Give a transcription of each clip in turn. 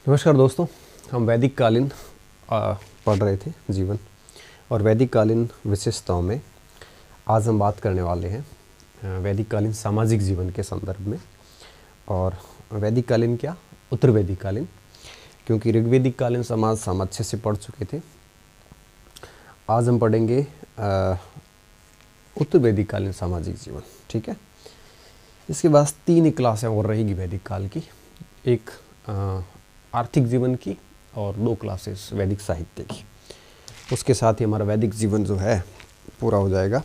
नमस्कार दोस्तों, हम वैदिक कालीन पढ़ रहे थे जीवन और वैदिक कालीन विशेषताओं में आज हम बात करने वाले हैं वैदिक कालीन सामाजिक जीवन के संदर्भ में। और वैदिक कालीन क्या, उत्तर वैदिक कालीन, क्योंकि ऋग्वैदिक कालीन समाज हम अच्छे से पढ़ चुके थे। आज हम पढ़ेंगे उत्तर वैदिक कालीन सामाजिक जीवन। ठीक है, इसके बाद 3 ही क्लासें और रहेगी वैदिक काल की, एक आर्थिक जीवन की और 2 क्लासेस वैदिक साहित्य की। उसके साथ ही हमारा वैदिक जीवन जो है पूरा हो जाएगा।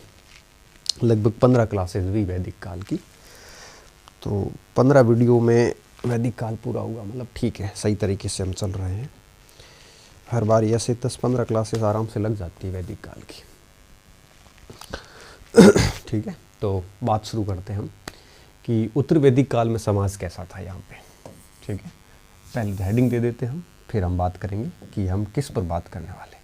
लगभग 15 क्लासेस भी वैदिक काल की, तो 15 वीडियो में वैदिक काल पूरा होगा। मतलब ठीक है, सही तरीके से हम चल रहे हैं। हर बार ऐसे 10-15 क्लासेस आराम से लग जाती है वैदिक काल की। ठीक है, तो बात शुरू करते हैं हम कि उत्तर वैदिक काल में समाज कैसा था यहाँ पे। ठीक है, पहले हेडिंग दे देते हैं हम, फिर हम बात करेंगे कि हम किस पर बात करने वाले।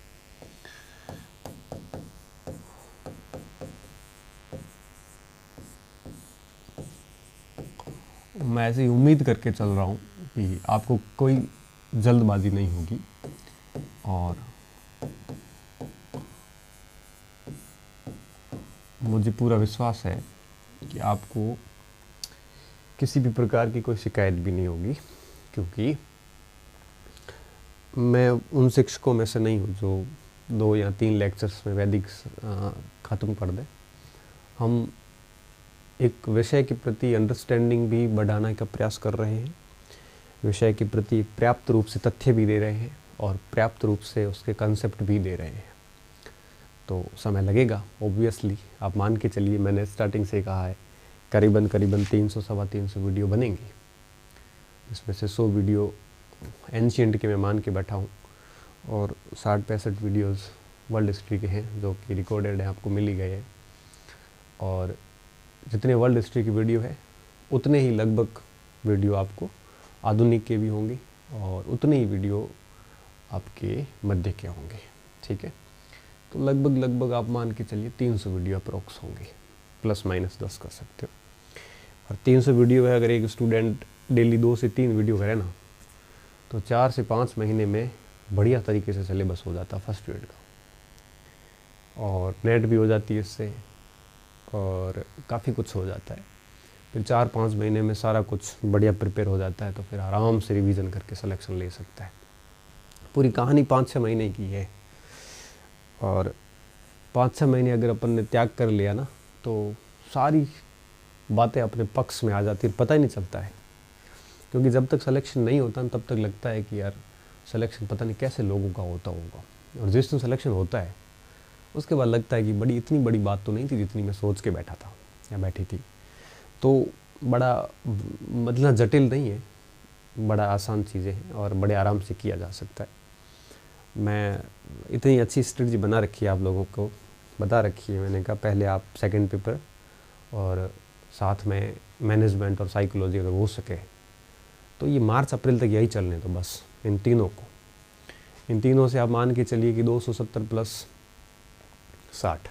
मैं ऐसी उम्मीद करके चल रहा हूँ कि आपको कोई जल्दबाजी नहीं होगी और मुझे पूरा विश्वास है कि आपको किसी भी प्रकार की कोई शिकायत भी नहीं होगी, क्योंकि मैं उन शिक्षकों में से नहीं हूँ जो 2 या 3 लेक्चर्स में वैदिक ख़त्म कर दें। हम एक विषय के प्रति अंडरस्टैंडिंग भी बढ़ाने का प्रयास कर रहे हैं, विषय के प्रति पर्याप्त रूप से तथ्य भी दे रहे हैं और पर्याप्त रूप से उसके कंसेप्ट भी दे रहे हैं। तो समय लगेगा ऑब्वियसली, आप मान के चलिए, मैंने स्टार्टिंग से कहा है करीबन 300-325 वीडियो बनेंगी। इसमें से 100 वीडियो एंशिएंट के मैं मान के बैठा हूँ और 60-65 वीडियोस वर्ल्ड हिस्ट्री के हैं जो कि रिकॉर्डेड है, आपको मिल ही गए हैं। और जितने वर्ल्ड हिस्ट्री की वीडियो है उतने ही लगभग वीडियो आपको आधुनिक के भी होंगे और उतने ही वीडियो आपके मध्य के होंगे। ठीक है, तो लगभग आप मान के चलिए 300 वीडियो अप्रोक्स होंगे, ±10 कर सकते हो। और 300 वीडियो है, अगर एक स्टूडेंट डेली 2 से 3 वीडियो करे ना, तो 4 से 5 महीने में बढ़िया तरीके से सिलेबस हो जाता है फर्स्ट पीरियड का, और नेट भी हो जाती है इससे और काफ़ी कुछ हो जाता है। फिर 4-5 महीने में सारा कुछ बढ़िया प्रिपेयर हो जाता है, तो फिर आराम से रिवीजन करके सिलेक्शन ले सकता है। पूरी कहानी 5-6 महीने की है और 5-6 महीने अगर अपन ने त्याग कर लिया ना, तो सारी बातें अपने पक्ष में आ जाती है, पता ही नहीं चलता है। क्योंकि जब तक सिलेक्शन नहीं होता तब तक लगता है कि यार सिलेक्शन पता नहीं कैसे लोगों का होता होगा, और जिस दिन सिलेक्शन होता है उसके बाद लगता है कि इतनी बड़ी बात तो नहीं थी जितनी मैं सोच के बैठा था या बैठी थी। तो बड़ा मतलब जटिल नहीं है, बड़ा आसान चीज़ें हैं और बड़े आराम से किया जा सकता है। मैं इतनी अच्छी स्ट्रेटजी बना रखी है, आप लोगों को बता रखी है। मैंने कहा पहले आप सेकंड पेपर और साथ में मैनेजमेंट और साइकोलॉजी अगर हो सके तो ये मार्च अप्रैल तक यही चलने तो बस इन तीनों से आप मान के चलिए कि 270 प्लस 60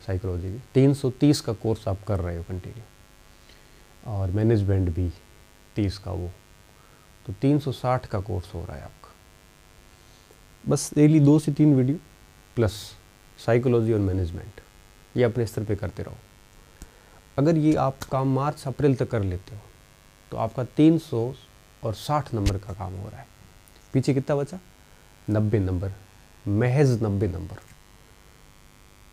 साइकोलॉजी की 330 का कोर्स आप कर रहे हो कंटिन्यू, और मैनेजमेंट भी 30 का, वो तो 360 का कोर्स हो रहा है आपका। बस डेली 2 से 3 वीडियो प्लस साइकोलॉजी और मैनेजमेंट, ये अपने स्तर पे करते रहो। अगर ये आप काम मार्च अप्रैल तक कर लेते हो तो आपका 360 नंबर का काम हो रहा है। पीछे कितना बचा? 90 नंबर, महज 90 नंबर।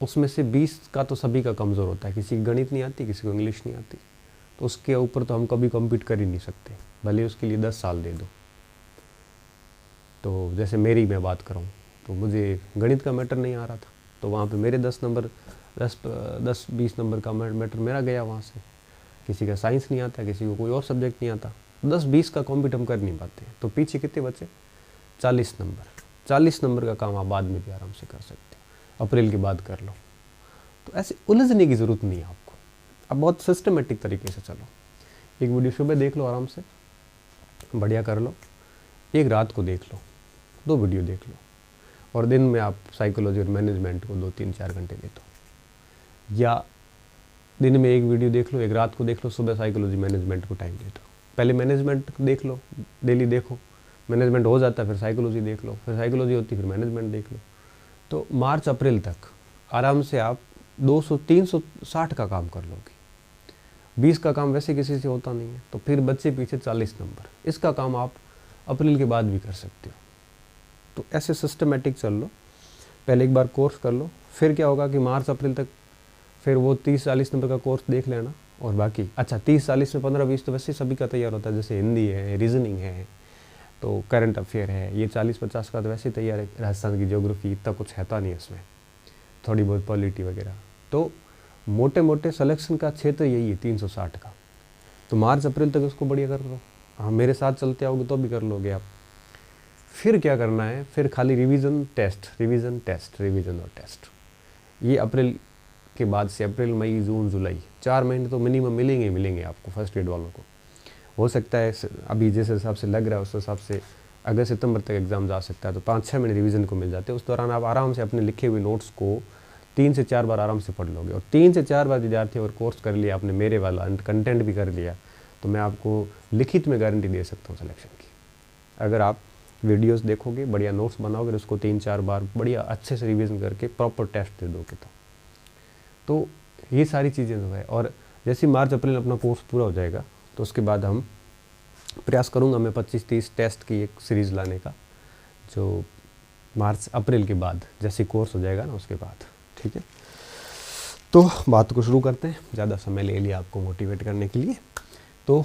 उसमें से 20 का तो सभी का कमज़ोर होता है, किसी की गणित नहीं आती, किसी को इंग्लिश नहीं आती, तो उसके ऊपर तो हम कभी कम्पीट कर ही नहीं सकते, भले उसके लिए 10 साल दे दो। तो जैसे मेरी मैं बात करूँ तो मुझे गणित का मैटर नहीं आ रहा था, तो वहाँ पे मेरे 10-20 नंबर का मैटर मेरा गया वहाँ से। किसी का साइंस नहीं आता, किसी को कोई और सब्जेक्ट नहीं आता, 10-20 का कॉम्पीट हम कर नहीं पाते। तो पीछे कितने बचे? 40 नंबर। 40 नंबर का काम आप बाद में भी आराम से कर सकते हो, अप्रैल के बाद कर लो। तो ऐसे उलझने की ज़रूरत नहीं है आपको, अब बहुत सिस्टमेटिक तरीके से चलो। एक वीडियो सुबह देख लो, आराम से बढ़िया कर लो, एक रात को देख लो, 2 वीडियो देख लो, और दिन में आप साइकोलॉजी और मैनेजमेंट को 2-3-4 घंटे दे दो, या दिन में एक वीडियो देख लो, एक रात को देख लो, सुबह साइकोलॉजी मैनेजमेंट को टाइम दे दो। पहले मैनेजमेंट देख लो, डेली देखो, मैनेजमेंट हो जाता है फिर साइकोलॉजी देख लो, फिर साइकोलॉजी होती फिर मैनेजमेंट देख लो। तो मार्च अप्रैल तक आराम से आप 200-360 का काम कर लोगे। 20 का काम वैसे किसी से होता नहीं है, तो फिर बच्चे पीछे 40 नंबर, इसका काम आप अप्रैल के बाद भी कर सकते हो। तो ऐसे सिस्टमेटिक चल लो, पहले एक बार कोर्स कर लो, फिर क्या होगा कि मार्च अप्रैल तक फिर वो 30-40 नंबर का कोर्स देख लेना, और बाकी अच्छा 30-40 में 15-20 तो वैसे सभी का तैयार होता है, जैसे हिंदी है, रीजनिंग है, तो करंट अफेयर है, ये 40-50 का तो वैसे तैयार है। राजस्थान की ज्योग्राफी इतना कुछ रहता नहीं है इसमें, थोड़ी बहुत पॉलिटी वगैरह। तो मोटे मोटे सिलेक्शन का क्षेत्र यही है 360 का। तो मार्च अप्रैल तक उसको बढ़िया कर लो। हाँ, मेरे साथ चलते आओगे तो भी कर लोगे आप। फिर क्या करना है, फिर खाली revision test, revision test, revision और टेस्ट। ये अप्रैल के बाद से अप्रैल, मई, जून, जुलाई 4 महीने तो मिनिमम मिलेंगे ही मिलेंगे आपको फर्स्ट ग्रेड वालों को। हो सकता है अभी जिस हिसाब से लग रहा है उस हिसाब से अगस्त सितंबर तक एग्ज़ाम जा सकता है, तो 5-6 महीने रिवीजन को मिल जाते हैं। उस दौरान आप आराम से अपने लिखे हुए नोट्स को 3 से 4 बार आराम से पढ़ लोगे। और 3 से 4 बार विद्यार्थी अगर कोर्स कर लिया आपने, मेरे वाला कंटेंट भी कर लिया, तो मैं आपको लिखित में गारंटी दे सकता हूँ सिलेक्शन की। अगर आप वीडियोस देखोगे, बढ़िया नोट्स बनाओगे, उसको 3-4 बार बढ़िया अच्छे से रिवीजन करके प्रॉपर टेस्ट दे दोगे तो ये सारी चीज़ें जो है। और जैसे मार्च अप्रैल अपना कोर्स पूरा हो जाएगा, तो उसके बाद हम प्रयास करूँगा मैं 25-30 टेस्ट की एक सीरीज़ लाने का, जो मार्च अप्रैल के बाद जैसे कोर्स हो जाएगा ना उसके बाद। ठीक है, तो बात को शुरू करते हैं, ज़्यादा समय ले लिया आपको मोटिवेट करने के लिए। तो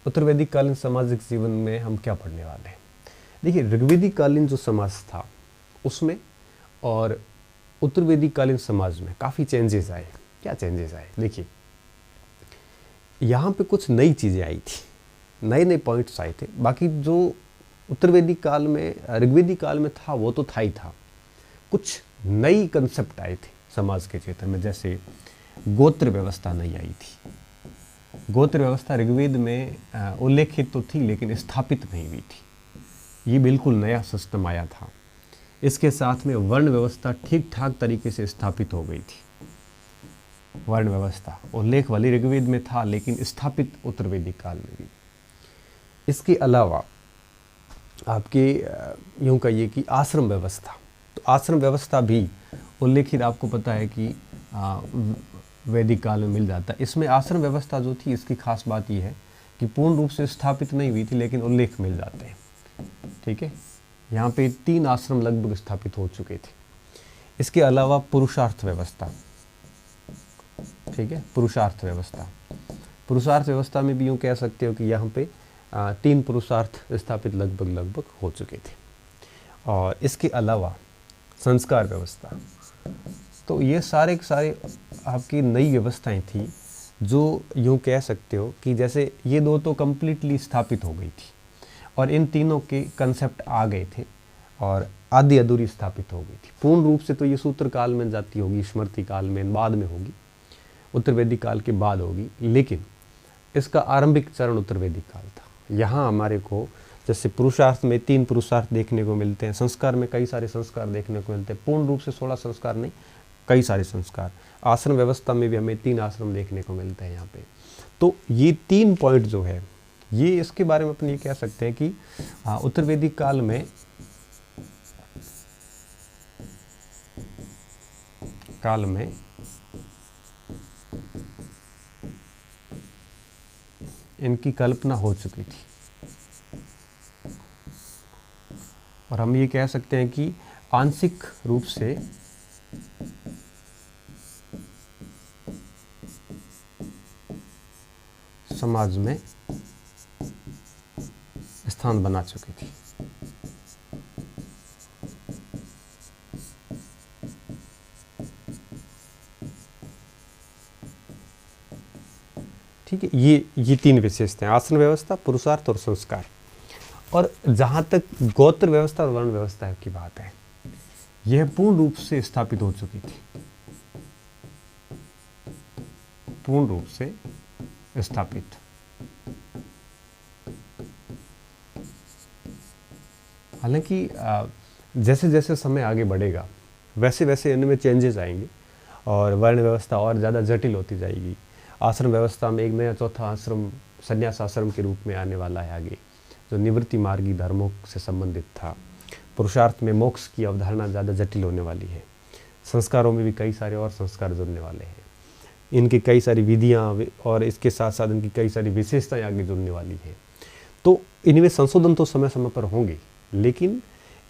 उत्तर वैदिक कालीन सामाजिक जीवन में हम क्या पढ़ने वाले हैं। देखिए, ऋग्वेदिक कालीन जो समाज था उसमें और उत्तर वैदिक कालीन समाज में काफ़ी चेंजेस आए। क्या चेंजेस आए, देखिए यहाँ पे कुछ नई चीज़ें आई थी, नए नए पॉइंट्स आए थे। बाकी जो उत्तर वैदिक काल में, ऋग्वेदिक काल में था वो तो था ही था। कुछ नई कंसेप्ट आए थे समाज के क्षेत्र में, जैसे गोत्र व्यवस्था नई आई थी। गोत्र व्यवस्था ऋग्वेद में उल्लेखित तो थी लेकिन स्थापित नहीं हुई थी, ये बिल्कुल नया सिस्टम आया था। इसके साथ में वर्ण व्यवस्था ठीक ठाक तरीके से स्थापित हो गई थी। वर्ण व्यवस्था उल्लेख वाली ऋग्वेद में था लेकिन स्थापित उत्तर वैदिक काल में भी। इसके अलावा आपके यूँ कहिए कि आश्रम व्यवस्था, तो आश्रम व्यवस्था भी उल्लेखित आपको पता है कि वैदिक काल में मिल जाता है। इसमें आश्रम व्यवस्था जो थी, इसकी खास बात यह है कि पूर्ण रूप से स्थापित नहीं हुई थी लेकिन उल्लेख मिल जाते हैं। ठीक है, यहाँ पे 3 आश्रम लगभग स्थापित हो चुके थे। इसके अलावा पुरुषार्थ व्यवस्था, ठीक है, पुरुषार्थ व्यवस्था में भी यूँ कह सकते हो कि यहाँ पे 3 पुरुषार्थ स्थापित लगभग हो चुके थे। और इसके अलावा संस्कार व्यवस्था, तो ये सारे आपकी नई व्यवस्थाएं थी जो यूँ कह सकते हो कि जैसे ये 2 तो कम्प्लीटली स्थापित हो गई थी और इन तीनों के कंसेप्ट आ गए थे और आधी अधूरी स्थापित हो गई थी। पूर्ण रूप से तो ये सूत्र काल में जाती होगी, स्मृति काल में बाद में होगी, उत्तर वैदिक काल के बाद होगी, लेकिन इसका आरंभिक चरण उत्तर वैदिक काल था। यहाँ हमारे को जैसे पुरुषार्थ में 3 पुरुषार्थ देखने को मिलते हैं, संस्कार में कई सारे संस्कार देखने को मिलते हैं, पूर्ण रूप से 16 संस्कार नहीं, कई सारे संस्कार। आश्रम व्यवस्था में भी हमें 3 आश्रम देखने को मिलते हैं यहाँ पे। तो ये 3 पॉइंट जो है, ये इसके बारे में अपन ये कह सकते हैं कि उत्तर वैदिक काल में इनकी कल्पना हो चुकी थी और हम ये कह सकते हैं कि आंशिक रूप से समाज में स्थान बना चुकी थी। ठीक है, ये 3 विशेषताएं, आश्रम व्यवस्था, पुरुषार्थ और संस्कार। और जहाँ तक गोत्र व्यवस्था और वर्ण व्यवस्था की बात है, यह पूर्ण रूप से स्थापित हो चुकी थी, पूर्ण रूप से स्थापित। हालांकि जैसे जैसे समय आगे बढ़ेगा वैसे वैसे इनमें चेंजेस आएंगे और वर्ण व्यवस्था और ज़्यादा जटिल होती जाएगी। आश्रम व्यवस्था में एक नया चौथा आश्रम संन्यास आश्रम के रूप में आने वाला है आगे, जो निवृत्ति मार्गी धर्मों से संबंधित था। पुरुषार्थ में मोक्ष की अवधारणा ज़्यादा जटिल होने वाली है। संस्कारों में भी कई सारे और संस्कार जुड़ने वाले हैं। इनकी कई सारी विधियाँ और इसके साथ साथ इनकी कई सारी विशेषताएं आगे जुड़ने वाली हैं। तो इनमें संशोधन तो समय समय पर होंगे, लेकिन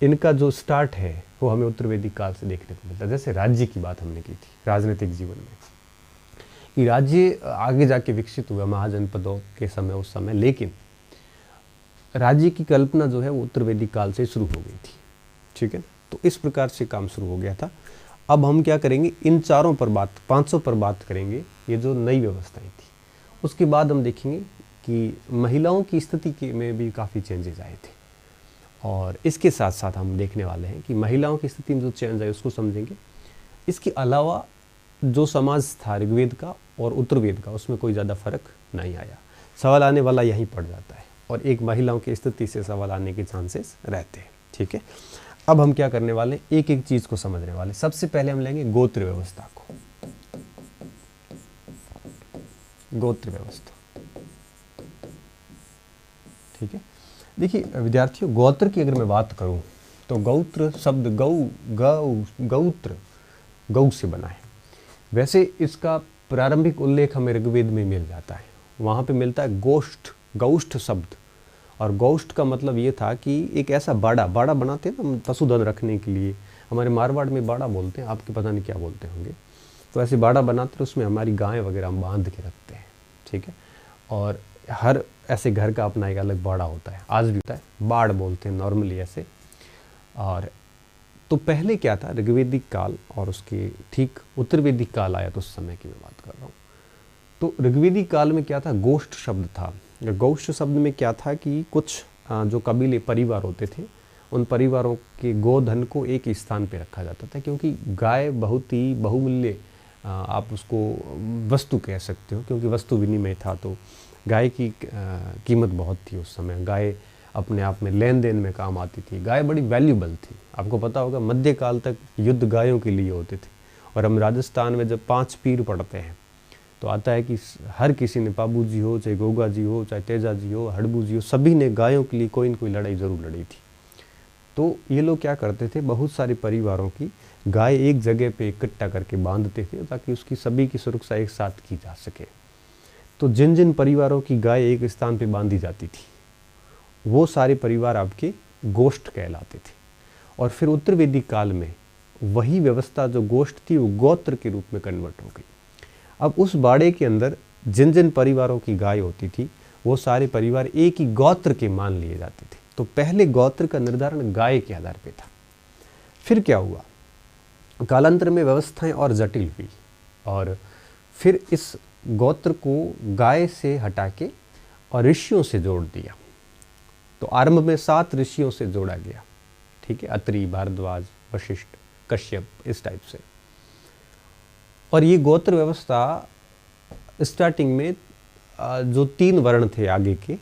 इनका जो स्टार्ट है वो हमें उत्तर वैदिक काल से देखने को मिलता है। जैसे राज्य की बात हमने की थी, राजनीतिक जीवन में कि राज्य आगे जाके विकसित हुआ महाजनपदों के समय, उस समय, लेकिन राज्य की कल्पना जो है वो उत्तर वैदिक काल से शुरू हो गई थी। ठीक है, तो इस प्रकार से काम शुरू हो गया था। अब हम क्या करेंगे, इन चारों पर बात, 500 पर बात करेंगे, ये जो नई व्यवस्थाएं थी। उसके बाद हम देखेंगे कि महिलाओं की स्थिति के में भी काफ़ी चेंजेस आए थे, और इसके साथ साथ हम देखने वाले हैं कि महिलाओं की स्थिति में जो चेंज आए उसको समझेंगे। इसके अलावा जो समाज था ऋग्वेद का और उत्तरवेद का, उसमें कोई ज़्यादा फर्क नहीं आया। सवाल आने वाला यहीं पड़ जाता है, और एक महिलाओं की स्थिति से सवाल आने के चांसेस रहते हैं। ठीक है, अब हम क्या करने वाले हैं, एक एक चीज़ को समझने वाले। सबसे पहले हम लेंगे गोत्र व्यवस्था को। गोत्र व्यवस्था, ठीक है। देखिए विद्यार्थियों, गोत्र की अगर मैं बात करूं तो गौत्र शब्द गौत्र गौ से बना है। वैसे इसका प्रारंभिक उल्लेख हमें ऋग्वेद में मिल जाता है। वहाँ पे मिलता है गोष्ठ, गौष्ठ शब्द। और गौष्ठ का मतलब ये था कि एक ऐसा बाड़ा बनाते हैं ना पशुधन रखने के लिए। हमारे मारवाड़ में बाड़ा बोलते हैं, आपके पता नहीं क्या बोलते होंगे। तो ऐसे बाड़ा बनाते हैं, उसमें हमारी गायें वगैरह हम बांध के रखते हैं। ठीक है, और हर ऐसे घर का अपना एक अलग बाड़ा होता है, आज भी होता है, बाड़ बोलते हैं नॉर्मली ऐसे। और तो पहले क्या था, ऋग्वेदिक काल और उसके ठीक उत्तर वैदिक काल आया तो उस समय की मैं बात कर रहा हूँ। तो ऋग्वेदिक काल में क्या था, गोष्ठ शब्द था। गोष्ठ शब्द में क्या था कि कुछ जो कबीले परिवार होते थे, उन परिवारों के गोधन को एक ही स्थान पे रखा जाता था, क्योंकि गाय बहुत ही बहुमूल्य, आप उसको वस्तु कह सकते हो, क्योंकि वस्तु विनिमय था। तो गाय की कीमत बहुत थी उस समय। गाय अपने आप में लेन देन में काम आती थी। गाय बड़ी वैल्यूबल थी। आपको पता होगा मध्यकाल तक युद्ध गायों के लिए होते थे। और हम राजस्थान में जब 5 पीर पढ़ते हैं तो आता है कि हर किसी ने, पाबू जी हो, चाहे गोगा जी हो, चाहे तेजा जी हो, हड़बू जी हो, सभी ने गायों के लिए कोई न कोई लड़ाई ज़रूर लड़ी थी। तो ये लोग क्या करते थे, बहुत सारे परिवारों की गाय एक जगह पे इकट्ठा करके बांधते थे ताकि उसकी सभी की सुरक्षा एक साथ की जा सके। तो जिन जिन परिवारों की गाय एक स्थान पे बांधी जाती थी वो सारे परिवार आपके गोष्ठ कहलाते थे। और फिर उत्तर वैदिक काल में वही व्यवस्था जो गोष्ठ थी वो गोत्र के रूप में कन्वर्ट हो गई। अब उस बाड़े के अंदर जिन जिन परिवारों की गाय होती थी वो सारे परिवार एक ही गोत्र के मान लिए जाते थे। तो पहले गोत्र का निर्धारण गाय के आधार पे था। फिर क्या हुआ, कालांतर में व्यवस्थाएं और जटिल हुई, और फिर इस गोत्र को गाय से हटा के और ऋषियों से जोड़ दिया। तो आरंभ में 7 ऋषियों से जोड़ा गया। ठीक है, अत्रि, भारद्वाज, वशिष्ठ, कश्यप, इस टाइप से। और ये गोत्र व्यवस्था स्टार्टिंग में जो 3 वर्ण थे आगे के,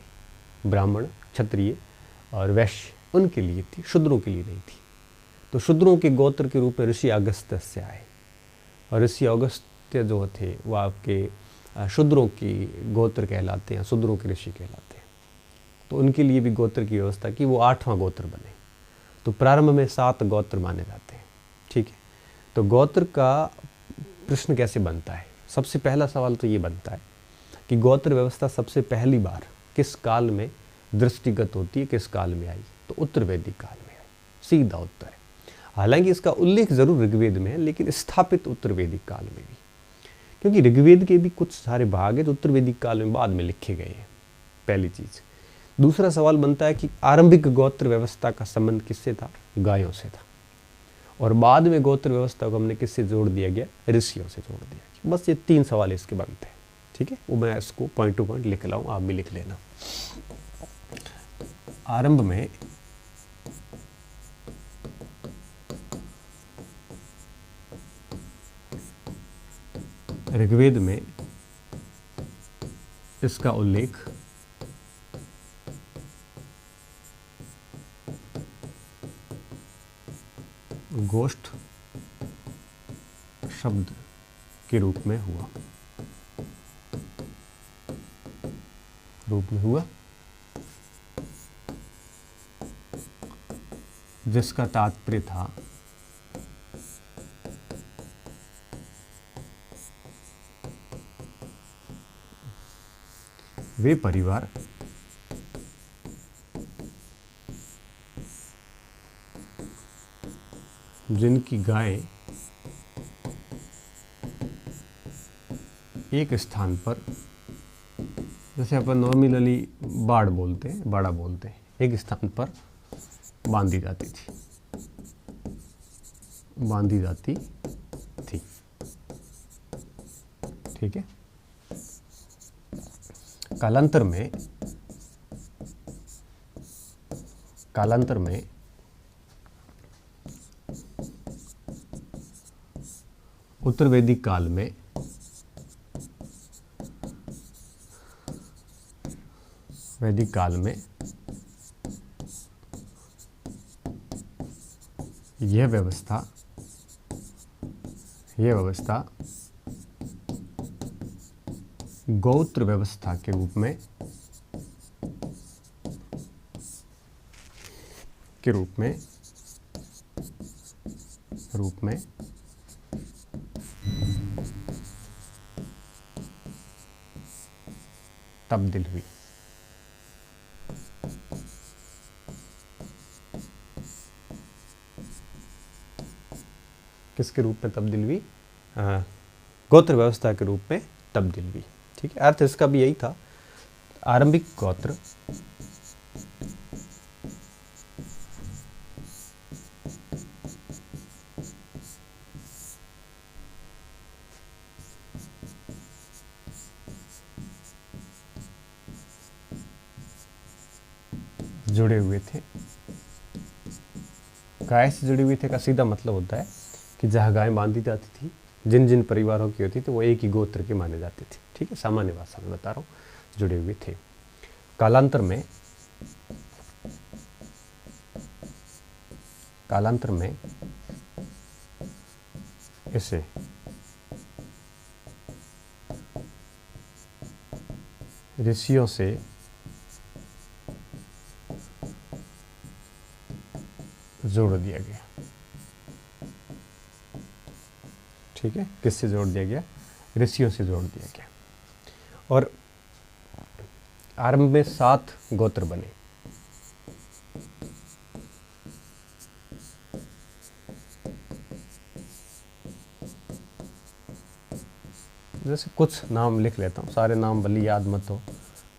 ब्राह्मण, क्षत्रिय और वैश्य, उनके लिए थी, शूद्रों के लिए नहीं थी। तो शूद्रों के गोत्र के रूप में ऋषि अगस्त्य से आए, और ऋषि अगस्त्य जो थे वो आपके शूद्रों की गोत्र कहलाते हैं, शूद्रों के ऋषि कहलाते हैं। तो उनके लिए भी गोत्र की व्यवस्था की, वो 8वां गोत्र बने। तो प्रारंभ में 7 गोत्र माने जाते हैं। ठीक है, तो गोत्र का प्रश्न कैसे बनता है, सबसे पहला सवाल तो ये बनता है कि गोत्र व्यवस्था सबसे पहली बार किस काल में दृष्टिगत होती है, किस काल में आई? तो उत्तर वैदिक काल में आई, सीधा उत्तर है। हालांकि इसका उल्लेख जरूर ऋग्वेद में है, लेकिन स्थापित उत्तर वैदिक काल में भी, क्योंकि ऋग्वेद के भी कुछ सारे भाग हैं जो उत्तर वैदिक काल में बाद में लिखे गए हैं, पहली चीज। दूसरा सवाल बनता है कि आरंभिक गोत्र व्यवस्था का संबंध किससे था? गायों से था। और बाद में गोत्र व्यवस्था को हमने किससे जोड़ दिया गया? ऋषियों से जोड़ दिया गया। बस ये 3 सवाल इसके बनते हैं। ठीक है, वो मैं इसको पॉइंट टू पॉइंट लिख लाऊं, आप भी लिख लेना। आरंभ में ऋग्वेद में इसका उल्लेख गोष्ठ शब्द के रूप में हुआ। रूप में हुआ, जिसका तात्पर्य था वे परिवार जिनकी गाय एक स्थान पर, जैसे अपन नॉर्मली बाड़ा बोलते हैं, एक स्थान पर बांधी जाती थी। ठीक है। कालांतर में उत्तर वैदिक काल में यह व्यवस्था गोत्र व्यवस्था के रूप में तब्दील हुई। किसके रूप में तब्दील हुई? गोत्र व्यवस्था के रूप में तब्दील हुई। ठीक है। अर्थ इसका भी यही था, आरंभिक गोत्र जुड़े हुए थे, गाय से जुड़े हुए थे का सीधा मतलब होता है कि जहाँ गाय बांधी जाती थी, जिन जिन परिवारों की होती थी वो एक ही गोत्र के माने जाते थे। ठीक है, सामान्य भाषा में बता रहा हूँ, जुड़े हुए थे। कालांतर में इसे ऋषियों से जोड़ दिया गया। ठीक है, किससे जोड़ दिया गया? ऋषियों से जोड़ दिया गया। और आरंभ में 7 गोत्र बने। जैसे कुछ नाम लिख लेता हूँ, सारे नाम भले याद मत हो।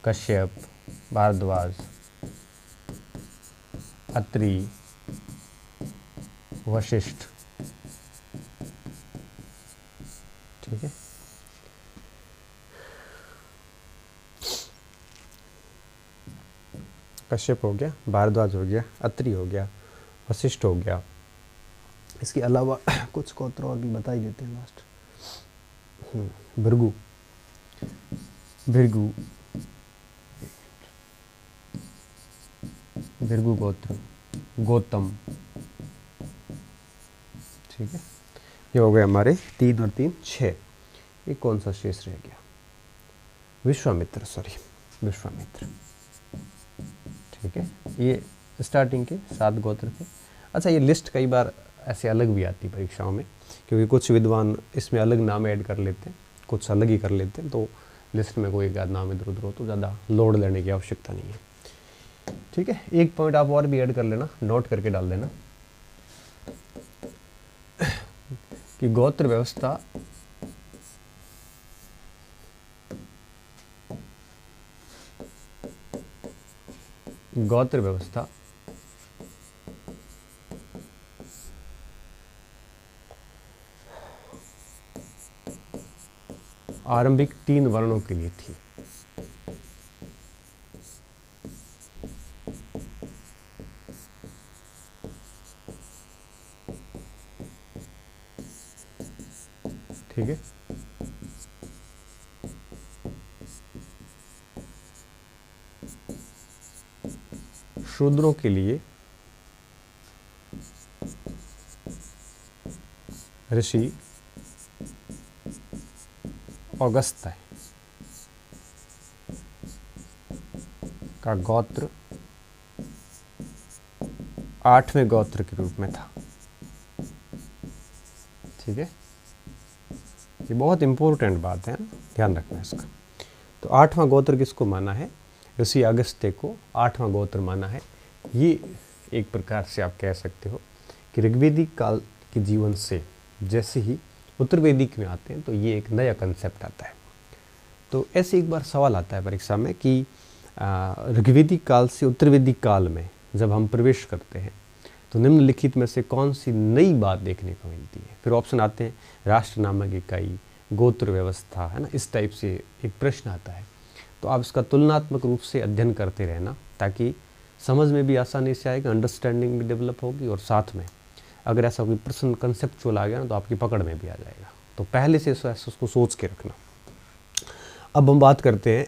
कश्यप, भारद्वाज, अत्रि, वशिष्ठ। ठीक है, कश्यप हो गया, भारद्वाज हो गया, अत्रि हो गया, वशिष्ठ हो गया। इसके अलावा कुछ गोत्र और भी बता ही देते हैं लास्ट। भृगु, गोत्र, गौतम। ठीक है, ये हो गए हमारे 3 और 3 6। ये कौन सा शेष रह गया? विश्वामित्र। ठीक है, ये स्टार्टिंग के 7 गोत्र थे। अच्छा, ये लिस्ट कई बार ऐसे अलग भी आती परीक्षाओं में, क्योंकि कुछ विद्वान इसमें अलग नाम ऐड कर लेते हैं, कुछ अलग ही कर लेते हैं, तो लिस्ट में कोई एक आध नाम इधर उधर हो तो ज़्यादा लोड लेने की आवश्यकता नहीं है। ठीक है, एक पॉइंट आप और भी ऐड कर लेना, नोट करके डाल देना कि गोत्र व्यवस्था आरंभिक 3 वर्णों के लिए थी। ठीक है, शूद्रों के लिए ऋषि अगस्त्य है। का गोत्र 8वें गोत्र के रूप में था। ठीक है, ये बहुत इंपॉर्टेंट बात है, ध्यान रखना इसका। तो 8वां गोत्र किसको माना है? ऋषि अगस्त्य को 8वां गोत्र माना है। ये एक प्रकार से आप कह सकते हो कि ऋग्वेदिक काल के जीवन से जैसे ही उत्तर वैदिक में आते हैं तो ये एक नया कंसेप्ट आता है। तो ऐसे एक बार सवाल आता है परीक्षा में कि ऋग्वेदिक काल से उत्तर वैदिक काल में जब हम प्रवेश करते हैं तो निम्नलिखित में से कौन सी नई बात देखने को मिलती है? फिर ऑप्शन आते हैं राष्ट्र नामक इकाई, गोत्र व्यवस्था, है ना, इस टाइप से एक प्रश्न आता है। तो आप इसका तुलनात्मक रूप से अध्ययन करते रहना ताकि समझ में भी आसानी से आएगा, अंडरस्टैंडिंग भी डेवलप होगी और साथ में अगर ऐसा कोई प्रश्न कंसेप्चुअल आ गया ना तो आपकी पकड़ में भी आ जाएगा। तो पहले से उसको सोच के रखना। अब हम बात करते हैं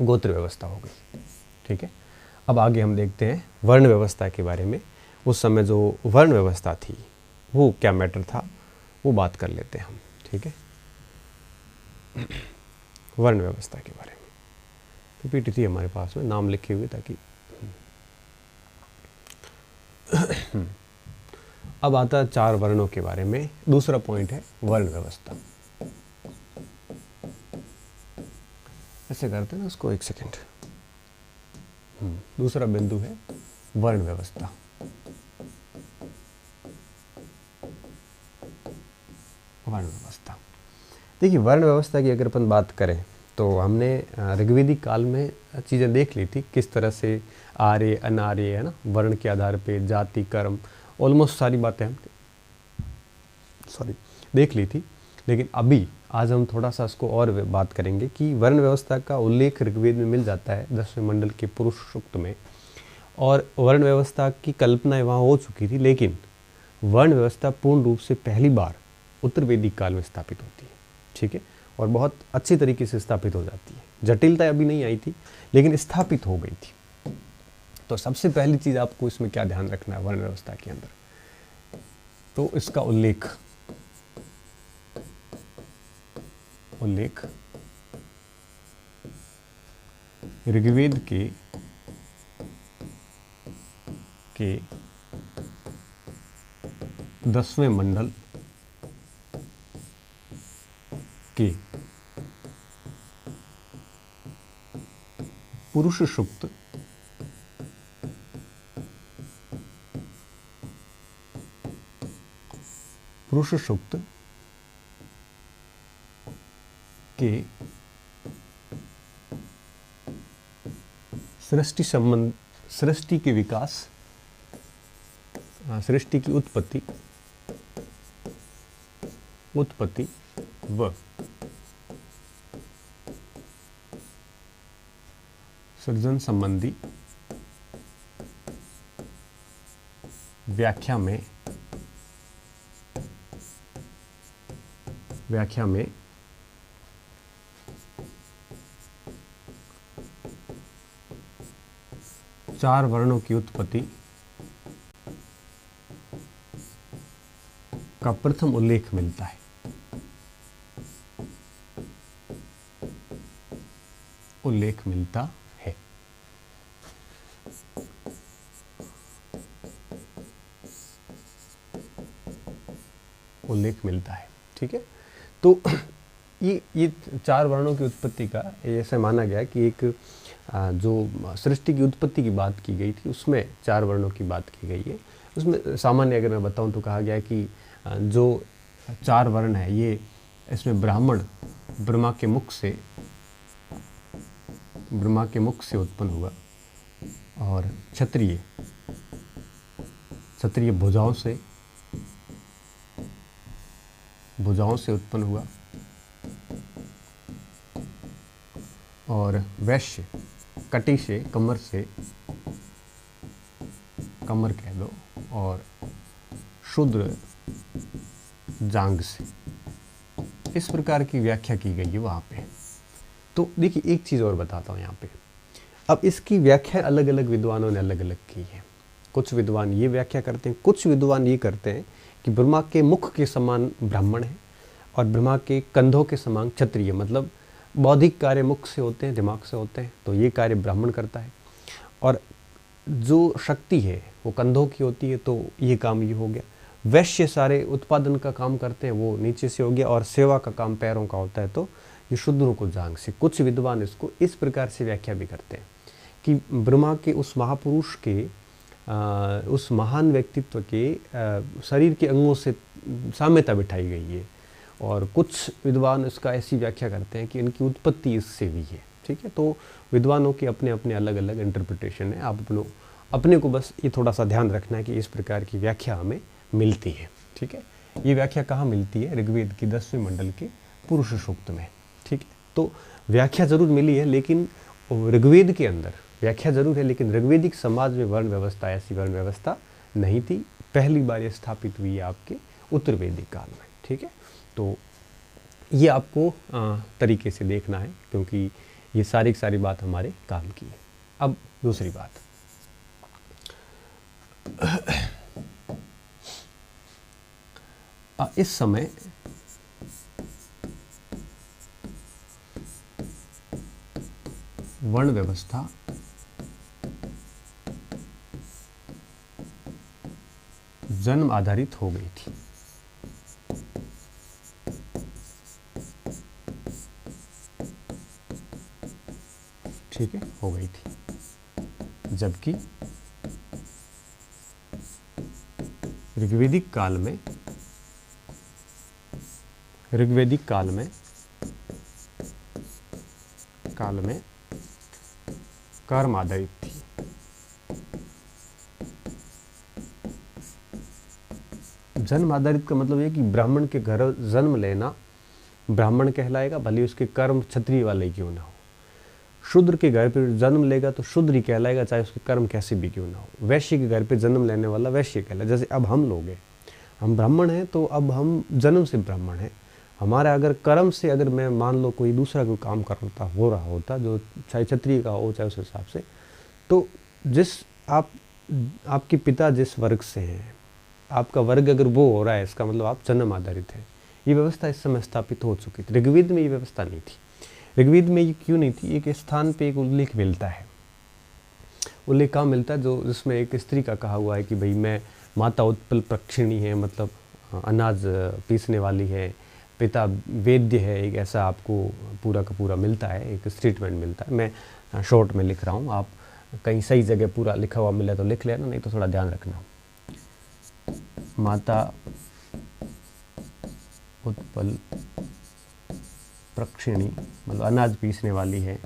गोत्र व्यवस्था हो गई। ठीक है, अब आगे हम देखते हैं वर्ण व्यवस्था के बारे में। उस समय जो वर्ण व्यवस्था थी वो क्या मैटर था वो बात कर लेते हैं हम। ठीक है, वर्ण व्यवस्था के बारे में पीपीटी थी हमारे पास में, नाम लिखे हुए ताकि अब आता है 4 वर्णों के बारे में। दूसरा पॉइंट है वर्ण व्यवस्था। ऐसे करते हैं ना उसको, एक सेकेंड। दूसरा बिंदु है वर्ण व्यवस्था। वर्ण व्यवस्था, देखिए वर्ण व्यवस्था की अगर अपन बात करें तो हमने ऋग्वेदिक काल में चीज़ें देख ली थी, किस तरह से आर्य अनार्य, है ना, वर्ण के आधार पे जाति कर्म, ऑलमोस्ट सारी बातें हमने देख ली थी। लेकिन अभी आज हम थोड़ा सा इसको और बात करेंगे कि वर्ण व्यवस्था का उल्लेख ऋग्वेद में मिल जाता है 10वें मंडल के पुरुष सूक्त में, और वर्ण व्यवस्था की कल्पना वहाँ हो चुकी थी। लेकिन वर्ण व्यवस्था पूर्ण रूप से पहली बार उत्तर वैदिक काल में स्थापित होती है। ठीक है, और बहुत अच्छी तरीके से स्थापित हो जाती है। जटिलता अभी नहीं आई थी लेकिन स्थापित हो गई थी। तो सबसे पहली चीज़ आपको इसमें क्या ध्यान रखना है वर्ण व्यवस्था के अंदर, तो इसका उल्लेख ऋग्वेद के 10वें मंडल के पुरुष सूक्त के सृष्टि के विकास, सृष्टि की उत्पत्ति व सृजन संबंधी व्याख्या में 4 वर्णों की उत्पत्ति का प्रथम उल्लेख मिलता है। ठीक है, तो ये 4 वर्णों की उत्पत्ति का ऐसे माना गया कि एक जो सृष्टि की उत्पत्ति की बात की गई थी उसमें 4 वर्णों की बात की गई है। उसमें सामान्य अगर मैं बताऊं तो कहा गया कि जो 4 वर्ण है ये, इसमें ब्राह्मण ब्रह्मा के मुख से उत्पन्न हुआ, और क्षत्रिय भुजाओं से उत्पन्न हुआ, और वैश्य कटी से, कमर कह दो, और शूद्र जांग से। इस प्रकार की व्याख्या की गई है वहाँ पे। तो देखिए एक चीज़ और बताता हूँ यहाँ पे। अब इसकी व्याख्या अलग अलग विद्वानों ने अलग अलग की है। कुछ विद्वान ये व्याख्या करते हैं, कुछ विद्वान ये करते हैं कि ब्रह्मा के मुख के समान ब्राह्मण है और ब्रह्मा के कंधों के समान क्षत्रिय, मतलब बौद्धिक कार्य मुख से होते हैं, दिमाग से होते हैं, तो ये कार्य ब्राह्मण करता है। और जो शक्ति है वो कंधों की होती है, तो ये काम ये हो गया। वैश्य सारे उत्पादन का काम करते हैं, वो नीचे से हो गया। और सेवा का काम पैरों का होता है, तो ये शूद्रों को जांग से। कुछ विद्वान इसको इस प्रकार से व्याख्या भी करते हैं कि ब्रह्मा के उस महापुरुष के उस महान व्यक्तित्व के शरीर के अंगों से साम्यता बिठाई गई है। और कुछ विद्वान इसका ऐसी व्याख्या करते हैं कि इनकी उत्पत्ति इससे हुई है। ठीक है, तो विद्वानों के अपने अपने अलग अलग इंटरप्रिटेशन है। आप अपने को बस ये थोड़ा सा ध्यान रखना है कि इस प्रकार की व्याख्या हमें मिलती है। ठीक है, ये व्याख्या कहाँ मिलती है? ऋग्वेद की 10वें मंडल के पुरुष सूक्त में। ठीक है, तो व्याख्या जरूर मिली है, लेकिन ऋग्वेद के अंदर व्याख्या जरूर है, लेकिन ऋग्वेदिक समाज में वर्ण व्यवस्था, ऐसी वर्ण व्यवस्था नहीं थी। पहली बार ये स्थापित हुई है आपके उत्तर वैदिक काल में। ठीक है, तो ये आपको तरीके से देखना है, क्योंकि ये सारी बात हमारे काम की है। अब दूसरी बात, इस समय वर्ण व्यवस्था जन्म आधारित हो गई थी। ठीक है, हो गई थी। जबकि ऋग्वेदिक काल में कर्म आधारित थी। जन्म आधारित का मतलब ये कि ब्राह्मण के घर जन्म लेना ब्राह्मण कहलाएगा, भले उसके कर्म क्षत्रिय वाले क्यों ना हो। शूद्र के घर पे जन्म लेगा तो शूद्र ही कहलाएगा, चाहे उसके कर्म कैसे भी क्यों ना हो। वैश्य के घर पे जन्म लेने वाला वैश्य कहलाएगा। जैसे अब हम लोग हैं, हम ब्राह्मण हैं, तो अब हम जन्म से ब्राह्मण हैं। हमारा अगर कर्म से, अगर मैं मान लो कोई दूसरा कोई काम करता हो रहा होता, जो चाहे क्षत्रिय का हो चाहे उस हिसाब से, तो जिस आपके पिता जिस वर्ग से हैं, आपका वर्ग अगर वो हो रहा है, इसका मतलब आप जन्म आधारित है। ये व्यवस्था इस समय स्थापित हो चुकी थी। ऋग्वेद में ये व्यवस्था नहीं थी। ऋग्वेद में ये क्यों नहीं थी? एक स्थान पे एक उल्लेख मिलता है। उल्लेख कहाँ मिलता है? जो जिसमें एक स्त्री का कहा हुआ है कि भाई मैं माता उत्पल प्रक्षिणी है, मतलब अनाज पीसने वाली है, पिता वेद्य है। एक ऐसा आपको पूरा का पूरा मिलता है, एक स्टेटमेंट मिलता है। मैं शॉर्ट में लिख रहा हूँ, आप कहीं सही जगह पूरा लिखा हुआ मिले तो लिख लेना, नहीं तो थोड़ा ध्यान रखना। माता उत्पल प्रक्षिणी मतलब अनाज पीसने वाली है,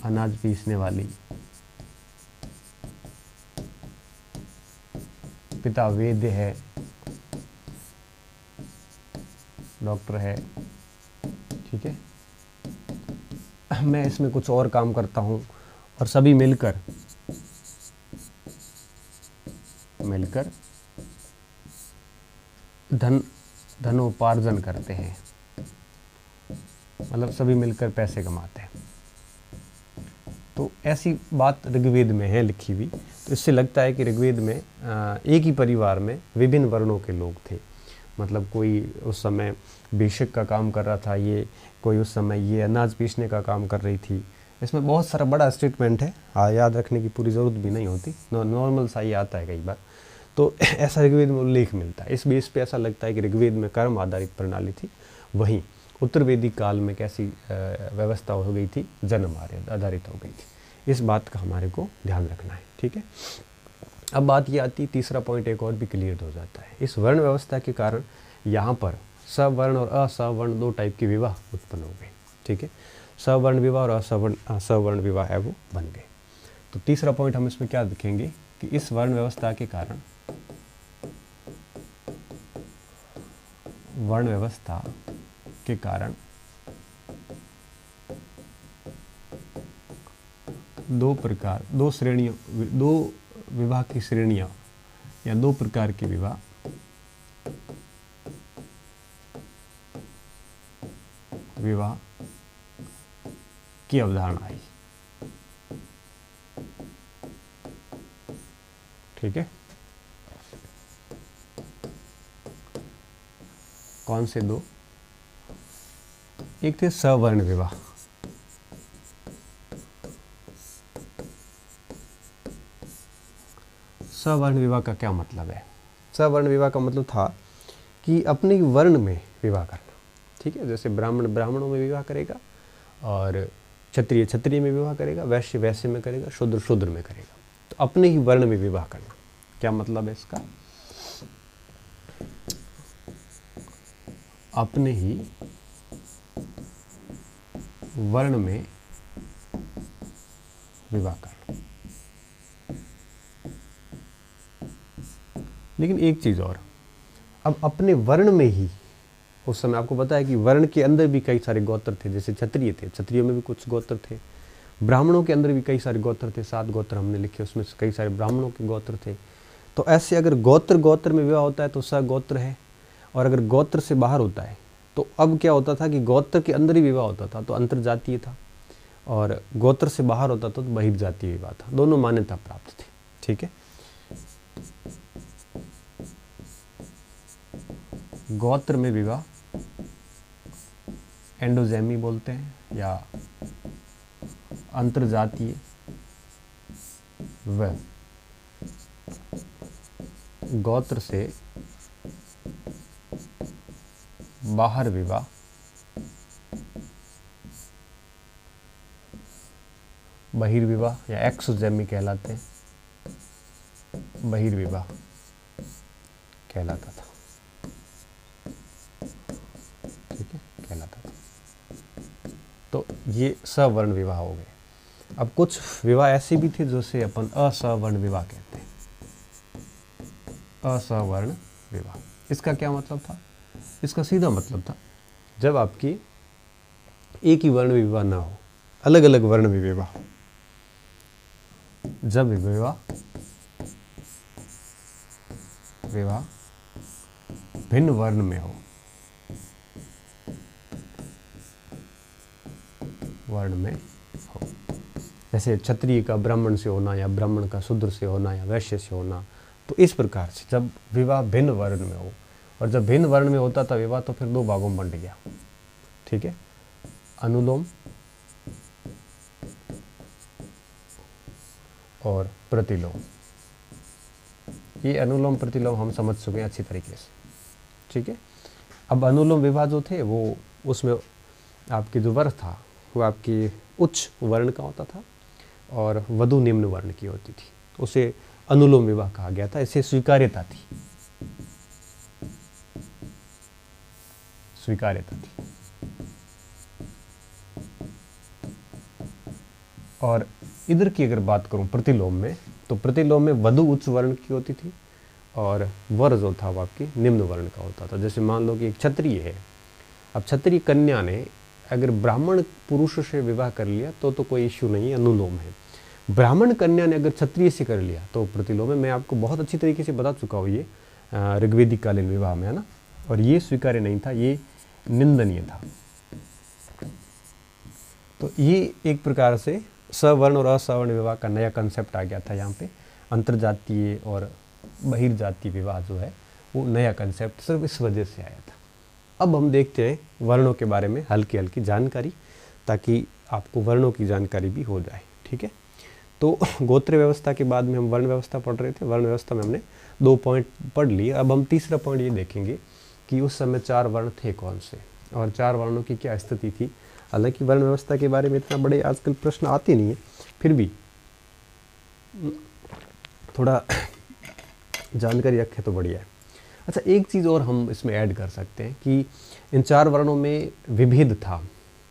अनाज पीसने वाली, पिता वैद्य है, डॉक्टर है। ठीक है, मैं इसमें कुछ और काम करता हूँ, और सभी मिलकर धनोपार्जन करते हैं, मतलब सभी मिलकर पैसे कमाते हैं। तो ऐसी बात ऋग्वेद में है लिखी हुई। तो इससे लगता है कि ऋग्वेद में एक ही परिवार में विभिन्न वर्णों के लोग थे। मतलब कोई उस समय भिक्षक का काम कर रहा था, ये कोई उस समय ये अनाज पीसने का काम कर रही थी। इसमें बहुत सारा बड़ा स्टेटमेंट है, याद रखने की पूरी ज़रूरत भी नहीं होती, नॉर्मल सा ही आता है कई बार। तो ऐसा ऋग्वेद में उल्लेख मिलता है। इस बेस पे ऐसा लगता है कि ऋग्वेद में कर्म आधारित प्रणाली थी, वहीं उत्तर वैदिक काल में कैसी व्यवस्था हो गई थी? जन्म आधारित हो गई थी। इस बात का हमारे को ध्यान रखना है। ठीक है, अब बात ये आती, तीसरा पॉइंट एक और भी क्लियर हो जाता है। इस वर्ण व्यवस्था के कारण यहाँ पर सवर्ण और असवर्ण दो टाइप के विवाह उत्पन्न हो गए। ठीक है, सवर्ण विवाह और असवर्ण विवाह है वो बन गए। तो तीसरा पॉइंट हम इसमें क्या देखेंगे कि इस वर्ण व्यवस्था के कारण दो विवाह की श्रेणियां या दो प्रकार के विवाह की अवधारणा आई। ठीक है, कौन से दो? एक थे सवर्ण विवाह। सवर्ण विवाह का क्या मतलब है? सवर्ण विवाह का मतलब था कि अपने ही वर्ण में विवाह करना, ठीक है। जैसे ब्राह्मण ब्राह्मणों में विवाह करेगा, और क्षत्रिय क्षत्रिय में विवाह करेगा, वैश्य वैश्य में करेगा, शूद्र शूद्र में करेगा। तो अपने ही वर्ण में विवाह करना, क्या मतलब है इसका? अपने ही वर्ण में विवाह करना। लेकिन एक चीज और, अब अपने वर्ण में ही, उस समय आपको पता है कि वर्ण के अंदर भी कई सारे गोत्र थे। जैसे क्षत्रिय थे, क्षत्रियों में भी कुछ गोत्र थे। ब्राह्मणों के अंदर भी कई सारे गोत्र थे, 7 गोत्र हमने लिखे, उसमें से कई सारे ब्राह्मणों के गोत्र थे। तो ऐसे अगर गोत्र गोत्र में विवाह होता है तो सगोत्र है, और अगर गोत्र से बाहर होता है तो अब क्या होता था कि गोत्र के अंदर ही विवाह होता था तो अंतर्जातीय था, और गोत्र से बाहर होता था तो बहिर्जातीय विवाह था। दोनों मान्यता प्राप्त थे, ठीक है। गोत्र में विवाह एंडोजेमी बोलते हैं, या अंतर्जातीय व गोत्र से बाहर विवाह बहिर्विवाह या एक्सोजेमी कहलाते हैं, बहिर्विवाह कहलाता था, ठीक है, कहलाता था। तो ये सवर्ण विवाह हो गए। अब कुछ विवाह ऐसे भी थे जिसे अपन असवर्ण विवाह कहते हैं। असवर्ण विवाह, इसका क्या मतलब था? इसका सीधा मतलब था जब आपकी एक ही वर्ण में विवाह ना हो, अलग अलग वर्ण में विवाह, जब विवाह भिन्न वर्ण में हो, वर्ण में हो, जैसे क्षत्रिय का ब्राह्मण से होना, या ब्राह्मण का शूद्र से होना, या वैश्य से होना। तो इस प्रकार से जब विवाह भिन्न वर्ण में हो, और जब भिन्न वर्ण में होता था विवाह तो फिर 2 भागों में बंट गया, ठीक है। अनुलोम और प्रतिलोम। ये अनुलोम प्रतिलोम हम समझ चुके हैं अच्छी तरीके से, ठीक है। अब अनुलोम विवाह जो थे वो, उसमें आपकी जो वर्ण था वो आपकी उच्च वर्ण का होता था, और वधु निम्न वर्ण की होती थी। उसे अनुलोम विवाह कहा गया था। इससे स्वीकार्यता थी, स्वीकार्यता थी। और इधर की अगर बात करूं प्रतिलोम में, तो प्रतिलोम में वधु उच्च वर्ण की होती थी, और वर जो था वो आपकी निम्न वर्ण का होता था। जैसे मान लो कि एक क्षत्रिय है, अब क्षत्रिय कन्या ने अगर ब्राह्मण पुरुष से विवाह कर लिया तो कोई इश्यू नहीं है, अनुलोम है। ब्राह्मण कन्या ने अगर क्षत्रिय से कर लिया तो प्रतिलोम है। मैं आपको बहुत अच्छी तरीके से बता चुका हूँ ये ऋग्वेदिक कालीन विवाह में, है ना। और ये स्वीकार्य नहीं था, ये निंदनीय था। तो ये एक प्रकार से सवर्ण और असवर्ण विवाह का नया कंसेप्ट आ गया था यहाँ पे। अंतर्जातीय और बहिर्जातीय विवाह जो है वो नया कंसेप्ट सिर्फ इस वजह से आया था। अब हम देखते हैं वर्णों के बारे में हल्की हल्की जानकारी, ताकि आपको वर्णों की जानकारी भी हो जाए, ठीक है। तो गोत्र व्यवस्था के बाद में हम वर्ण व्यवस्था पढ़ रहे थे। वर्ण व्यवस्था में हमने 2 पॉइंट पढ़ लिए। अब हम तीसरा पॉइंट ये देखेंगे कि उस समय 4 वर्ण थे कौन से, और 4 वर्णों की क्या स्थिति थी। हालांकि वर्ण व्यवस्था के बारे में इतना बड़े आजकल प्रश्न आते नहीं है, फिर भी थोड़ा जानकारी रखें तो बढ़िया है। अच्छा, एक चीज़ और हम इसमें ऐड कर सकते हैं कि इन 4 वर्णों में विभेद था,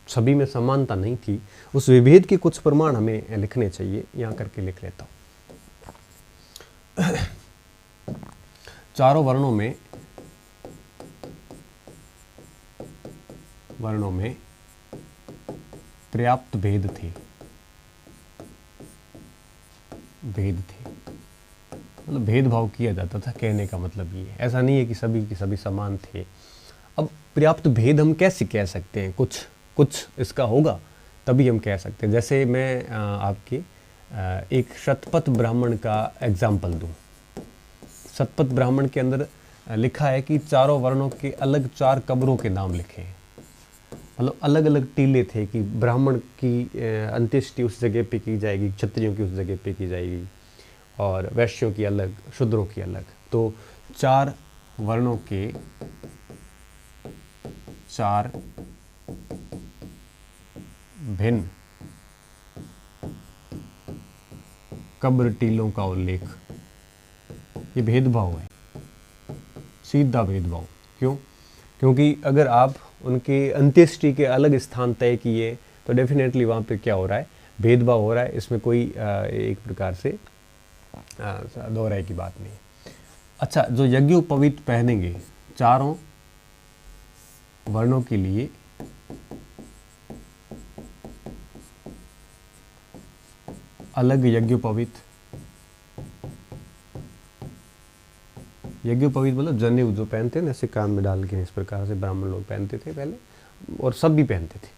सभी में समानता नहीं थी। उस विभेद के कुछ प्रमाण हमें लिखने चाहिए, यहाँ करके लिख लेता हूँ। चारों वर्णों में पर्याप्त भेद थे, मतलब भेदभाव किया जाता था, कहने का मतलब ये है। ऐसा नहीं है कि सभी के सभी समान थे। अब पर्याप्त भेद हम कैसे कह सकते हैं? कुछ इसका होगा तभी हम कह सकते हैं। जैसे मैं आपके एक शतपथ ब्राह्मण का एग्जाम्पल दूं। शतपथ ब्राह्मण के अंदर लिखा है कि चारों वर्णों के अलग 4 कब्रों के नाम लिखे हैं। मतलब अलग अलग टीले थे कि ब्राह्मण की अंत्येष्टि उस जगह पे की जाएगी, क्षत्रियों की उस जगह पे की जाएगी, और वैश्यों की अलग, शूद्रों की अलग। तो 4 वर्णों के 4 भिन्न कब्र टीलों का उल्लेख, ये भेदभाव है, सीधा भेदभाव। क्यों? क्योंकि अगर आप उनके अंत्येष्टि के अलग स्थान तय किए तो डेफिनेटली वहाँ पे क्या हो रहा है, भेदभाव हो रहा है। इसमें कोई एक प्रकार से दोहराई की बात नहीं। अच्छा, जो यज्ञोपवीत पहनेंगे 4 वर्णों के लिए अलग यज्ञोपवीत, यज्ञोपवीत मतलब जनेऊ जो पहनते हैं ना, ऐसे कान में डाल के, इस प्रकार से ब्राह्मण लोग पहनते थे पहले, और सब भी पहनते थे,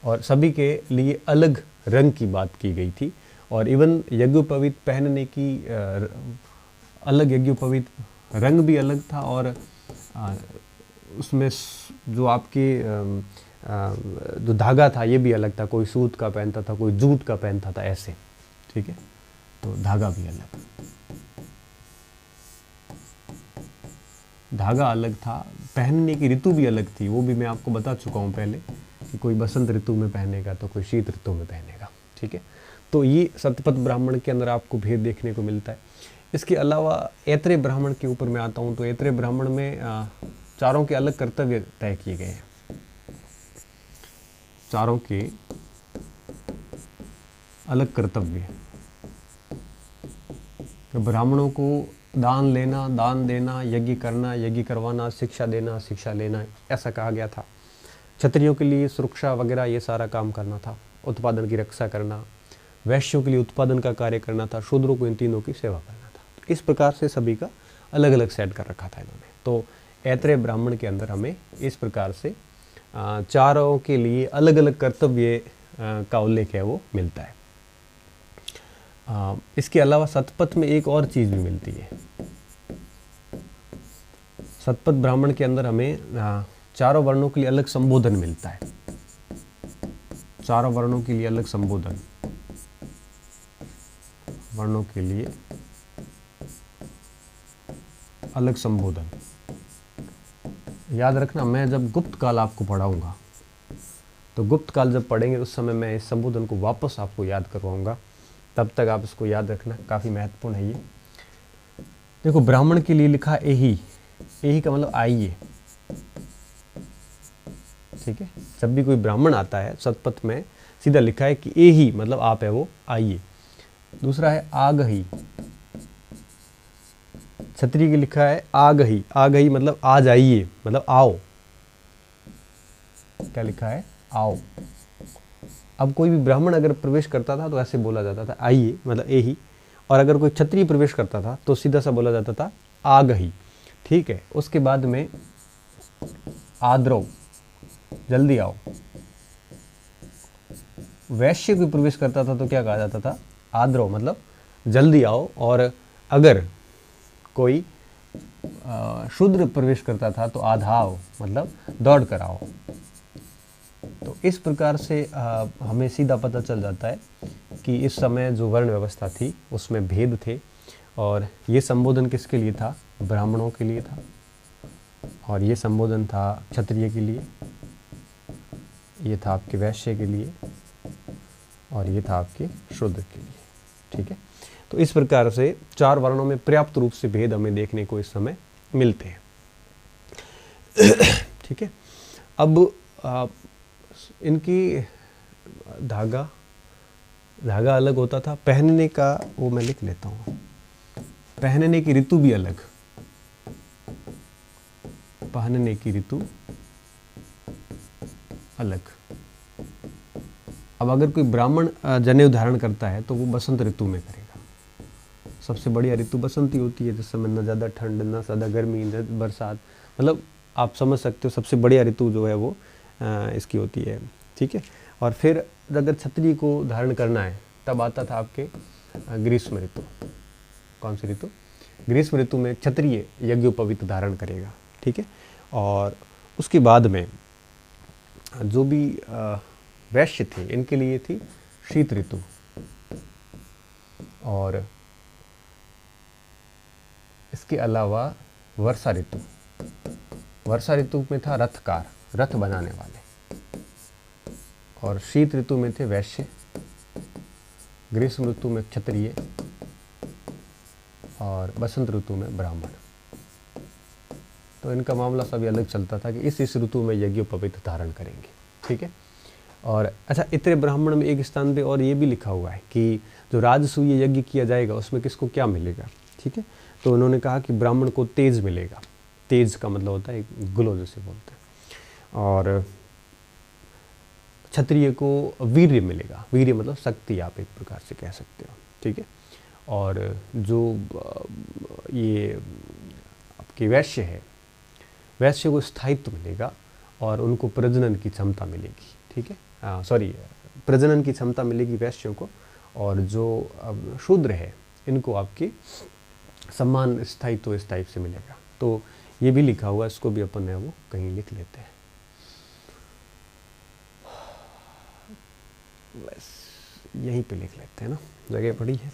और सभी के लिए अलग रंग की बात की गई थी। और इवन यज्ञोपवीत पहनने की अलग यज्ञोपवीत रंग भी अलग था, और उसमें जो आपके जो धागा था ये भी अलग था, कोई सूत का पहनता था, कोई जूट का पहनता था, ऐसे। ठीक है, तो धागा भी अलग, धागा अलग था, पहनने की ऋतु भी अलग थी, वो भी मैं आपको बता चुका हूँ पहले कि कोई बसंत ऋतु में पहनेगा तो कोई शीत ऋतु में पहनेगा। ठीक है, तो ये सतपथ ब्राह्मण के अंदर आपको भेद देखने को मिलता है। इसके अलावा ऐत्रेय ब्राह्मण के ऊपर मैं आता हूँ, तो ऐत्रेय ब्राह्मण में चारों के अलग कर्तव्य तय किए गए हैं, चारों के अलग कर्तव्य। तो ब्राह्मणों को दान लेना, दान देना, यज्ञ करना, यज्ञ करवाना, शिक्षा देना, शिक्षा लेना, ऐसा कहा गया था। क्षत्रियों के लिए सुरक्षा वगैरह ये सारा काम करना था, उत्पादन की रक्षा करना, वैश्यों के लिए उत्पादन का कार्य करना था, शूद्रों को इन तीनों की सेवा करना था। तो इस प्रकार से सभी का अलग अलग सेट कर रखा था इन्होंने। तो ऐत्रेय ब्राह्मण के अंदर हमें इस प्रकार से चारों के लिए अलग अलग कर्तव्य का उल्लेख है वो मिलता है। इसके अलावा सतपथ में एक और चीज़ भी मिलती है। सतपथ ब्राह्मण के अंदर हमें चारों वर्णों के लिए अलग संबोधन मिलता है, चारों वर्णों के लिए अलग संबोधन, वर्णों के लिए अलग संबोधन। याद रखना, मैं जब गुप्त काल आपको पढ़ाऊंगा तो गुप्त काल जब पढ़ेंगे उस समय मैं इस संबोधन को वापस आपको याद करवाऊंगा, तब तक आप इसको याद रखना, काफ़ी महत्वपूर्ण है ये। देखो, ब्राह्मण के लिए लिखा एही, एही का मतलब आइए। ठीक है, जब भी कोई ब्राह्मण आता है सतपथ में सीधा लिखा है कि एही मतलब आप है वो, आइए। दूसरा है आगही, क्षत्रिय के लिखा है आगही, आगही मतलब आ जाइए, मतलब आओ। क्या लिखा है? आओ। अब कोई भी ब्राह्मण अगर प्रवेश करता था तो ऐसे बोला जाता था आइए, मतलब एही, और अगर कोई क्षत्रिय प्रवेश करता था तो सीधा सा बोला जाता था आगही। ठीक है, उसके बाद में आद्रव, जल्दी आओ। वैश्य कोई प्रवेश करता था तो क्या कहा जाता था? आद्रव, मतलब जल्दी आओ। और अगर कोई शूद्र प्रवेश करता था तो आधाव, मतलब दौड़ कर आओ। तो इस प्रकार से हमें सीधा पता चल जाता है कि इस समय जो वर्ण व्यवस्था थी उसमें भेद थे, और ये संबोधन किसके लिए था? ब्राह्मणों के लिए था, और ये संबोधन था क्षत्रिय के लिए, ये था आपके वैश्य के लिए, और ये था आपके शूद्र के लिए। ठीक है, तो इस प्रकार से चार वर्णों में पर्याप्त रूप से भेद हमें देखने को इस समय मिलते हैं। ठीक है, अब इनकी धागा अलग होता था, पहनने का वो मैं लिख लेता हूँ, पहनने की ऋतु भी अलग, पहनने की ऋतु अलग। अब अगर कोई ब्राह्मण जनेऊ धारण करता है तो वो बसंत ऋतु में करेगा। सबसे बढ़िया ऋतु बसंत ही होती है, जिस समय न ज़्यादा ठंड, न ज़्यादा गर्मी, न बरसात, मतलब आप समझ सकते हो सबसे बढ़िया ऋतु जो है वो इसकी होती है। ठीक है, और फिर अगर छतरी को धारण करना है तब आता था आपके ग्रीष्म ऋतु। कौन सी ऋतु? ग्रीष्म ऋतु में क्षत्रिय यज्ञोपवीत धारण करेगा। ठीक है, और उसके बाद में जो भी वैश्य थे इनके लिए थी शीत ऋतु, और इसके अलावा वर्षा ऋतु। वर्षा ऋतु में था रथकार, रथ बनाने वाले, और शीत ऋतु में थे वैश्य, ग्रीष्म ऋतु में क्षत्रिय, और बसंत ऋतु में ब्राह्मण। तो इनका मामला सभी अलग चलता था कि इस ऋतु में यज्ञोपवीत धारण करेंगे, ठीक है। और अच्छा, इतरे ब्राह्मण में एक स्थान पे और ये भी लिखा हुआ है कि जो राजसूय यज्ञ किया जाएगा उसमें किसको क्या मिलेगा, ठीक है। तो उन्होंने कहा कि ब्राह्मण को तेज मिलेगा। तेज का मतलब होता है ग्लो जैसे बोलते हैं। और क्षत्रिय को वीर्य मिलेगा। वीर्य मतलब शक्ति, आप एक प्रकार से कह सकते हो, ठीक है। और जो ये आपके वैश्य है, वैश्य को स्थायित्व मिलेगा और उनको प्रजनन की क्षमता मिलेगी, ठीक है। प्रजनन की क्षमता मिलेगी वैश्यों को, और जो अब शूद्र है इनको आपकी सम्मान स्थायित्व इस टाइप से मिलेगा। तो ये भी लिखा हुआ, इसको भी अपन है वो कहीं लिख लेते हैं। बस यहीं पे लिख लेते हैं ना, जगह पड़ी है।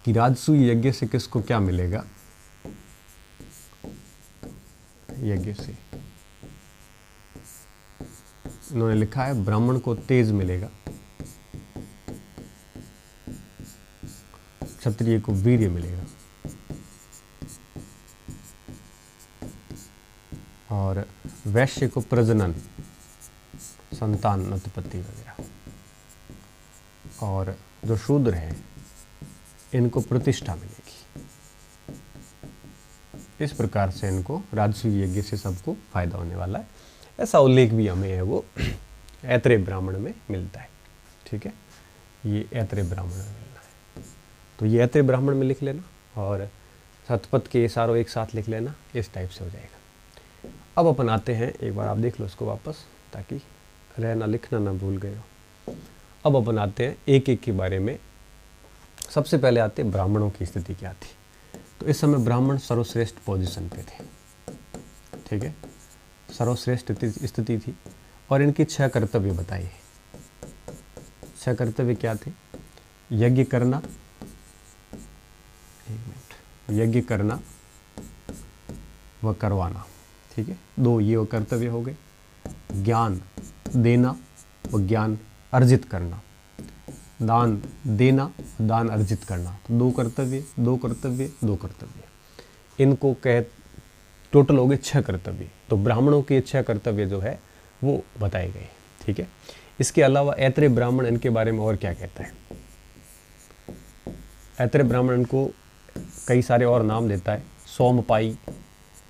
कि राजसूय यज्ञ से किसको क्या मिलेगा। यज्ञ से इन्होंने लिखा है ब्राह्मण को तेज मिलेगा, क्षत्रिय को वीर्य मिलेगा, और वैश्य को प्रजनन, संतान, उत्पत्ति वगैरह, और जो शूद्र है इनको प्रतिष्ठा मिलेगी। इस प्रकार से इनको राजसूय यज्ञ से सबको फायदा होने वाला है। ऐसा उल्लेख भी हमें है वो ऐत्रेय ब्राह्मण में मिलता है, ठीक है। ये ऐत्रेय ब्राह्मण में मिलना है, तो ये ऐत्रेय ब्राह्मण में लिख लेना, और शतपथ के सारों एक साथ लिख लेना, इस टाइप से हो जाएगा। अब अपन आते हैं, एक बार आप देख लो इसको वापस, ताकि रहना लिखना ना भूल गए हो। अब अपन आते हैं एक एक के बारे में। सबसे पहले आते हैं ब्राह्मणों की स्थिति क्या थी। तो इस समय ब्राह्मण सर्वश्रेष्ठ पोजीशन पे थे, ठीक है। सर्वश्रेष्ठ स्थिति थी, और इनकी 6 कर्तव्य बताए हैं। 6 कर्तव्य क्या थे। यज्ञ करना, यज्ञ करना व करवाना, ठीक है। 2 ये वो कर्तव्य हो गए। ज्ञान देना व ज्ञान अर्जित करना, दान देना, दान अर्जित करना। 2 कर्तव्य, 2 कर्तव्य, 2 कर्तव्य, इनको कह टोटल हो गए 6 कर्तव्य। तो ब्राह्मणों के 6 कर्तव्य जो है वो बताए गए, ठीक है। इसके अलावा ऐत्रेय ब्राह्मण इनके बारे में और क्या कहता है। ऐत्रेय ब्राह्मण इनको कई सारे और नाम देता है। सोमपाई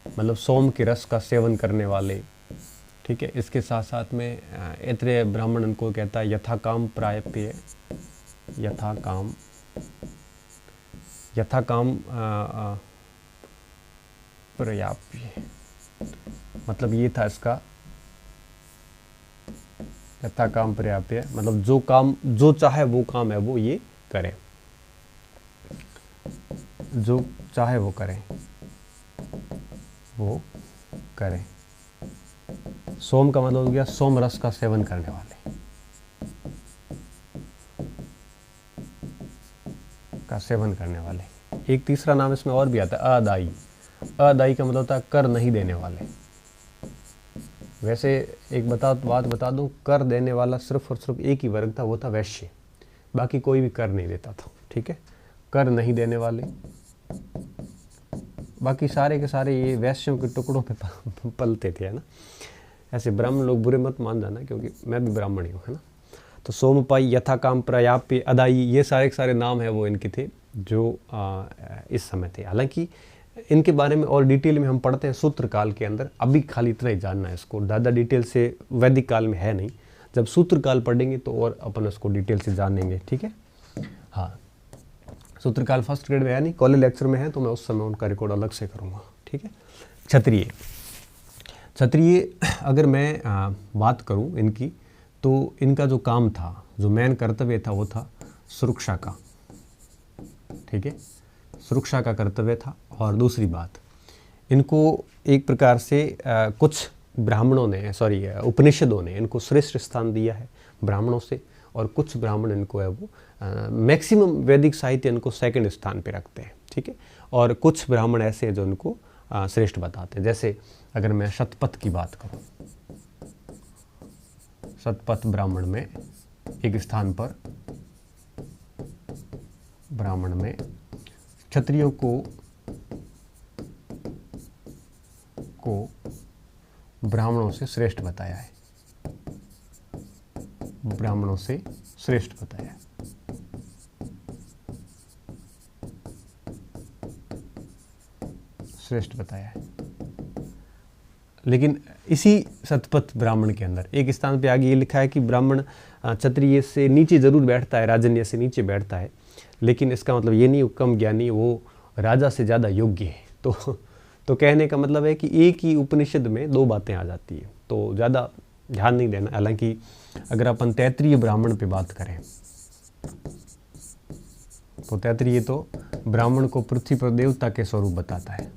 मतलब सोम के रस का सेवन करने वाले, ठीक है। इसके साथ साथ में ऐत्रेय ब्राह्मण इनको कहता है यथाकाम प्राप्य, यथाकाम पर्याप्य, मतलब ये था इसका यथाकाम पर्याप्य, मतलब जो काम जो चाहे वो काम है वो ये करें, जो चाहे वो करें, वो करें। सोम का मतलब हो गया सोम रस का सेवन करने वाले, का सेवन करने वाले। एक तीसरा नाम इसमें और भी आता है अदायी। अदायी का मतलब होता है कर नहीं देने वाले। वैसे एक बात बता दूं, कर देने वाला सिर्फ और सिर्फ एक ही वर्ग था, वो था वैश्य। बाकी कोई भी कर नहीं देता था, ठीक है। कर नहीं देने वाले, बाकी सारे के सारे ये वैश्यों के टुकड़ों पे पलते थे, है ना। ऐसे ब्राह्मण लोग बुरे मत मान जाना, क्योंकि मैं भी ब्राह्मण ही हूँ, है ना। तो सोमपाई, यथाकाम पर्याप्य, अदायी, ये सारे के सारे नाम है वो इनके थे जो इस समय थे। हालांकि इनके बारे में और डिटेल में हम पढ़ते हैं सूत्र काल के अंदर। अभी खाली इतना ही जानना है इसको, ज़्यादा डिटेल से वैदिक काल में है नहीं। जब सूत्र काल पढ़ेंगे तो और अपन उसको डिटेल से जानेंगे, ठीक है। हाँ, सूत्र काल फर्स्ट ग्रेड में है नहीं, कॉलेज लेक्चर में है, तो मैं उस समय उनका रिकॉर्ड अलग से करूँगा, ठीक है। क्षत्रिय, क्षत्रिय अगर मैं बात करूँ इनकी, तो इनका जो काम था, जो मेन कर्तव्य था, वो था सुरक्षा का, ठीक है। सुरक्षा का कर्तव्य था, और दूसरी बात, इनको एक प्रकार से कुछ ब्राह्मणों ने उपनिषदों ने इनको श्रेष्ठ स्थान दिया है ब्राह्मणों से, और कुछ ब्राह्मण इनको है वो मैक्सिमम वैदिक साहित्य इनको सेकंड स्थान पे रखते हैं, ठीक है। और कुछ ब्राह्मण ऐसे हैं जो इनको श्रेष्ठ बताते हैं। जैसे अगर मैं शतपथ की बात करूं, शतपथ ब्राह्मण में एक स्थान पर ब्राह्मण में क्षत्रियों को ब्राह्मणों से श्रेष्ठ बताया है, ब्राह्मणों से श्रेष्ठ बताया है। श्रेष्ठ बताया है। लेकिन इसी शतपथ ब्राह्मण के अंदर एक स्थान पे आगे ये लिखा है कि ब्राह्मण क्षत्रिय से नीचे जरूर बैठता है, राजन्य से नीचे बैठता है, लेकिन इसका मतलब ये नहीं कम ज्ञानी, वो राजा से ज़्यादा योग्य है। तो कहने का मतलब है कि एक ही उपनिषद में दो बातें आ जाती है, तो ज़्यादा ध्यान नहीं देना। हालांकि अगर अपन तैत्तिरीय ब्राह्मण पे बात करें तो तैत्तिरीय तो ब्राह्मण को पृथ्वी पर देवता के स्वरूप बताता है।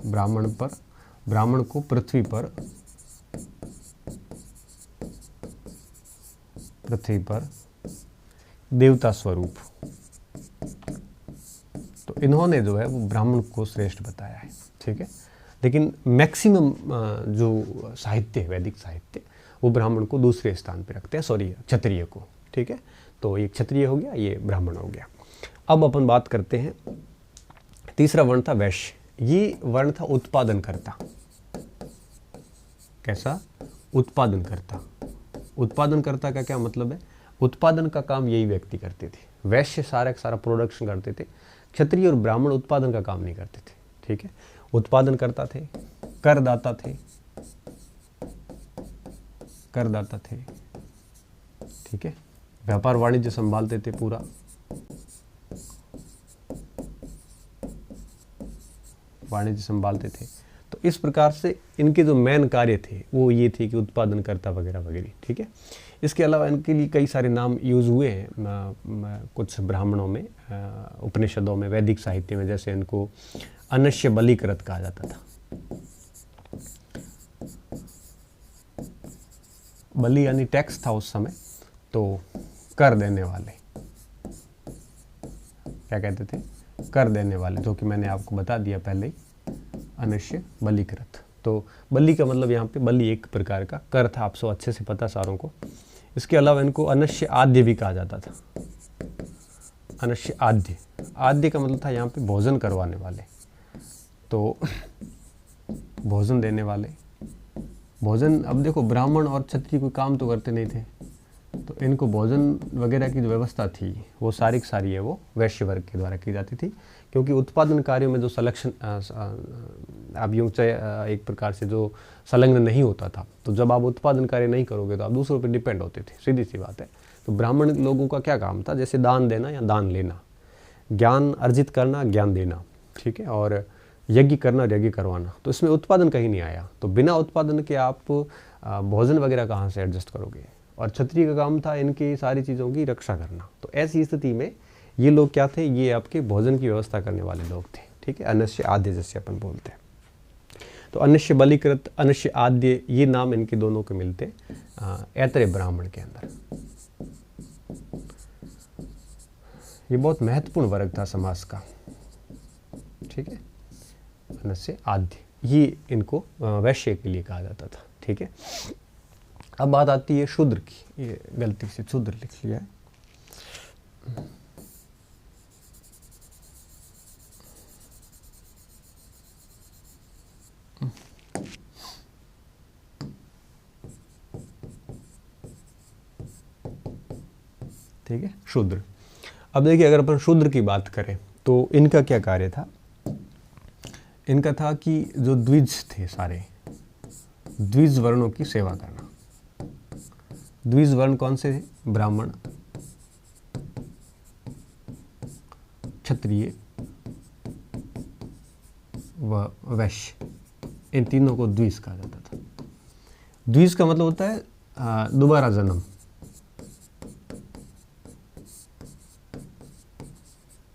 ब्राह्मण को पृथ्वी पर देवता स्वरूप, तो इन्होंने जो है वो ब्राह्मण को श्रेष्ठ बताया है, ठीक है। लेकिन मैक्सिमम जो साहित्य है, वैदिक साहित्य, वो ब्राह्मण को दूसरे स्थान पे रखते हैं, क्षत्रिय को, ठीक है। तो ये क्षत्रिय हो गया, ये ब्राह्मण हो गया। अब अपन बात करते हैं, तीसरा वर्ण था वैश्य। ये वर्ण था उत्पादन करता। कैसा? उत्पादन करता। उत्पादन करता का क्या मतलब है? उत्पादन का काम यही व्यक्ति करते थे। वैश्य सारा प्रोडक्शन करते थे, क्षत्रिय और ब्राह्मण उत्पादन का काम नहीं करते थे, ठीक है। उत्पादन करता थे, करदाता थे, ठीक है। व्यापार वाणिज्य संभालते थे पूरा, वाणिज्य संभालते थे। तो इस प्रकार से इनके जो मेन कार्य थे वो ये थे कि उत्पादन करता वगैरह वगैरह, ठीक है। इसके अलावा इनके लिए कई सारे नाम यूज़ हुए हैं कुछ ब्राह्मणों में, उपनिषदों में, वैदिक साहित्य में। जैसे इनको अनश्य बलिकृत कहा जाता था। बलि यानी टैक्स था उस समय, तो कर देने वाले, क्या कहते थे? कर देने वाले, जो कि मैंने आपको बता दिया पहले ही, अनश्य बलिकृत। तो बलि का मतलब यहाँ पे बलि एक प्रकार का कर था, आपको अच्छे से पता सारों को। इसके अलावा इनको अनश्य आद्य भी कहा जाता था। अनश्य आद्य, आद्य का मतलब था यहाँ पे भोजन करवाने वाले, तो भोजन देने वाले। भोजन, अब देखो ब्राह्मण और क्षत्रिय कोई काम तो करते नहीं थे, तो इनको भोजन वगैरह की जो व्यवस्था थी वो सारी की सारी है वो वैश्य वर्ग के द्वारा की जाती थी। क्योंकि उत्पादन कार्यों में जो सलेक्शन, आप यूँ एक प्रकार से जो संलग्न नहीं होता था, तो जब आप उत्पादन कार्य नहीं करोगे तो आप दूसरों पर डिपेंड होते थे, सीधी सी बात है। तो ब्राह्मण लोगों का क्या काम था? जैसे दान देना या दान लेना, ज्ञान अर्जित करना, ज्ञान देना, ठीक है, और यज्ञ करना, यज्ञ करवाना। तो इसमें उत्पादन कहीं नहीं आया। तो बिना उत्पादन के आप भोजन वगैरह कहाँ से एडजस्ट करोगे? और क्षत्रिय का काम था इनकी सारी चीज़ों की रक्षा करना। तो ऐसी स्थिति में ये लोग क्या थे? ये आपके भोजन की व्यवस्था करने वाले लोग थे, ठीक है। अनश्य आद्य जैसे अपन बोलते हैं। तो अनश्य बलिकृत, अनश्य आद्य, ये नाम इनके दोनों को मिलते ऐतरेय ब्राह्मण के अंदर। ये बहुत महत्वपूर्ण वर्ग था समाज का, ठीक है। अनश्य आद्य, ये इनको वैश्य के लिए कहा जाता था, ठीक है। अब बात आती है शूद्र की। ये गलती से शूद्र लिख लिया है। ठीक है, शूद्र। अब देखिए, अगर अपन शूद्र की बात करें तो इनका क्या कार्य था? इनका था कि जो द्विज थे सारे, द्विज वर्णों की सेवा करना। द्विज वर्ण कौन से थे? ब्राह्मण, क्षत्रिय व वैश्य, इन तीनों को द्विज कहा जाता था। द्विज का मतलब होता है दोबारा जन्म।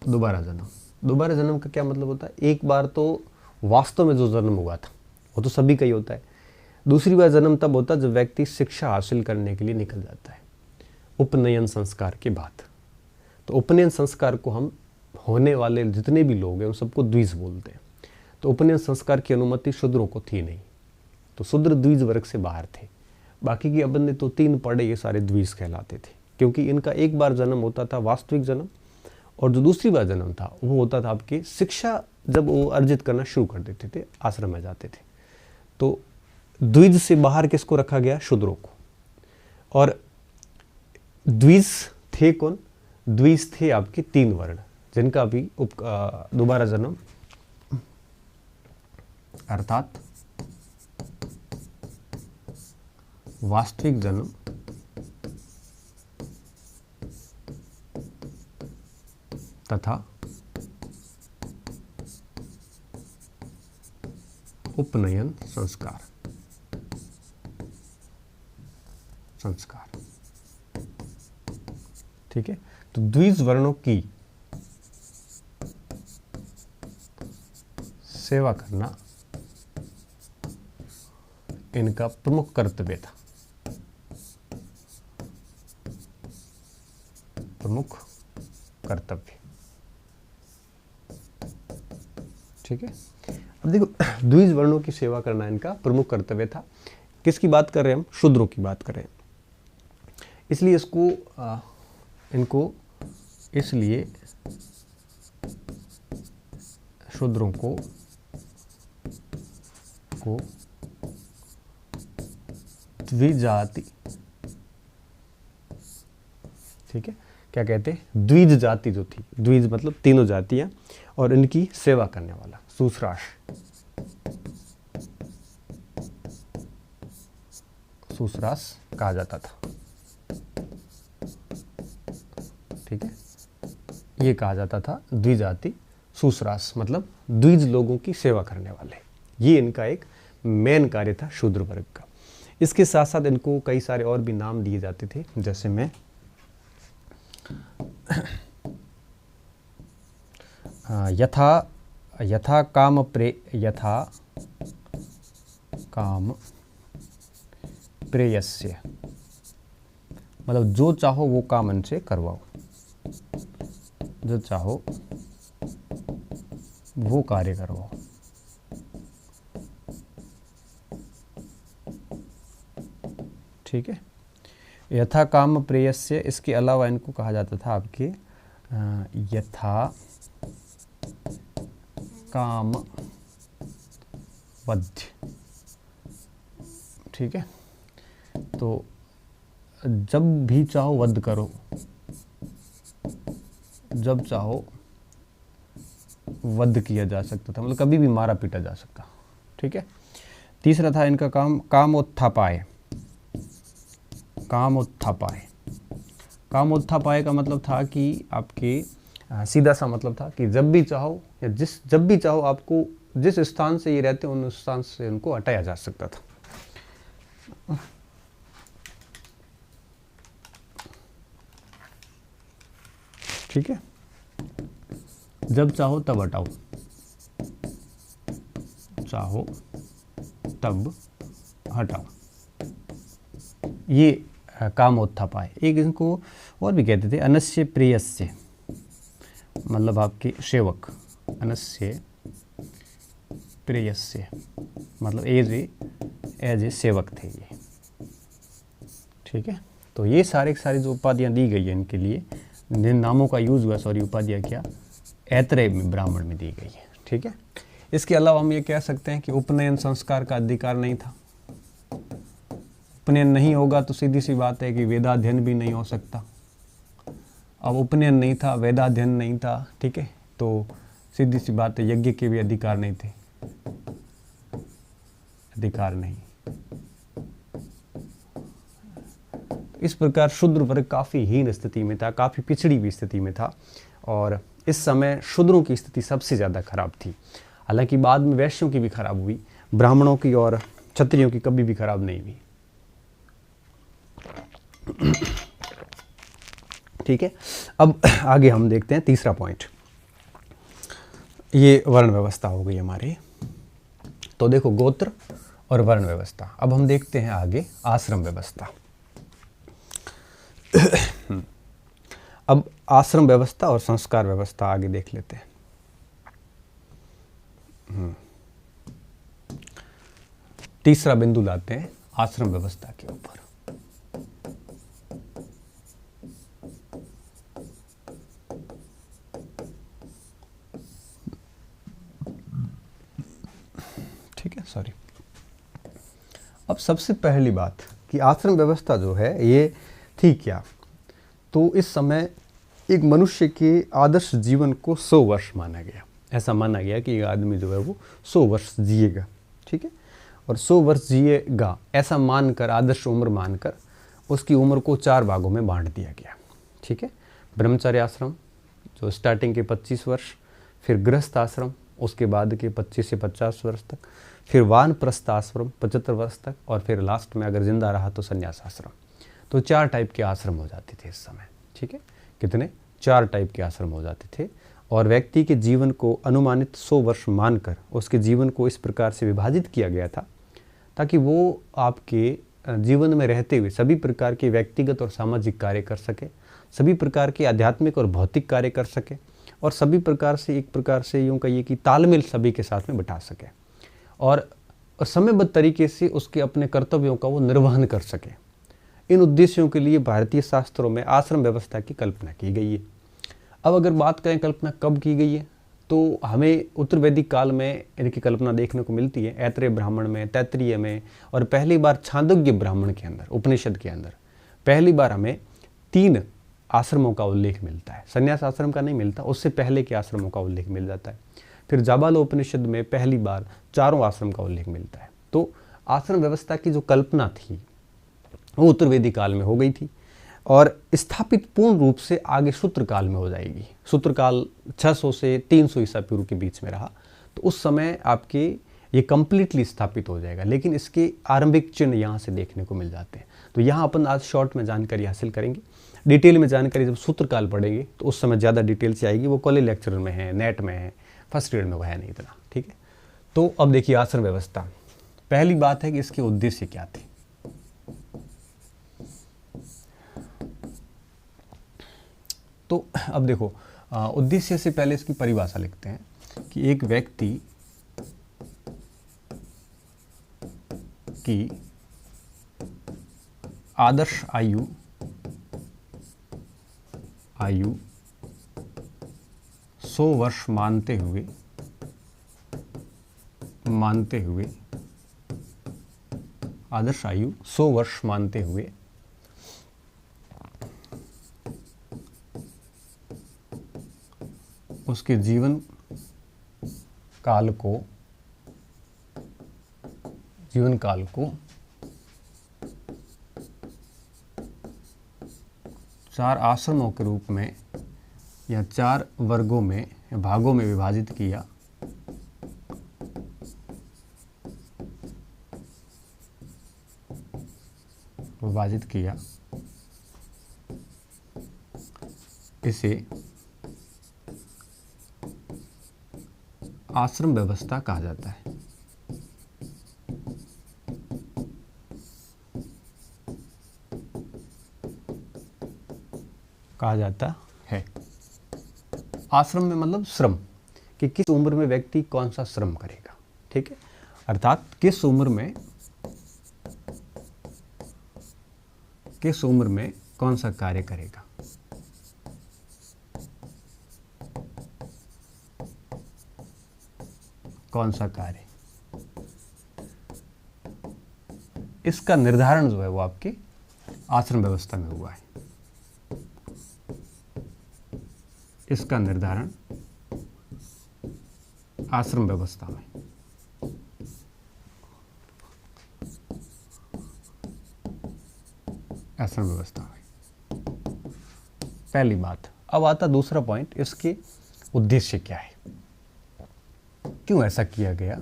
दोबारा जन्म, दोबारा जन्म का क्या मतलब होता है? एक बार तो वास्तव में जो जन्म हुआ था वो तो सभी का ही होता है। दूसरी बार जन्म तब होता है जब व्यक्ति शिक्षा हासिल करने के लिए निकल जाता है, उपनयन संस्कार के बाद। तो उपनयन संस्कार को हम होने वाले जितने भी लोग हैं उन सबको द्विज बोलते हैं। तो उपनयन संस्कार की अनुमति शूद्रों को थी नहीं, तो शूद्र द्विज वर्ग से बाहर थे। बाकी की अब ने तो 3 पढ़े, ये सारे द्विज कहलाते थे, क्योंकि इनका एक बार जन्म होता था वास्तविक जन्म, और जो दूसरी बार जन्म था वो होता था आपकी शिक्षा, जब वो अर्जित करना शुरू कर देते थे, आश्रम में जाते थे। तो द्विज से बाहर किसको रखा गया? शूद्रों को। और द्विज थे कौन? द्विज थे आपके 3 वर्ण, जिनका भी दोबारा जन्म अर्थात वास्तविक जन्म तथा उपनयन संस्कार ठीक है। तो द्विज वर्णों की सेवा करना इनका प्रमुख कर्तव्य था, प्रमुख कर्तव्य। ठीक है। अब देखो, द्विज वर्णों की सेवा करना इनका प्रमुख कर्तव्य था। किसकी बात कर रहे हैं हम? शूद्रों की बात कर रहे हैं। इसलिए इसलिए शूद्रों को द्विजाति, ठीक है, क्या कहते हैं? द्विज जाति जो थी, द्विज मतलब तीनों जातियां, और इनकी सेवा करने वाला शुश्राष, कहा जाता था। ठीक है, ये कहा जाता था द्विजाति शुश्राष, मतलब द्विज लोगों की सेवा करने वाले। ये इनका एक मेन कार्य था शूद्र वर्ग का। इसके साथ साथ इनको कई सारे और भी नाम दिए जाते थे, जैसे में यथा काम प्रेयस्य, मतलब जो चाहो वो काम इनसे करवाओ, जो चाहो वो कार्य करवाओ। ठीक है, यथा काम प्रेयस्य। इसके अलावा इनको कहा जाता था आपके यथा काम वध्य। ठीक है, तो जब भी चाहो वध करो, जब चाहो वध किया जा सकता था, मतलब कभी भी मारा पीटा जा सकता। ठीक है। तीसरा था इनका काम कामोत्थापाय। कामोत्थापाय का मतलब था कि आपके सीधा सा मतलब था कि जब भी चाहो या जब भी चाहो आपको जिस स्थान से ये रहते हैं उस स्थान से उनको हटाया जा सकता था। ठीक है, जब चाहो तब हटाओ, चाहो तब हटाओ, ये कामोत्थापाय। एक इनको और भी कहते थे अनस्य प्रेयस्य, मतलब आपके सेवक, अनस्य प्रेयस्य मतलब एज ए सेवक थे ये। ठीक है, तो ये सारी जो उपाधियां दी गई है इनके लिए, जिन नामों का यूज हुआ, उपाधियां क्या ऐत्रेय में ब्राह्मण में दी गई है। ठीक है, इसके अलावा हम ये कह सकते हैं कि उपनयन संस्कार का अधिकार नहीं था। उपनयन नहीं होगा तो सीधी सी बात है कि वेदाध्ययन भी नहीं हो सकता। अब उपनयन नहीं था, वेदाध्ययन नहीं था, ठीक है, तो सीधी सी बात है यज्ञ के भी अधिकार नहीं थे, अधिकार नहीं। इस प्रकार शूद्र वर्ग काफ़ी हीन स्थिति में था, काफ़ी पिछड़ी हुई स्थिति में था, और इस समय शूद्रों की स्थिति सबसे ज़्यादा खराब थी। हालांकि बाद में वैश्यों की भी खराब हुई, ब्राह्मणों की और क्षत्रियों की कभी भी खराब नहीं हुई। ठीक है, अब आगे हम देखते हैं तीसरा पॉइंट। ये वर्ण व्यवस्था हो गई हमारी। तो देखो गोत्र और वर्ण व्यवस्था। अब हम देखते हैं आगे आश्रम व्यवस्था। अब आश्रम व्यवस्था और संस्कार व्यवस्था आगे देख लेते हैं। तीसरा बिंदु लाते हैं आश्रम व्यवस्था के ऊपर। ठीक है, सॉरी। अब सबसे पहली बात कि आश्रम व्यवस्था जो है ये थी क्या। तो इस समय एक मनुष्य के आदर्श जीवन को 100 वर्ष माना गया। ऐसा माना गया कि एक आदमी जो है वो 100 वर्ष जिएगा। ठीक है, और 100 वर्ष जिएगा ऐसा मानकर, आदर्श उम्र मानकर उसकी उम्र को 4 भागों में बांट दिया गया। ठीक है, ब्रह्मचर्य आश्रम जो स्टार्टिंग के 25 वर्ष, फिर गृहस्थ आश्रम उसके बाद के 25 से 50 वर्ष तक, फिर वानप्रस्थ आश्रम 75 वर्ष तक, और फिर लास्ट में अगर जिंदा रहा तो संन्यास आश्रम। तो 4 टाइप के आश्रम हो जाते थे इस समय। ठीक है, कितने? 4 टाइप के आश्रम हो जाते थे। और व्यक्ति के जीवन को अनुमानित 100 वर्ष मानकर उसके जीवन को इस प्रकार से विभाजित किया गया था ताकि वो आपके जीवन में रहते हुए सभी प्रकार के व्यक्तिगत और सामाजिक कार्य कर सके, सभी प्रकार के आध्यात्मिक और भौतिक कार्य कर सके, और सभी प्रकार से एक प्रकार से यूँ कहिए कि तालमेल सभी के साथ में बिठा सके, और समयबद्ध तरीके से उसके अपने कर्तव्यों का वो निर्वहन कर सके। इन उद्देश्यों के लिए भारतीय शास्त्रों में आश्रम व्यवस्था की कल्पना की गई है। अब अगर बात करें कल्पना कब की गई है, तो हमें उत्तर वैदिक काल में इनकी कल्पना देखने को मिलती है, ऐत्रेय ब्राह्मण में, तैत्तिरीय में, और पहली बार छांदोग्य ब्राह्मण के अंदर, उपनिषद के अंदर पहली बार हमें 3 आश्रमों का उल्लेख मिलता है। संन्यास आश्रम का नहीं मिलता, उससे पहले के आश्रमों का उल्लेख मिल जाता है। फिर जाबालोपनिषद में पहली बार 4 आश्रम का उल्लेख मिलता है। तो आश्रम व्यवस्था की जो कल्पना थी वो उत्तर वैदिक काल में हो गई थी, और स्थापित पूर्ण रूप से आगे सूत्र काल में हो जाएगी। सूत्र काल 600 से 300 ईसा पूर्व के बीच में रहा, तो उस समय आपके ये कंप्लीटली स्थापित हो जाएगा। लेकिन इसके आरंभिक चिन्ह यहाँ से देखने को मिल जाते हैं। तो यहाँ अपन आज शॉर्ट में जानकारी हासिल करेंगे। डिटेल में जानकारी जब सूत्र काल पढ़ेंगे तो उस समय ज़्यादा डिटेल से आएगी। वो कॉलेज लेक्चर में है, नेट में है, फर्स्ट ग्रेड में वो है नहीं इतना। ठीक है, तो अब देखिए आश्रम व्यवस्था। पहली बात है कि इसके उद्देश्य क्या थे। तो अब देखो, उद्देश्य से पहले इसकी परिभाषा लिखते हैं कि एक व्यक्ति की आदर्श आयु 100 वर्ष मानते हुए आदर्श आयु 100 वर्ष मानते हुए उसके जीवन काल को 4 आश्रमों के रूप में या 4 वर्गों में या भागों में विभाजित किया। इसे आश्रम व्यवस्था कहा जाता है। आश्रम में मतलब श्रम, कि किस उम्र में व्यक्ति कौन सा श्रम करेगा। ठीक है, अर्थात किस उम्र में कौन सा कार्य करेगा। कौन सा कार्य, इसका निर्धारण जो है वो आपके आश्रम व्यवस्था में हुआ है। इसका निर्धारण आश्रम व्यवस्था में। पहली बात। अब आता दूसरा पॉइंट, इसके उद्देश्य क्या है, क्यों ऐसा किया गया।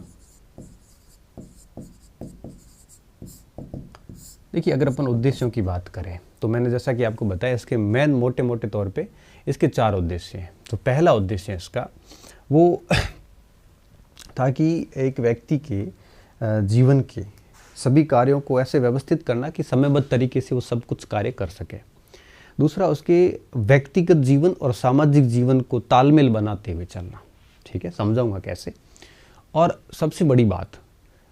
देखिए, अगर अपन उद्देश्यों की बात करें तो मैंने जैसा कि आपको बताया, इसके मोटे मोटे तौर पे इसके 4 उद्देश्य हैं। तो पहला उद्देश्य है इसका वो ताकि एक व्यक्ति के जीवन के सभी कार्यों को ऐसे व्यवस्थित करना कि समयबद्ध तरीके से वो सब कुछ कार्य कर सके। दूसरा, उसके व्यक्तिगत जीवन और सामाजिक जीवन को तालमेल बनाते हुए चलना। ठीक है, समझाऊंगा कैसे। और सबसे बड़ी बात,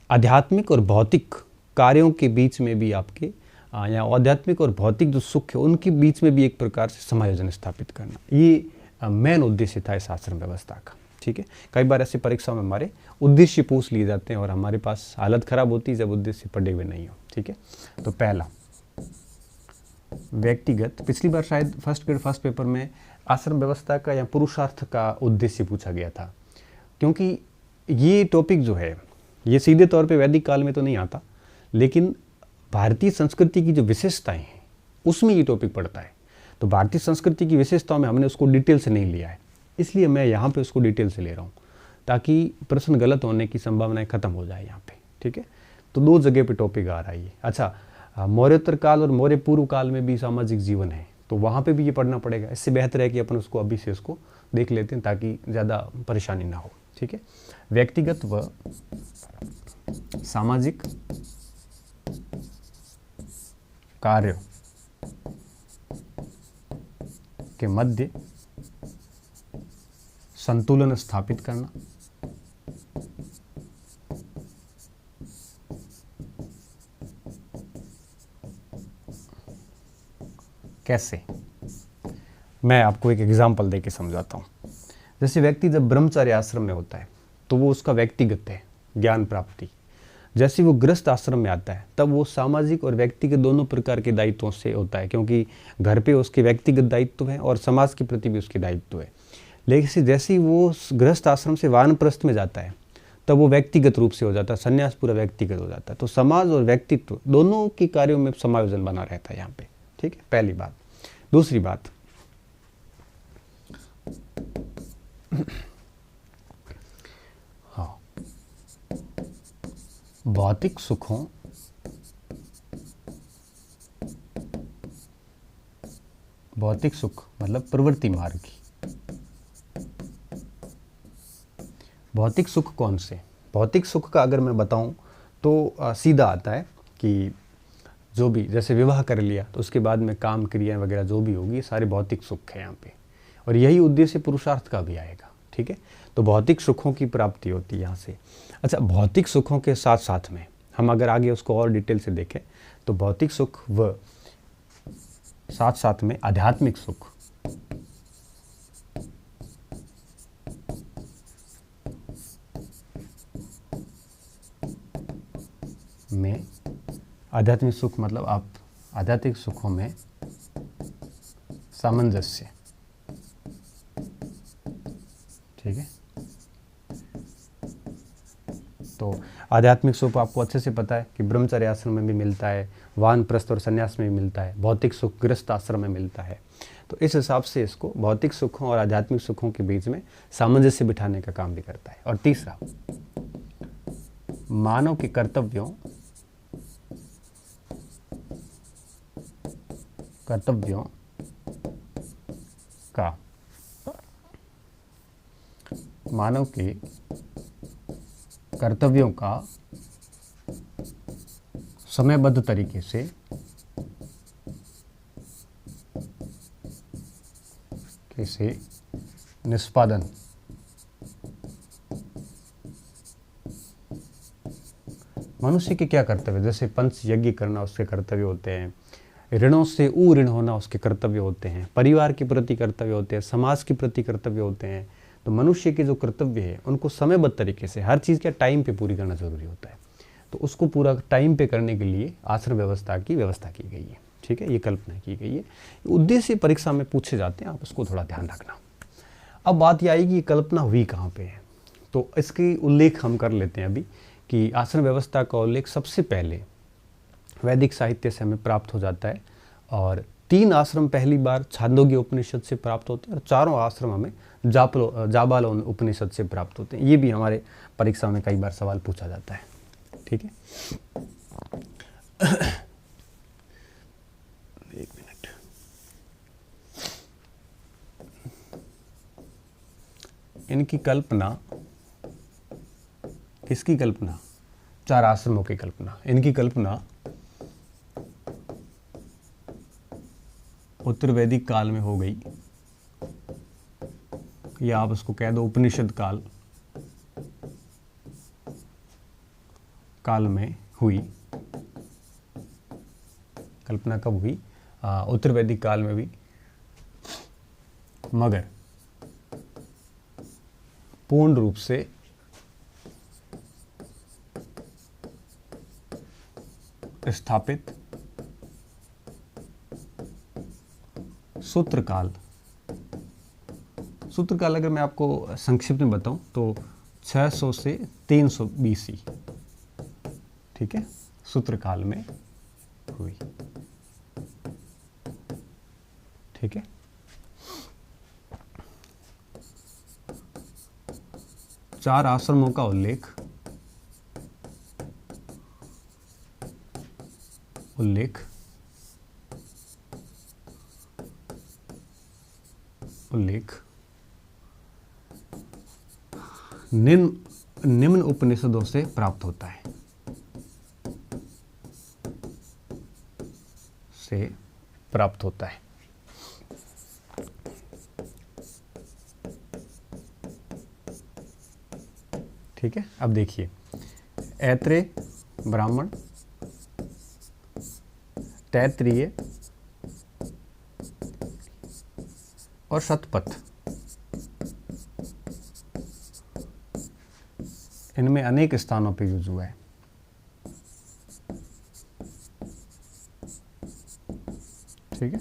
आध्यात्मिक और भौतिक कार्यों के बीच में भी आपके या आध्यात्मिक और भौतिक जो सुख है उनके बीच में भी एक प्रकार से समायोजन स्थापित करना, ये मेन उद्देश्य था इस आश्रम व्यवस्था का। ठीक है, कई बार ऐसी परीक्षा में हमारे उद्देश्य पूछ लिए जाते हैं और हमारे पास हालत खराब होती है जब उद्देश्य पढ़े हुए नहीं हो। ठीक है, तो पहला व्यक्तिगत, पिछली बार शायद फर्स्ट ग्रेड फर्स्ट पेपर में आश्रम व्यवस्था का या पुरुषार्थ का उद्देश्य पूछा गया था, क्योंकि ये टॉपिक जो है ये सीधे तौर पे वैदिक काल में तो नहीं आता, लेकिन भारतीय संस्कृति की जो विशेषताएं हैं उसमें ये टॉपिक पड़ता है। तो भारतीय संस्कृति की विशेषताओं में हमने उसको डिटेल से नहीं लिया है, इसलिए मैं यहाँ पे उसको डिटेल से ले रहा हूँ ताकि प्रश्न गलत होने की संभावनाएं खत्म हो जाए यहाँ पे। ठीक है, तो 2 जगह पे टॉपिक आ रहा है ये। अच्छा, मौर्योत्तर काल और मौर्य पूर्व काल में भी सामाजिक जीवन है, तो वहाँ पे भी ये पढ़ना पड़ेगा। इससे बेहतर है कि अपन उसको अभी से उसको देख लेते हैं ताकि ज़्यादा परेशानी ना हो। ठीक है, व्यक्तिगत व सामाजिक कार्यों के मध्य संतुलन स्थापित करना, कैसे, मैं आपको एक एग्जांपल देके समझाता हूँ। जैसे व्यक्ति जब ब्रह्मचर्य आश्रम में होता है तो वो उसका व्यक्तिगत है ज्ञान प्राप्ति। जैसे वो गृहस्थ आश्रम में आता है तब वो सामाजिक और व्यक्तिगत दोनों प्रकार के दायित्वों से होता है, क्योंकि घर पे उसके व्यक्तिगत दायित्व है और समाज के प्रति भी उसके दायित्व है। लेकिन जैसे ही वो गृहस्थ आश्रम से वानप्रस्थ में जाता है तब वो व्यक्तिगत रूप से हो जाता है, संन्यास पूरा व्यक्तिगत हो जाता है। तो समाज और व्यक्तित्व दोनों के कार्यों में समायोजन बना रहता है यहाँ पे। ठीक है, पहली बात। दूसरी बात, हाँ, भौतिक सुखों भौतिक सुख मतलब प्रवृत्ति मार्ग की। भौतिक सुख कौन से? भौतिक सुख का अगर मैं बताऊं तो सीधा आता है कि जो भी, जैसे विवाह कर लिया तो उसके बाद में काम क्रियाएं वगैरह जो भी होगी, सारे भौतिक सुख है यहाँ पे, और यही उद्देश्य पुरुषार्थ का भी आएगा। ठीक है, तो भौतिक सुखों की प्राप्ति होती है यहाँ से। अच्छा, भौतिक सुखों के साथ साथ में हम अगर आगे उसको और डिटेल से देखें तो भौतिक सुख व साथ साथ में आध्यात्मिक सुख में, आध्यात्मिक सुख मतलब आप आध्यात्मिक सुखों में सामंजस्य। ठीक है, तो आध्यात्मिक सुख आपको अच्छे से पता है कि ब्रह्मचर्य आश्रम में भी मिलता है, वानप्रस्थ और संन्यास में भी मिलता है, भौतिक सुख गृहस्थ आश्रम में मिलता है। तो इस हिसाब से इसको भौतिक सुखों और आध्यात्मिक सुखों के बीच में सामंजस्य बिठाने का काम भी करता है। और तीसरा, मानव के कर्तव्यों का, मानव के कर्तव्यों का समयबद्ध तरीके से निष्पादन मनुष्य के क्या कर्तव्य, जैसे पंच यज्ञ करना उसके कर्तव्य होते हैं, ऋणों से ऋण होना उसके कर्तव्य होते हैं, परिवार के प्रति कर्तव्य होते हैं, समाज के प्रति कर्तव्य होते हैं। तो मनुष्य के जो कर्तव्य है उनको समयबद्ध तरीके से हर चीज़ का टाइम पे पूरी करना जरूरी होता है। तो उसको पूरा टाइम पे करने के लिए आश्रम व्यवस्था की व्यवस्था की गई है। ठीक है, ये कल्पना की गई है। उद्देश्य परीक्षा में पूछे जाते हैं, आप उसको थोड़ा ध्यान रखना। अब बात यह आएगी कल्पना हुई कहाँ पे है, तो इसकी उल्लेख हम कर लेते हैं अभी कि आश्रम व्यवस्था का उल्लेख सबसे पहले वैदिक साहित्य से हमें प्राप्त हो जाता है, और 3 आश्रम पहली बार छांदोग्य उपनिषद से प्राप्त होते हैं और 4 आश्रम हमें जाबाल उपनिषद से प्राप्त होते हैं। ये भी हमारे परीक्षा में कई बार सवाल पूछा जाता है। ठीक है, एक मिनट, इनकी कल्पना किसकी कल्पना? 4 आश्रमों की कल्पना। इनकी कल्पना उत्तर वैदिक काल में हो गई, या आप उसको कह दो उपनिषद काल में हुई। कल्पना कब हुई? उत्तर वैदिक काल में भी, मगर पूर्ण रूप से स्थापित सूत्रकाल अगर मैं आपको संक्षिप्त में बताऊं तो 600 से 300 BC, ठीक है, सूत्रकाल में हुई। ठीक है, चार आश्रमों का उल्लेख निम्न उपनिषदों से प्राप्त होता है। ठीक है, अब देखिए, ऐत्रेय ब्राह्मण, तैत्तिरीय और शतपथ, इनमें अनेक स्थानों पर यूज हुआ है। ठीक है,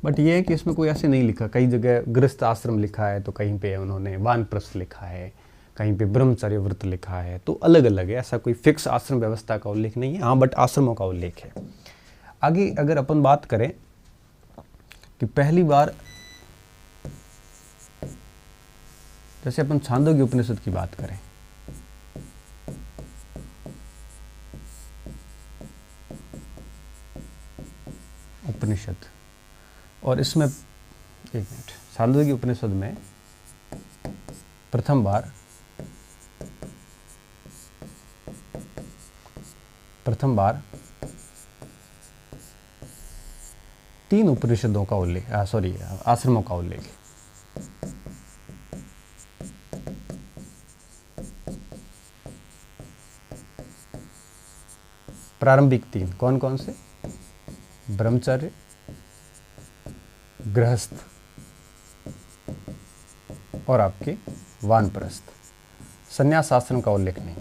बट ये है कि इसमें कोई ऐसे नहीं लिखा, कई जगह गृहस्थ आश्रम लिखा है, तो कहीं पे उन्होंने वानप्रस्थ लिखा है, कहीं पे ब्रह्मचर्य व्रत लिखा है, तो अलग अलग है, ऐसा कोई फिक्स आश्रम व्यवस्था का उल्लेख नहीं है। हाँ, बट आश्रमों का उल्लेख है। आगे अगर अपन बात करें कि पहली बार, जैसे अपन छांदोग्य उपनिषद की बात करें, उपनिषद, और इसमें एक मिनट, छांदोग्य उपनिषद में प्रथम बार 3 उपनिषदों का उल्लेख, आश्रमों का उल्लेख है। प्रारंभिक 3 कौन कौन से? ब्रह्मचर्य, गृहस्थ और आपके वानप्रस्थ। संन्यास आश्रम का उल्लेख नहीं।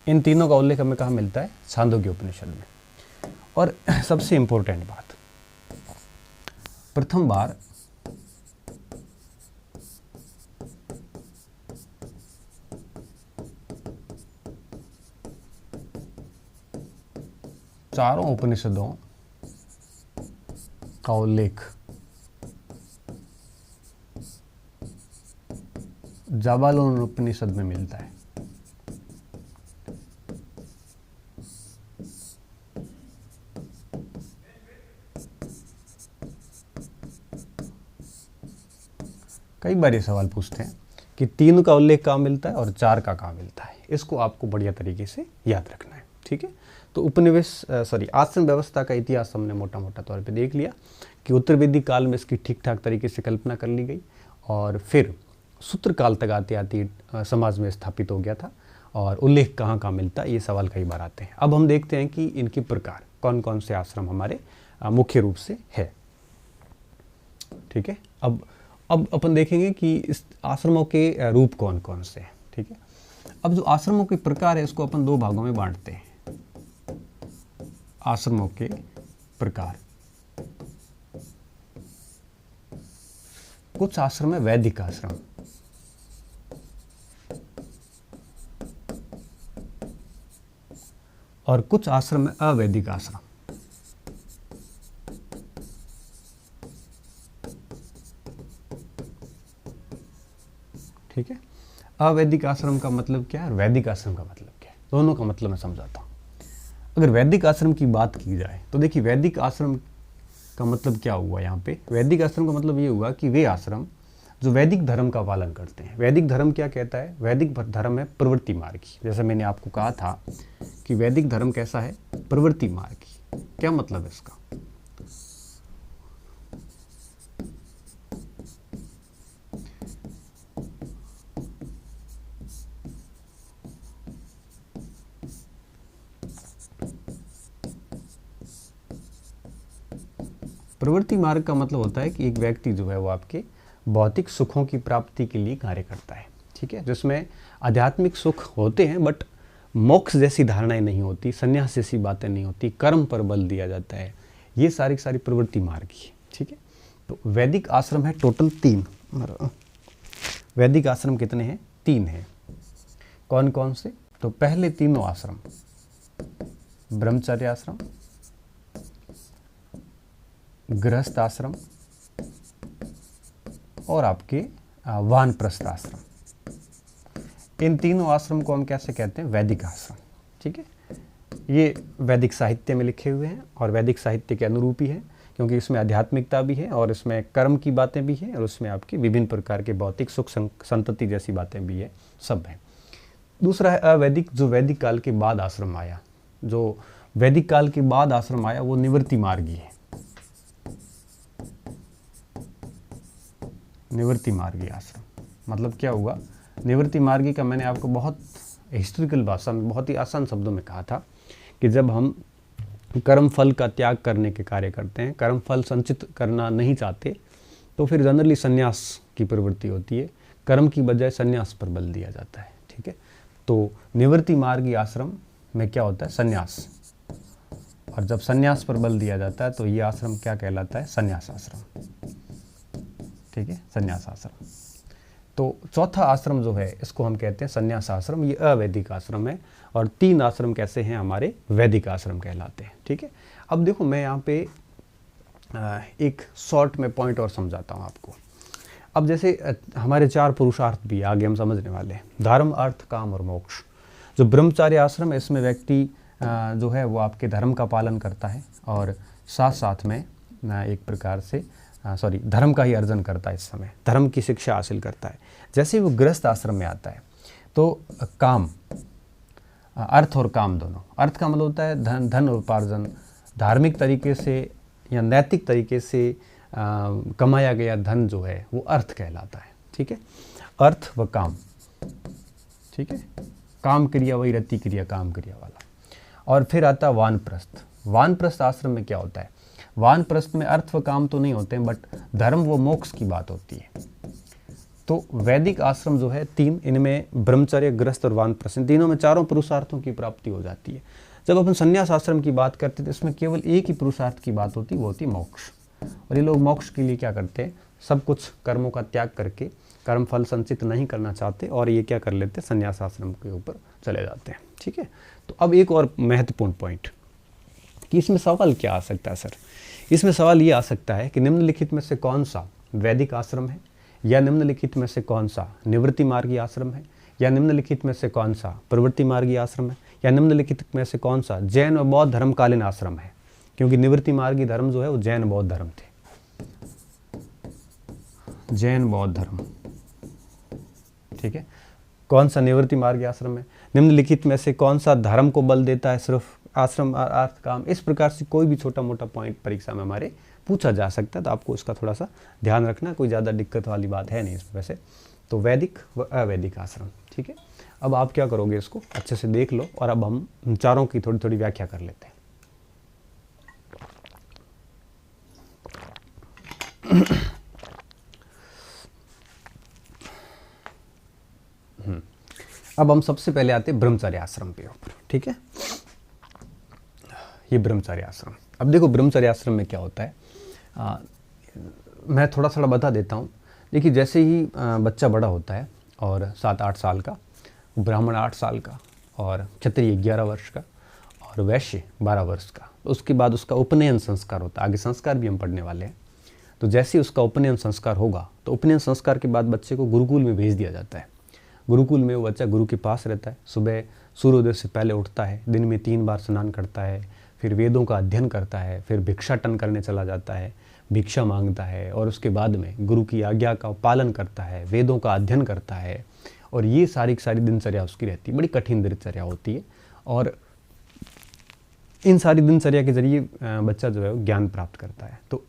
इन तीनों का उल्लेख हमें कहाँ मिलता है? छांदोग्य उपनिषद में। और सबसे इंपॉर्टेंट बात, प्रथम बार चारों उपनिषदों का उल्लेख जाबालोन उपनिषद में मिलता है। कई बार ये सवाल पूछते हैं कि 3 का उल्लेख कहाँ मिलता है और 4 का कहाँ मिलता है। इसको आपको बढ़िया तरीके से याद रखना है। ठीक है, तो आश्रम व्यवस्था का इतिहास हमने मोटा मोटा तौर पे देख लिया कि उत्तर वैदिक काल में इसकी ठीक ठाक तरीके से कल्पना कर ली गई, और फिर सूत्र काल तक आते आते समाज में स्थापित हो गया था, और उल्लेख कहाँ कहाँ मिलता है, ये सवाल कई बार आते हैं। अब हम देखते हैं कि इनके प्रकार कौन कौन से आश्रम हमारे मुख्य रूप से है। ठीक है, अब अपन देखेंगे कि इस आश्रमों के रूप कौन कौन से हैं। ठीक है, अब जो आश्रमों के प्रकार है उसको अपन 2 भागों में बांटते हैं। आश्रमों के प्रकार, कुछ आश्रम है वैदिक आश्रम, और कुछ आश्रम है अवैदिक आश्रम। ठीक है, अवैदिक आश्रम का मतलब क्या है, वैदिक आश्रम का मतलब क्या है, दोनों का मतलब मैं समझाता हूँ। अगर वैदिक आश्रम की बात की जाए तो देखिए, वैदिक आश्रम का मतलब क्या हुआ यहाँ पे? वैदिक आश्रम का मतलब ये हुआ कि वे आश्रम जो वैदिक धर्म का पालन करते हैं। वैदिक धर्म क्या कहता है? वैदिक धर्म है प्रवृत्ति मार्गी। जैसे मैंने आपको कहा था कि वैदिक धर्म कैसा है? प्रवृत्ति मार्गी। क्या मतलब है इसका? प्रवृत्ति मार्ग का मतलब होता है कि एक व्यक्ति जो है वो आपके भौतिक सुखों की प्राप्ति के लिए कार्य करता है, ठीक है, जिसमें आध्यात्मिक सुख होते हैं बट मोक्ष जैसी धारणाएं नहीं होती, संन्यास जैसी बातें नहीं होती, कर्म पर बल दिया जाता है। ये सारी सारी प्रवृत्ति मार्ग ही है, ठीक है। तो वैदिक आश्रम है टोटल 3। वैदिक आश्रम कितने हैं? 3 हैं। कौन कौन से? तो पहले तीनों आश्रम, ब्रह्मचर्य आश्रम, गृहस्थ आश्रम और आपके वानप्रस्थ आश्रम, इन तीनों आश्रम को हम कैसे कहते हैं? वैदिक आश्रम, ठीक है। ये वैदिक साहित्य में लिखे हुए हैं और वैदिक साहित्य के अनुरूप ही है, क्योंकि इसमें आध्यात्मिकता भी है और इसमें कर्म की बातें भी हैं और उसमें आपकी विभिन्न प्रकार के भौतिक सुख संतति जैसी बातें भी है, सब है। दूसरा है अवैदिक, जो वैदिक काल के बाद आश्रम आया। जो वैदिक काल के बाद आश्रम आया वो निवृत्ति मार्गी है। निवृत्ति मार्गी आश्रम मतलब क्या हुआ? निवृत्ति मार्गी का मैंने आपको बहुत हिस्ट्रिकल भाषा में, बहुत ही आसान शब्दों में कहा था कि जब हम कर्म फल का त्याग करने के कार्य करते हैं, कर्म फल संचित करना नहीं चाहते, तो फिर जनरली संन्यास की प्रवृत्ति होती है। कर्म की बजाय संन्यास पर बल दिया जाता है, ठीक है। तो निवृत्ति मार्गी आश्रम में क्या होता है? संन्यास। और जब संन्यास पर बल दिया जाता है तो ये आश्रम क्या कहलाता है? संन्यास आश्रम, ठीक है, संन्यास आश्रम। तो चौथा आश्रम जो है इसको हम कहते हैं संन्यास आश्रम। ये अवैदिक आश्रम है। और 3 आश्रम कैसे हैं? हमारे वैदिक आश्रम कहलाते हैं, ठीक है। अब देखो मैं यहाँ पे एक शॉर्ट में पॉइंट और समझाता हूँ आपको। अब जैसे हमारे 4 पुरुषार्थ भी आगे हम समझने वाले हैं, धर्म, अर्थ, काम और मोक्ष। जो ब्रह्मचार्य आश्रम है इसमें व्यक्ति जो है वो आपके धर्म का पालन करता है और साथ साथ में एक प्रकार से धर्म का ही अर्जन करता है। इस समय धर्म की शिक्षा हासिल करता है। जैसे वो गृहस्थ आश्रम में आता है तो काम, अर्थ और काम दोनों। अर्थ का मतलब होता है धन और उपार्जन, धार्मिक तरीके से या नैतिक तरीके से कमाया गया धन जो है वो अर्थ कहलाता है, ठीक है। अर्थ व काम, ठीक है। काम क्रिया वही रति क्रिया, काम क्रिया वाला। और फिर आता वानप्रस्थ। वानप्रस्थ आश्रम में क्या होता है? वानप्रस्थ में अर्थ व काम तो नहीं होते हैं बट धर्म व मोक्ष की बात होती है। तो वैदिक आश्रम जो है 3, इनमें ब्रह्मचर्य, गृहस्थ और वानप्रस्थ, इन तीनों में 4 पुरुषार्थों की प्राप्ति हो जाती है। जब अपन संन्यास आश्रम की बात करते हैं तो इसमें केवल एक ही पुरुषार्थ की बात होती है, वो होती है मोक्ष। और ये लोग मोक्ष के लिए क्या करते हैं? सब कुछ कर्मों का त्याग करके, कर्म फल संचित नहीं करना चाहते और ये क्या कर लेते हैं? संन्यास आश्रम के ऊपर चले जाते हैं, ठीक है। तो अब एक और महत्वपूर्ण पॉइंट कि इसमें सवाल क्या आ सकता है? सर इसमें सवाल ये आ सकता है कि निम्नलिखित में से कौन सा वैदिक आश्रम है, या निम्नलिखित में से कौन सा निवृत्ति मार्गी आश्रम है, या निम्नलिखित में से कौन सा प्रवृत्ति मार्गी आश्रम है, या निम्नलिखित में से कौन सा जैन और बौद्ध धर्मकालीन आश्रम है? क्योंकि निवृत्ति मार्गी धर्म जो है वो जैन बौद्ध धर्म थे, जैन बौद्ध धर्म, ठीक है। कौन सा निवृत्ति मार्गी आश्रम है? निम्नलिखित में से कौन सा धर्म को बल देता है? सिर्फ आश्रम, अर्थ, काम। इस प्रकार से कोई भी छोटा मोटा पॉइंट परीक्षा में हमारे पूछा जा सकता है, तो आपको इसका थोड़ा सा ध्यान रखना। कोई ज़्यादा दिक्कत वाली बात है नहीं इसमें वैसे। तो वैदिक व अवैदिक आश्रम, ठीक है। अब आप क्या करोगे? इसको अच्छे से देख लो और अब हम चारों की थोड़ी थोड़ी व्याख्या कर लेते हैं। अब हम सबसे पहले आते हैं ब्रह्मचर्य आश्रम पे ऊपर, ठीक है। ये ब्रह्मचर्य आश्रम। अब देखो ब्रह्मचर्य आश्रम में क्या होता है, मैं थोड़ा बता देता हूँ। देखिए जैसे ही बच्चा बड़ा होता है और 7-8 साल का, ब्राह्मण 8 साल का और क्षत्रिय 11 वर्ष का और वैश्य 12 वर्ष का, उसके बाद उसका उपनयन संस्कार होता है। आगे संस्कार भी हम पढ़ने वाले हैं। तो जैसे ही उसका उपनयन संस्कार होगा तो उपनयन संस्कार के बाद बच्चे को गुरुकुल में भेज दिया जाता है। गुरुकुल में वो बच्चा गुरु के पास रहता है। सुबह सूर्योदय से पहले उठता है, दिन में 3 बार स्नान करता है, फिर वेदों का अध्ययन करता है, फिर भिक्षाटन करने चला जाता है, भिक्षा मांगता है और उसके बाद में गुरु की आज्ञा का पालन करता है, वेदों का अध्ययन करता है, और ये सारी की सारी दिनचर्या उसकी रहती है। बड़ी कठिन दिनचर्या होती है, और इन सारी दिनचर्या के जरिए बच्चा जो है वो ज्ञान प्राप्त करता है। तो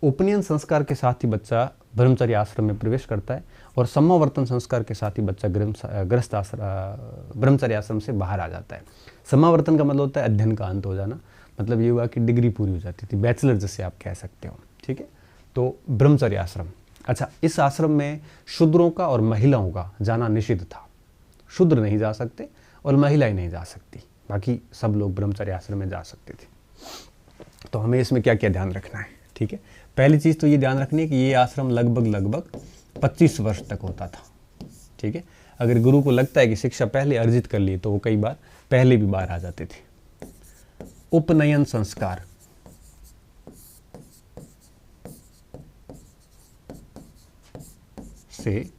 उपनयन संस्कार के साथ ही बच्चा ब्रह्मचर्य आश्रम में प्रवेश करता है, और समावर्तन संस्कार के साथ ही बच्चा गृहस्थ आश्रम ब्रह्मचर्य आश्रम से बाहर आ जाता है। समावर्तन का मतलब होता है अध्ययन का अंत हो जाना, मतलब ये हुआ कि डिग्री पूरी हो जाती थी, बैचलर जैसे आप कह सकते हो, ठीक है। तो ब्रह्मचर्य आश्रम, अच्छा, इस आश्रम में शूद्रों का और महिलाओं का जाना निषिद्ध था। शूद्र नहीं जा सकते और महिलाएं नहीं जा सकती, बाकी सब लोग ब्रह्मचर्य आश्रम में जा सकते थे। तो हमें इसमें क्या क्या ध्यान रखना है, ठीक है। पहली चीज़ तो ये ध्यान रखनी है कि ये आश्रम लगभग 25 वर्ष तक होता था, ठीक है। अगर गुरु को लगता है कि शिक्षा पहले अर्जित कर ली तो वो कई बार पहले भी बाहर आ जाते थे। उपनयन संस्कार, से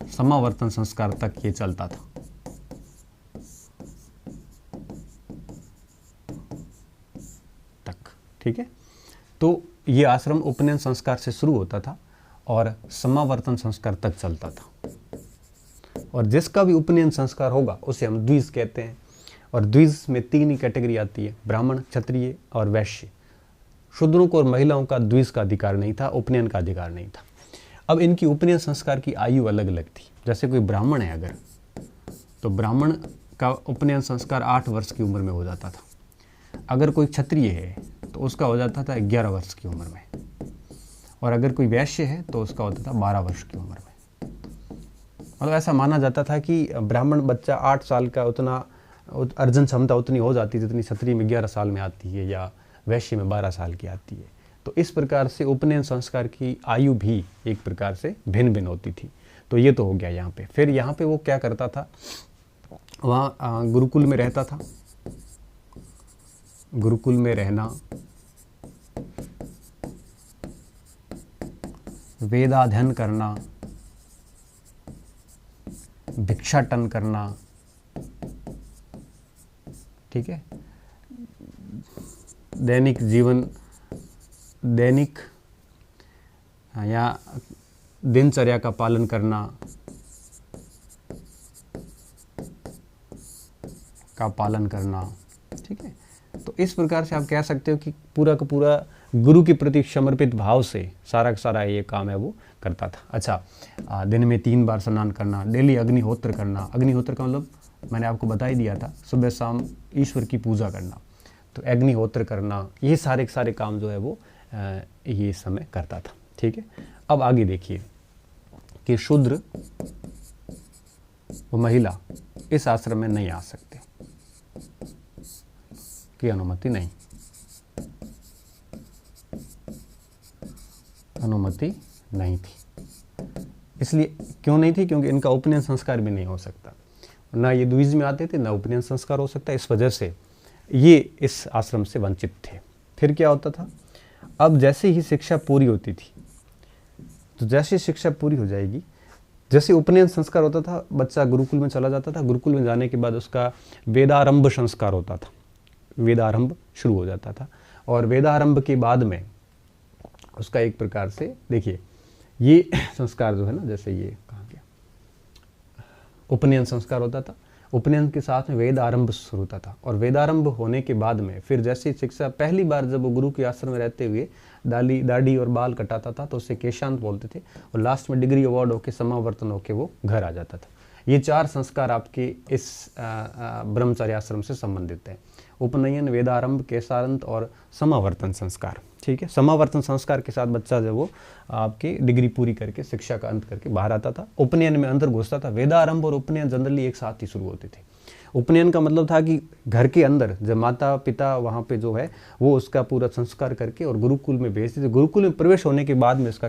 समावर्तन संस्कार तक ये चलता था। ठीक है, तो ये आश्रम उपनयन संस्कार से शुरू होता था और समावर्तन संस्कार तक चलता था। और जिसका भी उपनयन संस्कार होगा उसे हम द्विज कहते हैं। और द्विज में 3 ही कैटेगरी आती है, ब्राह्मण, क्षत्रिय और वैश्य। शूद्रों को और महिलाओं का द्विज का अधिकार नहीं था, उपनयन का अधिकार नहीं था। अब इनकी उपनयन संस्कार की आयु अलग अलग थी। जैसे कोई ब्राह्मण है अगर, तो ब्राह्मण का उपनयन संस्कार 8 वर्ष की उम्र में हो जाता था। अगर कोई क्षत्रिय है तो उसका हो जाता था 11 वर्ष की उम्र में, और अगर कोई वैश्य है तो उसका होता था 12 वर्ष की उम्र में। मतलब ऐसा माना जाता था कि ब्राह्मण बच्चा 8 साल का उतना अर्जन क्षमता उतनी हो जाती है जितनी क्षत्रिय में 11 साल में आती है या वैश्य में 12 साल की आती है। तो इस प्रकार से उपनयन संस्कार की आयु भी एक प्रकार से भिन्न भिन्न होती थी। तो ये तो हो गया यहाँ पे। फिर यहाँ पे वो क्या करता था, वहाँ गुरुकुल में रहता था। गुरुकुल में रहना, वेदाध्ययन करना, भिक्षाटन करना, ठीक है, दैनिक जीवन, दैनिक या दिनचर्या का पालन करना, ठीक है। तो इस प्रकार से आप कह सकते हो कि पूरा का पूरा गुरु के प्रति समर्पित भाव से सारा का सारा ये काम है वो करता था। अच्छा, दिन में 3 बार स्नान करना, डेली अग्निहोत्र करना। अग्निहोत्र का मतलब मैंने आपको बता ही दिया था, सुबह शाम ईश्वर की पूजा करना। तो अग्निहोत्र करना, ये सारे के सारे काम जो है वो ये समय करता था, ठीक है। अब आगे देखिए कि शूद्र व महिला इस आश्रम में नहीं आ सकते, की अनुमति नहीं, थी। इसलिए क्यों नहीं थी? क्योंकि इनका उपनयन संस्कार भी नहीं हो सकता, ना ये द्विज में आते थे, ना उपनयन संस्कार हो सकता। इस वजह से ये इस आश्रम से वंचित थे। फिर क्या होता था, अब जैसे ही शिक्षा पूरी होती थी, तो जैसे शिक्षा पूरी हो जाएगी, जैसे उपनयन संस्कार होता था, बच्चा गुरुकुल में चला जाता था। गुरुकुल में जाने के बाद उसका वेदारंभ संस्कार होता था, वेदारंभ शुरू हो जाता था। और वेदारंभ के बाद में उसका एक प्रकार से देखिए ये संस्कार जो है ना, जैसे ये कहाँ गया, उपनयन संस्कार होता था, उपनयन के साथ में वेद आरंभ शुरू होता था। और वेदारंभ होने के बाद में फिर जैसे शिक्षा, पहली बार जब वो गुरु के आश्रम में रहते हुए दाढ़ी और बाल कटाता था तो उसे केशांत बोलते थे, और लास्ट में डिग्री अवार्ड होके समावर्तन होके वो घर आ जाता था। ये 4 संस्कार आपके इस ब्रह्मचर्य आश्रम से संबंधित हैं, उपनयन, वेदारंभ, केशांत और समावर्तन संस्कार, ठीक है। समावर्तन संस्कार के साथ बच्चा जो वो आपकी डिग्री पूरी करके शिक्षा का अंत करके बाहर आता था, उपनयन में अंदर घुसता था। वेदारंभ और उपनयन जनरली एक साथ ही शुरू होते थे। उपनयन का मतलब था कि घर के अंदर जब माता पिता वहाँ पे जो है वो उसका पूरा संस्कार करके और गुरुकुल में भेजते थे। गुरुकुल में प्रवेश होने के बाद में इसका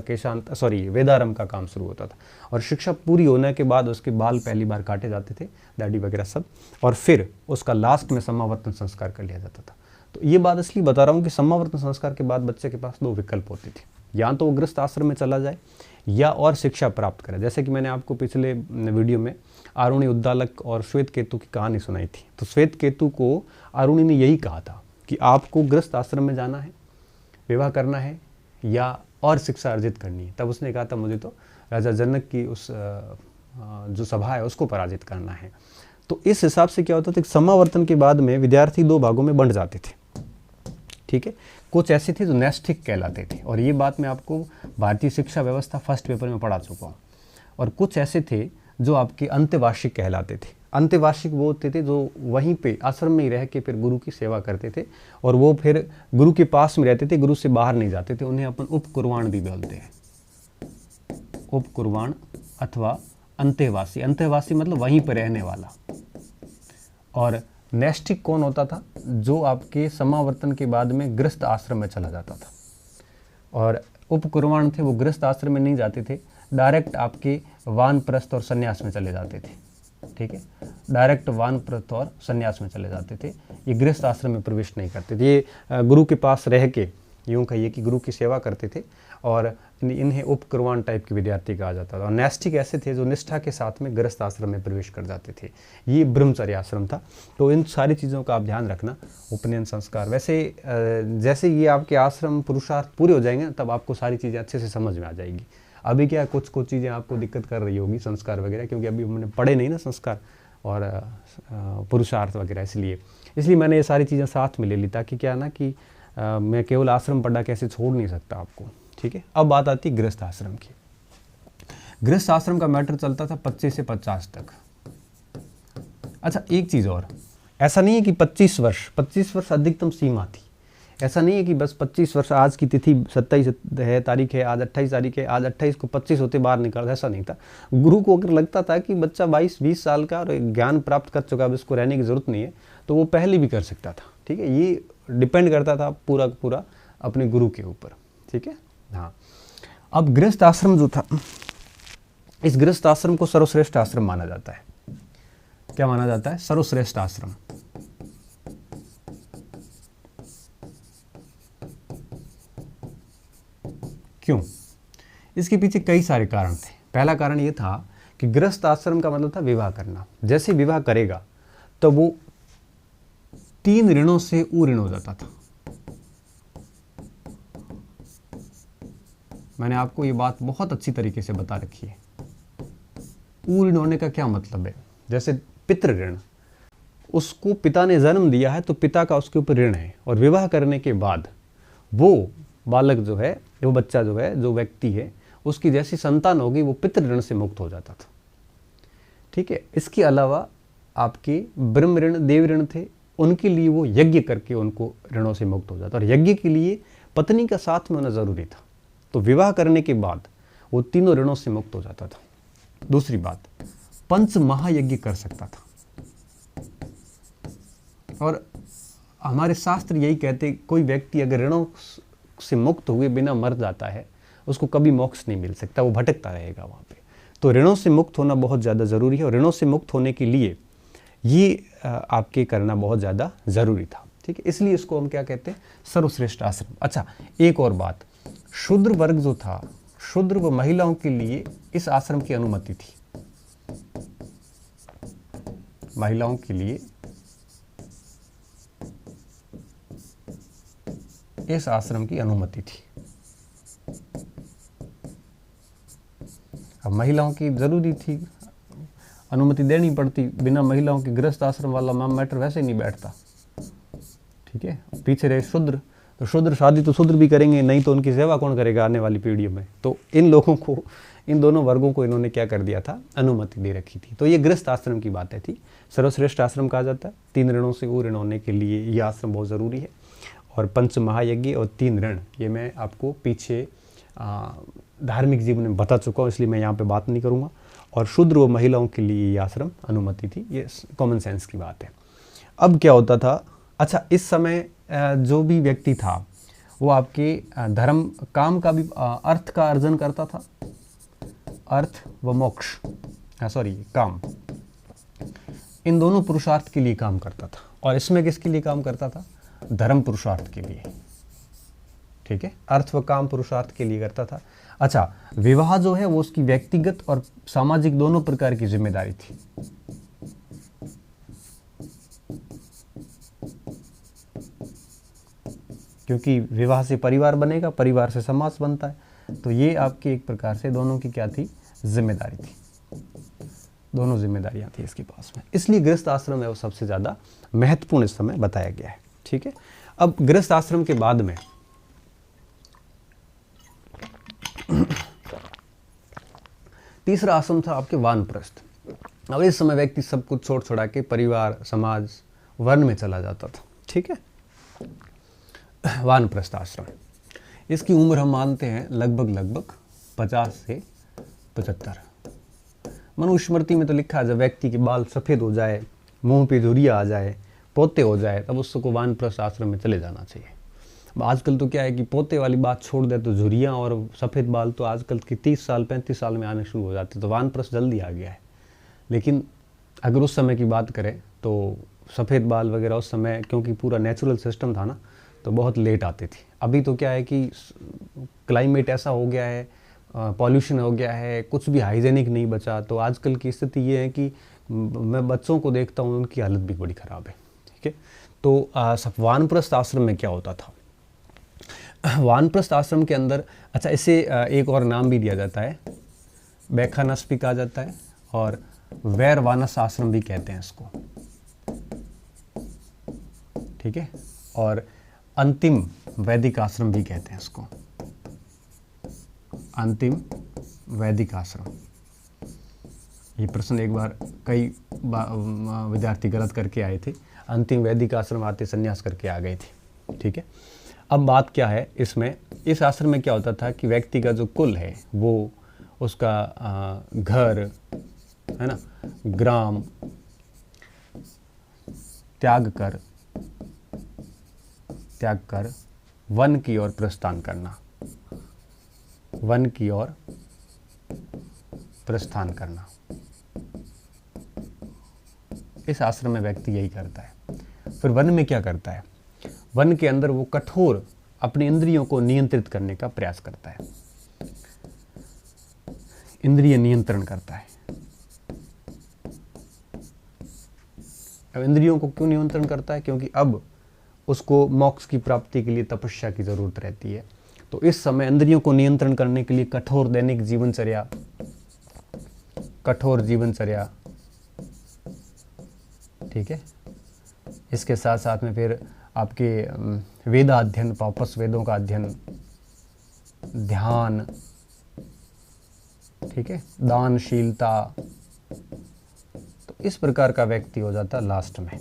वेदारंभ का काम शुरू होता था, और शिक्षा पूरी होने के बाद उसके बाल पहली बार काटे जाते थे, दाढ़ी वगैरह सब, और फिर उसका लास्ट में समावर्तन संस्कार कर लिया जाता था। तो ये बात इसलिए बता रहा हूँ कि समावर्तन संस्कार के बाद बच्चे के पास 2 विकल्प होते थे, या तो वो गृहस्थ आश्रम में चला जाए या और शिक्षा प्राप्त करे। जैसे कि मैंने आपको पिछले वीडियो में आरुणि, उद्दालक और श्वेत केतु की कहानी सुनाई थी। तो श्वेत केतु को आरुणि ने यही कहा था कि आपको गृहस्थ आश्रम में जाना है, विवाह करना है या और शिक्षा अर्जित करनी है। तब उसने कहा था मुझे तो राजा जनक की उस जो सभा है उसको पराजित करना है। तो इस हिसाब से क्या होता था कि समावर्तन के बाद में विद्यार्थी दो भागों में बंट जाते थे, ठीक है। कुछ ऐसे थे जो नैष्ठिक कहलाते थे, और ये बात मैं आपको भारतीय शिक्षा व्यवस्था फर्स्ट पेपर में पढ़ा चुका हूँ। और कुछ ऐसे थे जो आपके अंत्यवार्षिक कहलाते थे। अंत्यवार्षिक वो होते थे जो वहीं पे आश्रम में ही रह के फिर गुरु की सेवा करते थे, और वो फिर गुरु के पास में रहते थे, गुरु से बाहर नहीं जाते थे। उन्हें अपन उपकुर्वाण भी बोलते हैं, उपकुर्वाण अथवा अंत्यवासी। अंत्यवासी मतलब वहीं पर रहने वाला। और नैष्ठिक कौन होता था? जो आपके समावर्तन के बाद में गृहस्थ आश्रम में चला जाता था। और उपकुर्वाण थे वो गृहस्थ आश्रम में नहीं जाते थे, डायरेक्ट आपके वानप्रस्थ और सन्यास में चले जाते थे, ठीक है। डायरेक्ट वानप्रस्थ और सन्यास में चले जाते थे, ये गृहस्थ आश्रम में प्रवेश नहीं करते थे। ये गुरु के पास रह के यूँ कहिए कि गुरु की सेवा करते थे, और इन्हें उपकुर्वाण टाइप के विद्यार्थी कहा जाता था। और नैष्ठिक ऐसे थे जो निष्ठा के साथ में गृहस्थ आश्रम में प्रवेश कर जाते थे। ये ब्रह्मचर्य आश्रम था। तो इन सारी चीज़ों का आप ध्यान रखना। उपनयन संस्कार, वैसे जैसे ये आपके आश्रम पुरुषार्थ पूरे हो जाएंगे तब आपको सारी चीज़ें अच्छे से समझ में आ जाएगी। अभी क्या कुछ चीज़ें आपको दिक्कत कर रही होगी, संस्कार वगैरह, क्योंकि अभी हमने पढ़े नहीं ना संस्कार और पुरुषार्थ वगैरह, इसलिए मैंने ये सारी चीज़ें साथ में ले ली, ताकि क्या ना कि मैं केवल आश्रम पढ़ा कैसे छोड़ नहीं सकता आपको, ठीक है। अब बात आती है गृहस्थ आश्रम की। गृहस्थ आश्रम का मैटर चलता था 25 से 50 तक। अच्छा, एक चीज़ और, ऐसा नहीं है कि 25 वर्ष अधिकतम सीमा थी। ऐसा नहीं है कि बस 25 वर्ष, आज की तिथि 27 है, तारीख है, आज 28 तारीख है, आज 28 को 25 होते बाहर निकल, ऐसा नहीं था। गुरु को अगर लगता था कि बच्चा 22-20 साल का और ज्ञान प्राप्त कर चुका है, अब इसको रहने की ज़रूरत नहीं है, तो वो पहले भी कर सकता था, ठीक है। ये डिपेंड करता था पूरा अपने गुरु के ऊपर, ठीक है। हाँ, अब गृहस्थ आश्रम जो था, इस गृहस्थ आश्रम को सर्वश्रेष्ठ आश्रम माना जाता है। क्या माना जाता है? सर्वश्रेष्ठ आश्रम। क्यों? इसके पीछे कई सारे कारण थे। पहला कारण ये था कि गृहस्थ आश्रम का मतलब था विवाह करना। जैसे विवाह करेगा तो वो 3 ऋणों से ऊऋण हो जाता था। मैंने आपको ये बात बहुत अच्छी तरीके से बता रखी है। ऊऋण होने का क्या मतलब है? जैसे पितृ ऋण, उसको पिता ने जन्म दिया है तो पिता का उसके ऊपर ऋण है, और विवाह करने के बाद वो बालक जो है, वो बच्चा जो है, जो व्यक्ति है, उसकी जैसी संतान होगी वो पितृ ऋण से मुक्त हो जाता था, ठीक है। इसके अलावा आपके ब्रह्म ऋण, देव ऋण थे, उनके लिए वो यज्ञ करके उनको ऋणों से मुक्त हो जाता, और यज्ञ के लिए पत्नी का साथ में होना जरूरी था। तो विवाह करने के बाद वो तीनों ऋणों से मुक्त हो जाता था। दूसरी बात, पंच महायज्ञ कर सकता था। और हमारे शास्त्र यही कहते, कोई व्यक्ति अगर ऋणों से मुक्त हुए बिना मर जाता है, उसको कभी मोक्ष नहीं मिल सकता, वो भटकता रहेगा वहाँ पे। तो ऋणों से मुक्त होना बहुत ज़्यादा ज़रूरी है, और ऋणों से मुक्त होने के लिए ये आपके करना बहुत ज़्यादा ज़रूरी था, ठीक है। इसलिए इसको हम क्या कहते हैं? सर्वश्रेष्ठ आश्रम। अच्छा, एक और बात, शूद्र वर्ग जो था, शूद्र व महिलाओं के लिए इस आश्रम की अनुमति थी। महिलाओं के लिए इस आश्रम की अनुमति थी। अब महिलाओं की जरूरी थी, अनुमति देनी पड़ती, बिना महिलाओं के गृहस्थ आश्रम वाला मैटर वैसे नहीं बैठता, ठीक है। पीछे रहे शूद्र, तो शूद्र शादी तो शूद्र भी करेंगे, नहीं तो उनकी सेवा कौन करेगा आने वाली पीढ़ियों में। तो इन लोगों को, इन दोनों वर्गों को इन्होंने क्या कर दिया था? अनुमति दे रखी थी। तो ये गृहस्थ आश्रम की बातें थी। सर्वश्रेष्ठ आश्रम कहा जाता है। 3 ऋणों से ऊऋण होने के लिए ये आश्रम बहुत ज़रूरी है। और पंच महायज्ञ और 3 ऋण, ये मैं आपको पीछे धार्मिक जीवन में बता चुका हूँ, इसलिए मैं यहाँ पे बात नहीं करूँगा। और शूद्र व महिलाओं के लिए ये आश्रम अनुमति थी, ये कॉमन सेंस की बात है। अब क्या होता था? अच्छा, इस समय जो भी व्यक्ति था वो आपके धर्म काम का भी अर्थ का अर्जन करता था, अर्थ व मोक्ष, काम, इन दोनों पुरुषार्थ के लिए काम करता था। और इसमें किसके लिए काम करता था? धर्म पुरुषार्थ के लिए, ठीक है। अर्थ व काम पुरुषार्थ के लिए करता था। अच्छा, विवाह जो है वो उसकी व्यक्तिगत और सामाजिक दोनों प्रकार की जिम्मेदारी थी। क्योंकि विवाह से परिवार बनेगा, परिवार से समाज बनता है। तो ये आपकी एक प्रकार से दोनों की क्या थी, जिम्मेदारी थी, दोनों जिम्मेदारियां थी इसके पास में। इसलिए गृहस्थ आश्रम है वो सबसे ज़्यादा महत्वपूर्ण इस समय बताया गया है। ठीक है, अब गृहस्थ आश्रम के बाद में तीसरा आश्रम था आपके वानप्रस्थ। अब इस समय व्यक्ति सब कुछ छोड़ छोड़ा के परिवार, समाज, वन में चला जाता था। ठीक है, वानप्रस्थ आश्रम, इसकी उम्र हम मानते हैं लगभग 50 से 75। मनुस्मृति में तो लिखा है जब व्यक्ति के बाल सफ़ेद हो जाए, मुंह पे झुर्रियाँ आ जाए, पोते हो जाए, तब उसको वानप्रस्थ आश्रम में चले जाना चाहिए। अब आजकल तो क्या है कि पोते वाली बात छोड़ दे तो झुर्रियाँ और सफ़ेद बाल तो आजकल के 30 साल 35 साल में आने शुरू हो जाते, तो वानप्रस्थ जल्दी आ गया है। लेकिन अगर उस समय की बात करें तो सफ़ेद बाल वगैरह उस समय, क्योंकि पूरा नेचुरल सिस्टम था ना, तो बहुत लेट आते थे। अभी तो क्या है कि क्लाइमेट ऐसा हो गया है, पॉल्यूशन हो गया है, कुछ भी हाइजेनिक नहीं बचा, तो आजकल की स्थिति ये है कि मैं बच्चों को देखता हूँ उनकी हालत भी बड़ी ख़राब है। ठीक है, तो वानप्रस्थ आश्रम में क्या होता था, वानप्रस्थ आश्रम के अंदर, अच्छा इसे एक और नाम भी दिया जाता है, बैखानस भी कहा जाता है और वैरवानस आश्रम भी कहते हैं इसको। ठीक है, और अंतिम वैदिक आश्रम भी कहते हैं इसको, अंतिम वैदिक आश्रम। ये प्रश्न एक बार कई विद्यार्थी गलत करके आए थे, अंतिम वैदिक आश्रम आते संन्यास करके आ गए थे। ठीक है, अब बात क्या है इसमें, इस आश्रम में क्या होता था कि व्यक्ति का जो कुल है वो उसका घर है ना, ग्राम त्याग कर वन की ओर प्रस्थान करना, वन की ओर प्रस्थान करना, इस आश्रम में व्यक्ति यही करता है। फिर वन में क्या करता है, वन के अंदर वो कठोर अपनी इंद्रियों को नियंत्रित करने का प्रयास करता है, इंद्रिय नियंत्रण करता है। अब इंद्रियों को क्यों नियंत्रण करता है, क्योंकि अब उसको मोक्ष की प्राप्ति के लिए तपस्या की जरूरत रहती है। तो इस समय इंद्रियों को नियंत्रण करने के लिए कठोर दैनिक जीवनचर्या, कठोर जीवनचर्या, ठीक है, इसके साथ साथ में फिर आपके वेदाध्ययन, वापस वेदों का अध्ययन, ध्यान, ठीक है, दानशीलता, तो इस प्रकार का व्यक्ति हो जाता है लास्ट में।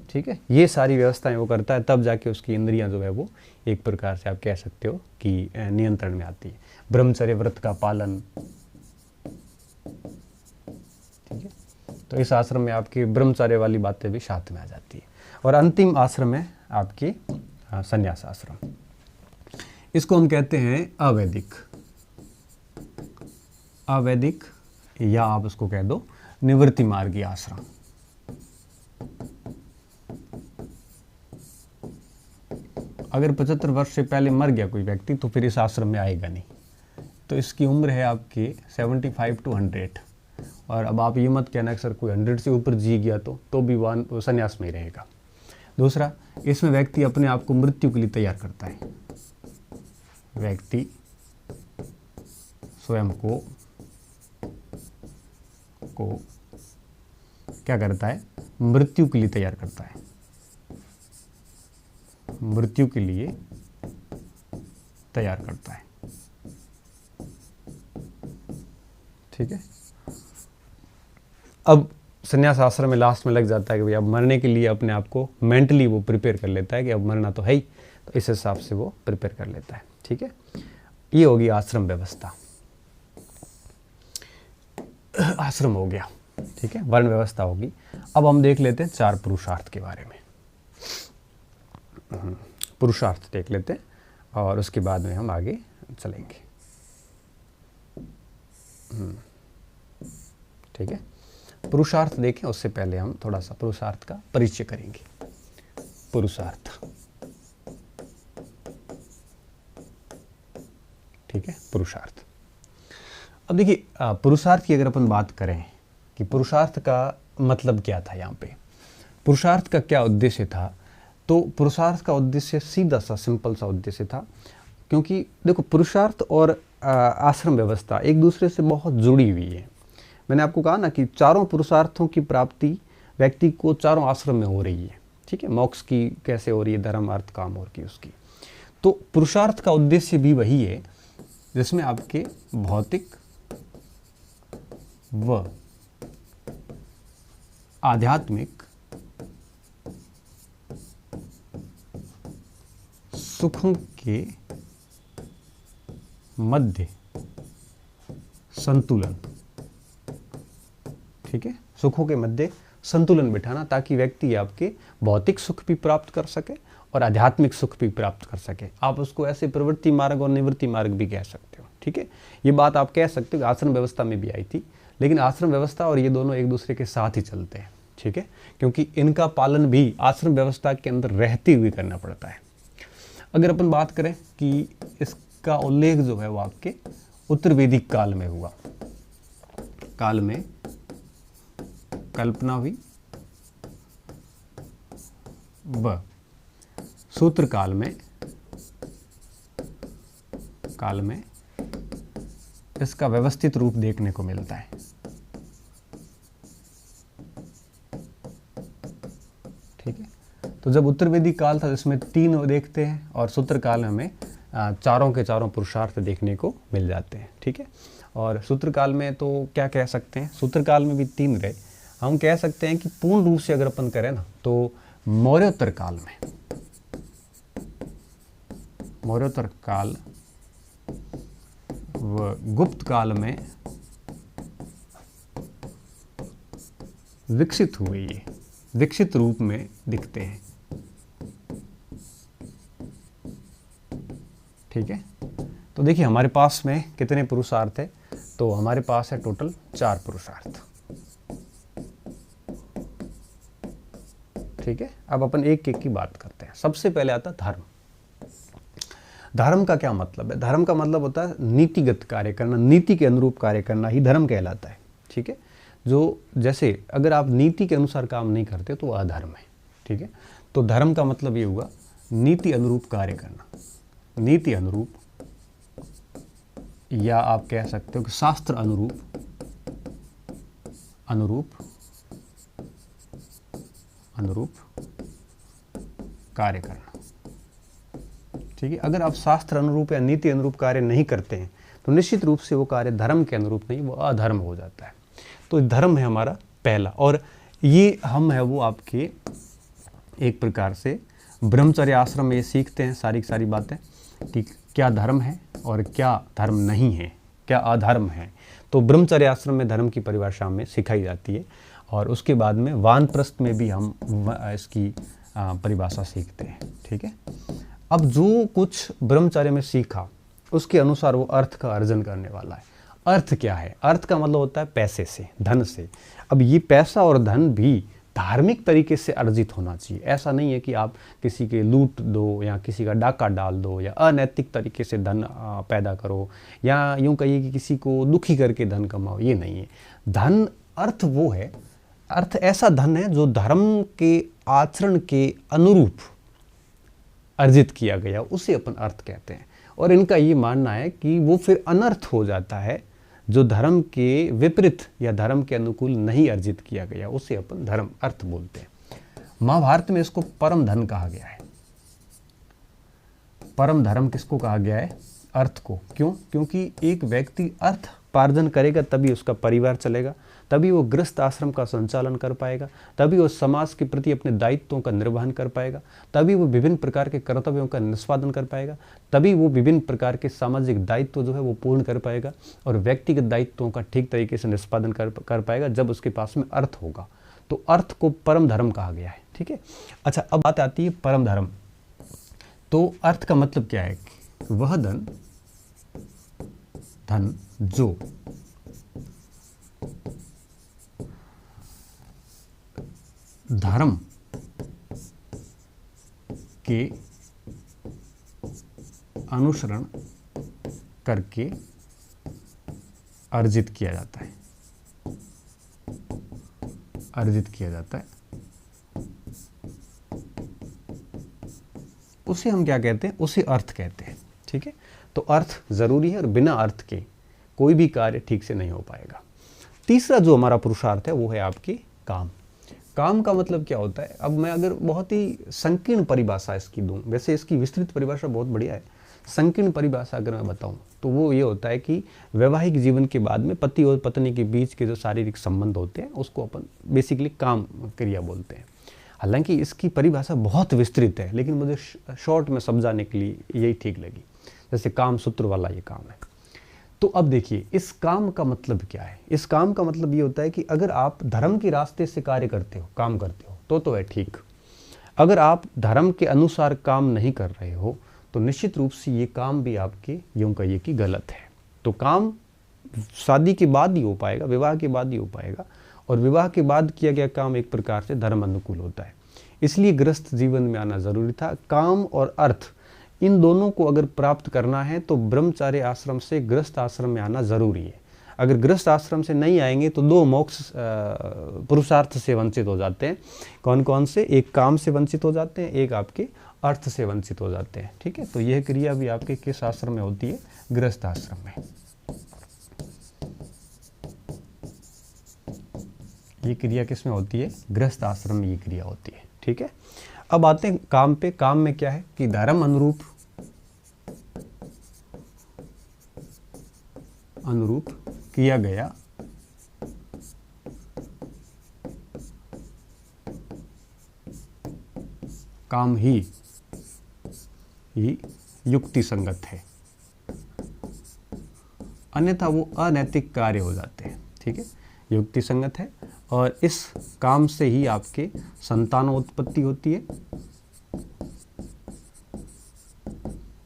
ठीक है, ये सारी व्यवस्थाएं वो करता है, तब जाके उसकी इंद्रियां जो है वो एक प्रकार से आप कह सकते हो कि नियंत्रण में आती है। ब्रह्मचर्य व्रत का पालन, ठीक है, तो इस आश्रम में आपकी ब्रह्मचर्य वाली बातें भी साथ में आ जाती है। और अंतिम आश्रम है आपकी संन्यास आश्रम, इसको हम कहते हैं अवैदिक, अवैदिक या आप उसको कह दो निवृत्ति मार्गी आश्रम। अगर 75 वर्ष से पहले मर गया कोई व्यक्ति तो फिर इस आश्रम में आएगा नहीं। तो इसकी उम्र है आपकी 75 to 100। और अब आप ये मत कहना कि सर कोई 100 से ऊपर जी गया तो भी वो संन्यास में ही रहेगा। दूसरा, इसमें व्यक्ति अपने आप को मृत्यु के लिए तैयार करता है, व्यक्ति स्वयं को क्या करता है, मृत्यु के लिए तैयार करता है, मृत्यु के लिए तैयार करता है। ठीक है, अब संन्यास आश्रम में लास्ट में लग जाता है कि भाई अब मरने के लिए अपने आप को मेंटली वो प्रिपेयर कर लेता है कि अब मरना तो है ही, तो इस हिसाब से वो प्रिपेयर कर लेता है। ठीक है, ये होगी आश्रम व्यवस्था, आश्रम हो गया। ठीक है, वर्ण व्यवस्था होगी। अब हम देख लेते हैं 4 पुरुषार्थ के बारे में। पुरुषार्थ देख लेते हैं और उसके बाद में हम आगे चलेंगे। ठीक है, पुरुषार्थ देखें उससे पहले हम थोड़ा सा पुरुषार्थ का परिचय करेंगे। पुरुषार्थ, ठीक है, पुरुषार्थ। अब देखिए, पुरुषार्थ की अगर अपन बात करें कि पुरुषार्थ का मतलब क्या था, यहाँ पे पुरुषार्थ का क्या उद्देश्य था, तो पुरुषार्थ का उद्देश्य सीधा सा सिंपल सा उद्देश्य था, क्योंकि देखो पुरुषार्थ और आश्रम व्यवस्था एक दूसरे से बहुत जुड़ी हुई है। मैंने आपको कहा ना कि चारों पुरुषार्थों की प्राप्ति व्यक्ति को चारों आश्रम में हो रही है, ठीक है। मोक्ष की कैसे हो रही है, धर्म अर्थ काम और की उसकी। तो पुरुषार्थ का उद्देश्य भी वही है जिसमें आपके भौतिक व आध्यात्मिक सुखों के मध्य संतुलन, ठीक है, सुखों के मध्य संतुलन बिठाना, ताकि व्यक्ति आपके भौतिक सुख भी प्राप्त कर सके और आध्यात्मिक सुख भी प्राप्त कर सके। आप उसको ऐसे प्रवृत्ति मार्ग और निवृत्ति मार्ग भी कह सकते हो, ठीक है। ये बात आप कह सकते हो आश्रम व्यवस्था में भी आई थी, लेकिन आश्रम व्यवस्था और ये दोनों एक दूसरे के साथ ही चलते हैं, ठीक है, क्योंकि इनका पालन भी आश्रम व्यवस्था के अंदर रहते हुए करना पड़ता है। अगर अपन बात करें कि इसका उल्लेख जो है वो आपके उत्तर वैदिक काल में हुआ, काल में कल्पना हुई व सूत्र काल में इसका व्यवस्थित रूप देखने को मिलता है, ठीक है। तो जब उत्तर वैदिक काल था जिसमें 3 देखते हैं, और सूत्र काल में हमें चारों के चारों पुरुषार्थ देखने को मिल जाते हैं, ठीक है। और सूत्र काल में तो क्या कह सकते हैं, सूत्र काल में भी 3 रहे। हम कह सकते हैं कि पूर्ण रूप से अगर अपन करें ना तो मौर्योत्तर काल व गुप्त काल में विकसित हुए, ये विकसित रूप में दिखते हैं, ठीक है। तो देखिए हमारे पास में कितने पुरुषार्थ है, तो हमारे पास है टोटल 4 पुरुषार्थ, ठीक है। अब अपन एक एक की बात करते हैं। सबसे पहले आता धर्म। धर्म का क्या मतलब है? धर्म का मतलब होता है नीतिगत कार्य करना, नीति के अनुरूप कार्य करना ही धर्म कहलाता है, ठीक है। जो जैसे अगर आप नीति के अनुसार काम नहीं करते तो वह अधर्म है, ठीक है। तो धर्म का मतलब ये हुआ नीति अनुरूप कार्य करना, नीति अनुरूप, या आप कह सकते हो कि शास्त्र अनुरूप कार्य करना, ठीक है। अगर आप शास्त्र अनुरूप या नीति अनुरूप कार्य नहीं करते हैं तो निश्चित रूप से वो कार्य धर्म के अनुरूप नहीं, वो अधर्म हो जाता है। तो धर्म है हमारा पहला, और ये हम है वो आपके एक प्रकार से ब्रह्मचर्य आश्रम में ये सीखते हैं सारी सारी बातें कि क्या धर्म है और क्या धर्म नहीं है, क्या अधर्म है। तो ब्रह्मचर्य आश्रम में धर्म की परिभाषा में सिखाई जाती है, और उसके बाद में वानप्रस्थ में भी हम इसकी परिभाषा सीखते हैं, ठीक है। अब जो कुछ ब्रह्मचर्य में सीखा उसके अनुसार वो अर्थ का अर्जन करने वाला है। अर्थ क्या है? अर्थ का मतलब होता है पैसे से, धन से। अब ये पैसा और धन भी धार्मिक तरीके से अर्जित होना चाहिए। ऐसा नहीं है कि आप किसी के लूट दो या किसी का डाका डाल दो या अनैतिक तरीके से धन पैदा करो, या यूँ कहिए कि किसी को दुखी करके धन कमाओ, ये नहीं है। धन अर्थ वो है, अर्थ ऐसा धन है जो धर्म के आचरण के अनुरूप अर्जित किया गया, उसे अपन अर्थ कहते हैं। और इनका ये मानना है कि वो फिर अनर्थ हो जाता है जो धर्म के विपरीत या धर्म के अनुकूल नहीं अर्जित किया गया, उसे अपन धर्म अर्थ बोलते हैं। महाभारत में इसको परम धन कहा गया है। परम धर्म किसको कहा गया है? अर्थ को। क्यों? क्योंकि एक व्यक्ति अर्थ पार्जन करेगा तभी उसका परिवार चलेगा, तभी वो गृहस्थ आश्रम का संचालन कर पाएगा, तभी वो समाज के प्रति अपने दायित्वों का निर्वहन कर पाएगा, तभी वो विभिन्न प्रकार के कर्तव्यों का निष्पादन कर पाएगा, तभी वो विभिन्न प्रकार के सामाजिक दायित्व जो है वो पूर्ण कर पाएगा और व्यक्तिगत दायित्वों का ठीक तरीके से निष्पादन कर पाएगा जब उसके पास में अर्थ होगा। तो अर्थ को परम धर्म कहा गया है, ठीक है। अच्छा, अब बात आती है परम धर्म। तो अर्थ का मतलब क्या है? वह धन जो धर्म के अनुसरण करके अर्जित किया जाता है, उसे हम क्या कहते हैं, उसे अर्थ कहते हैं। ठीक है, तो अर्थ ज़रूरी है और बिना अर्थ के कोई भी कार्य ठीक से नहीं हो पाएगा। तीसरा जो हमारा पुरुषार्थ है वो है आपकी काम। काम का मतलब क्या होता है, अब मैं अगर बहुत ही संकीर्ण परिभाषा इसकी दूं, वैसे इसकी विस्तृत परिभाषा बहुत बढ़िया है, संकीर्ण परिभाषा अगर मैं बताऊं तो वो ये होता है कि वैवाहिक जीवन के बाद में पति और पत्नी के बीच के जो शारीरिक संबंध होते हैं उसको अपन बेसिकली काम क्रिया बोलते हैं। हालांकि इसकी परिभाषा बहुत विस्तृत है, लेकिन मुझे शॉर्ट में समझाने के लिए यही ठीक लगी, जैसे काम सूत्र वाला ये काम है। तो अब देखिए इस काम का मतलब क्या है। इस काम का मतलब ये होता है कि अगर आप धर्म के रास्ते से कार्य करते हो, काम करते हो तो है ठीक। अगर आप धर्म के अनुसार काम नहीं कर रहे हो तो निश्चित रूप से ये काम भी आपके यूं कहिए कि गलत है। तो काम शादी के बाद ही हो पाएगा, विवाह के बाद ही हो पाएगा, और विवाह के बाद किया गया काम एक प्रकार से धर्म अनुकूल होता है। इसलिए गृहस्थ जीवन में आना जरूरी था। काम और अर्थ इन दोनों को अगर प्राप्त करना है तो ब्रह्मचार्य आश्रम से गृहस्थ आश्रम में आना जरूरी है। अगर गृहस्थ आश्रम से नहीं आएंगे तो दो मोक्ष पुरुषार्थ से वंचित हो जाते हैं। कौन कौन से? एक काम से वंचित हो जाते हैं, एक आपके अर्थ से वंचित हो जाते हैं। ठीक है, तो यह क्रिया भी आपके किस आश्रम में होती है? गृहस्थ आश्रम में। ये क्रिया किस में होती है? गृहस्थ आश्रम में ये क्रिया होती है। ठीक है, अब आते हैं काम पे। काम में क्या है कि धर्म अनुरूप किया गया काम ही युक्ति संगत है, अन्यथा वो अनैतिक कार्य हो जाते हैं। ठीक है, युक्ति संगत है और इस काम से ही आपके संतानोत्पत्ति होती है।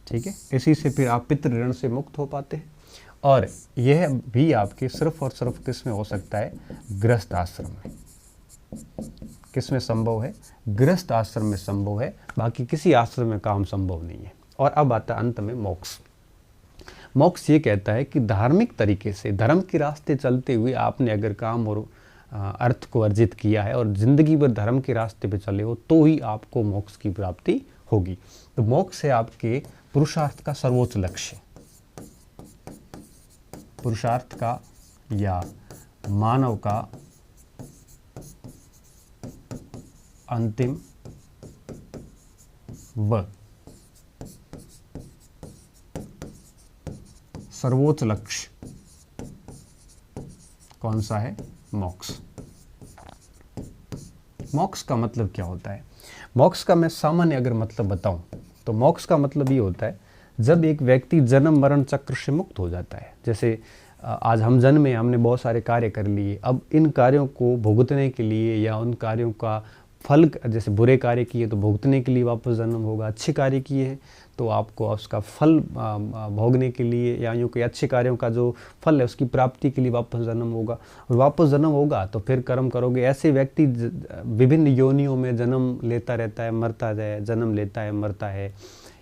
ठीक है, इसी से फिर आप पितृ ऋण से मुक्त हो पाते हैं, और यह भी आपके सिर्फ और सिर्फ किस में हो सकता है? गृहस्थ आश्रम में। किस में संभव है? गृहस्थ आश्रम में संभव है, बाकी किसी आश्रम में काम संभव नहीं है। और अब आता है अंत में मोक्ष। मोक्ष ये कहता है कि धार्मिक तरीके से धर्म के रास्ते चलते हुए आपने अगर काम और अर्थ को अर्जित किया है और जिंदगी भर धर्म के रास्ते पे चले हो तो ही आपको मोक्ष की प्राप्ति होगी। तो मोक्ष है आपके पुरुषार्थ का सर्वोच्च लक्ष्य, पुरुषार्थ का या मानव का अंतिम व सर्वोच्च लक्ष्य कौन सा है? मोक्ष। मोक्ष का मतलब क्या होता है? मोक्ष का मैं सामान्य अगर मतलब बताऊं तो मोक्ष का मतलब ये होता है जब एक व्यक्ति जन्म मरण चक्र से मुक्त हो जाता है। जैसे आज हम जन्मे, हमने बहुत सारे कार्य कर लिए, अब इन कार्यों को भुगतने के लिए या उन कार्यों का फल, जैसे बुरे कार्य किए तो भुगतने के लिए वापस जन्म होगा, अच्छे कार्य किए हैं तो आपको उसका फल भोगने के लिए, या यूँ कि अच्छे कार्यों का जो फल है उसकी प्राप्ति के लिए वापस जन्म होगा, और वापस जन्म होगा तो फिर कर्म करोगे। ऐसे व्यक्ति विभिन्न योनियों में जन्म लेता रहता है, मरता है, जन्म लेता है, मरता है।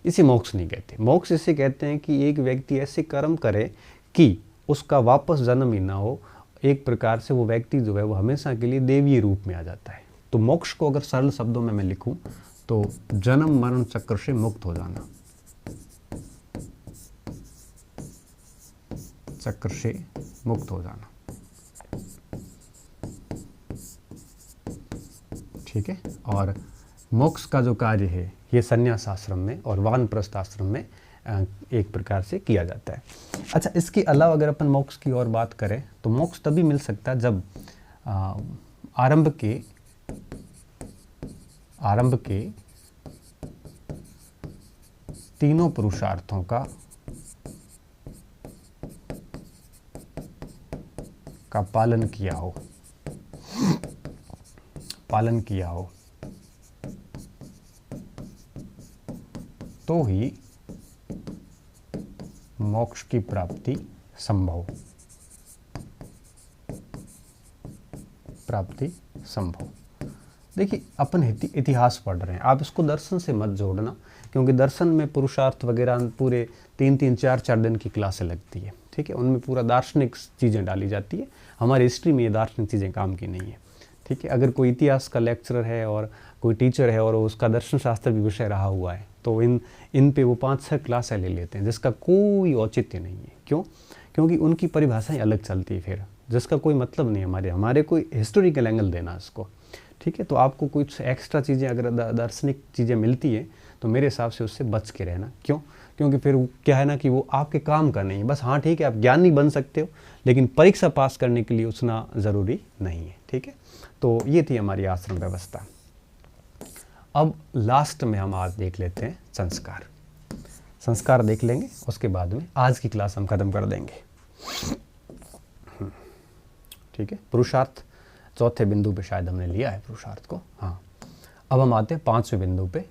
इसे मोक्ष नहीं कहते। मोक्ष इसे कहते हैं कि एक व्यक्ति ऐसे कर्म करे कि उसका वापस जन्म ही ना हो। एक प्रकार से वो व्यक्ति जो है वो हमेशा के लिए देवीय रूप में आ जाता है। तो मोक्ष को अगर सरल शब्दों में मैं लिखूं तो जन्म मरण चक्र से मुक्त हो जाना, चक्र से मुक्त हो जाना। ठीक है, और मोक्ष का जो कार्य है ये संन्यास आश्रम में और वानप्रस्थ आश्रम में एक प्रकार से किया जाता है। अच्छा, इसके अलावा अगर अपन मोक्ष की और बात करें तो मोक्ष तभी मिल सकता है जब आरंभ के तीनों पुरुषार्थों का पालन किया हो तो ही मोक्ष की प्राप्ति संभव। देखिए, अपन इतिहास पढ़ रहे हैं, आप इसको दर्शन से मत जोड़ना, क्योंकि दर्शन में पुरुषार्थ वगैरह पूरे 3-3, 4-4 दिन की क्लासें लगती है। ठीक है, उनमें पूरा दार्शनिक चीज़ें डाली जाती है। हमारी हिस्ट्री में ये दार्शनिक चीज़ें काम की नहीं है। ठीक है, अगर कोई इतिहास का लेक्चरर है और कोई टीचर है और उसका दर्शन शास्त्र भी विषय रहा हुआ है, तो इन पे वो 5-6 क्लासें ले लेते हैं जिसका कोई औचित्य नहीं है। क्यों? क्योंकि उनकी परिभाषाएं अलग चलती है, फिर जिसका कोई मतलब नहीं हमारे कोई हिस्टोरिकल एंगल देना इसको, ठीक है। तो आपको कुछ एक्स्ट्रा चीज़ें अगर दार्शनिक चीज़ें मिलती है तो मेरे हिसाब से उससे बच के रहना। क्यों? क्योंकि फिर क्या है ना कि वो आपके काम का नहीं है। बस हाँ ठीक है, आप ज्ञानी बन सकते हो, लेकिन परीक्षा पास करने के लिए उतना ज़रूरी नहीं है, ठीक है। तो ये थी हमारी आश्रम व्यवस्था। अब लास्ट में हम आज देख लेते हैं संस्कार। संस्कार देख लेंगे, उसके बाद में आज की क्लास हम ख़त्म कर देंगे, ठीक है। पुरुषार्थ चौथे बिंदु पे शायद हमने लिया है पुरुषार्थ को। हाँ, अब हम आते हैं 5वें बिंदु पे।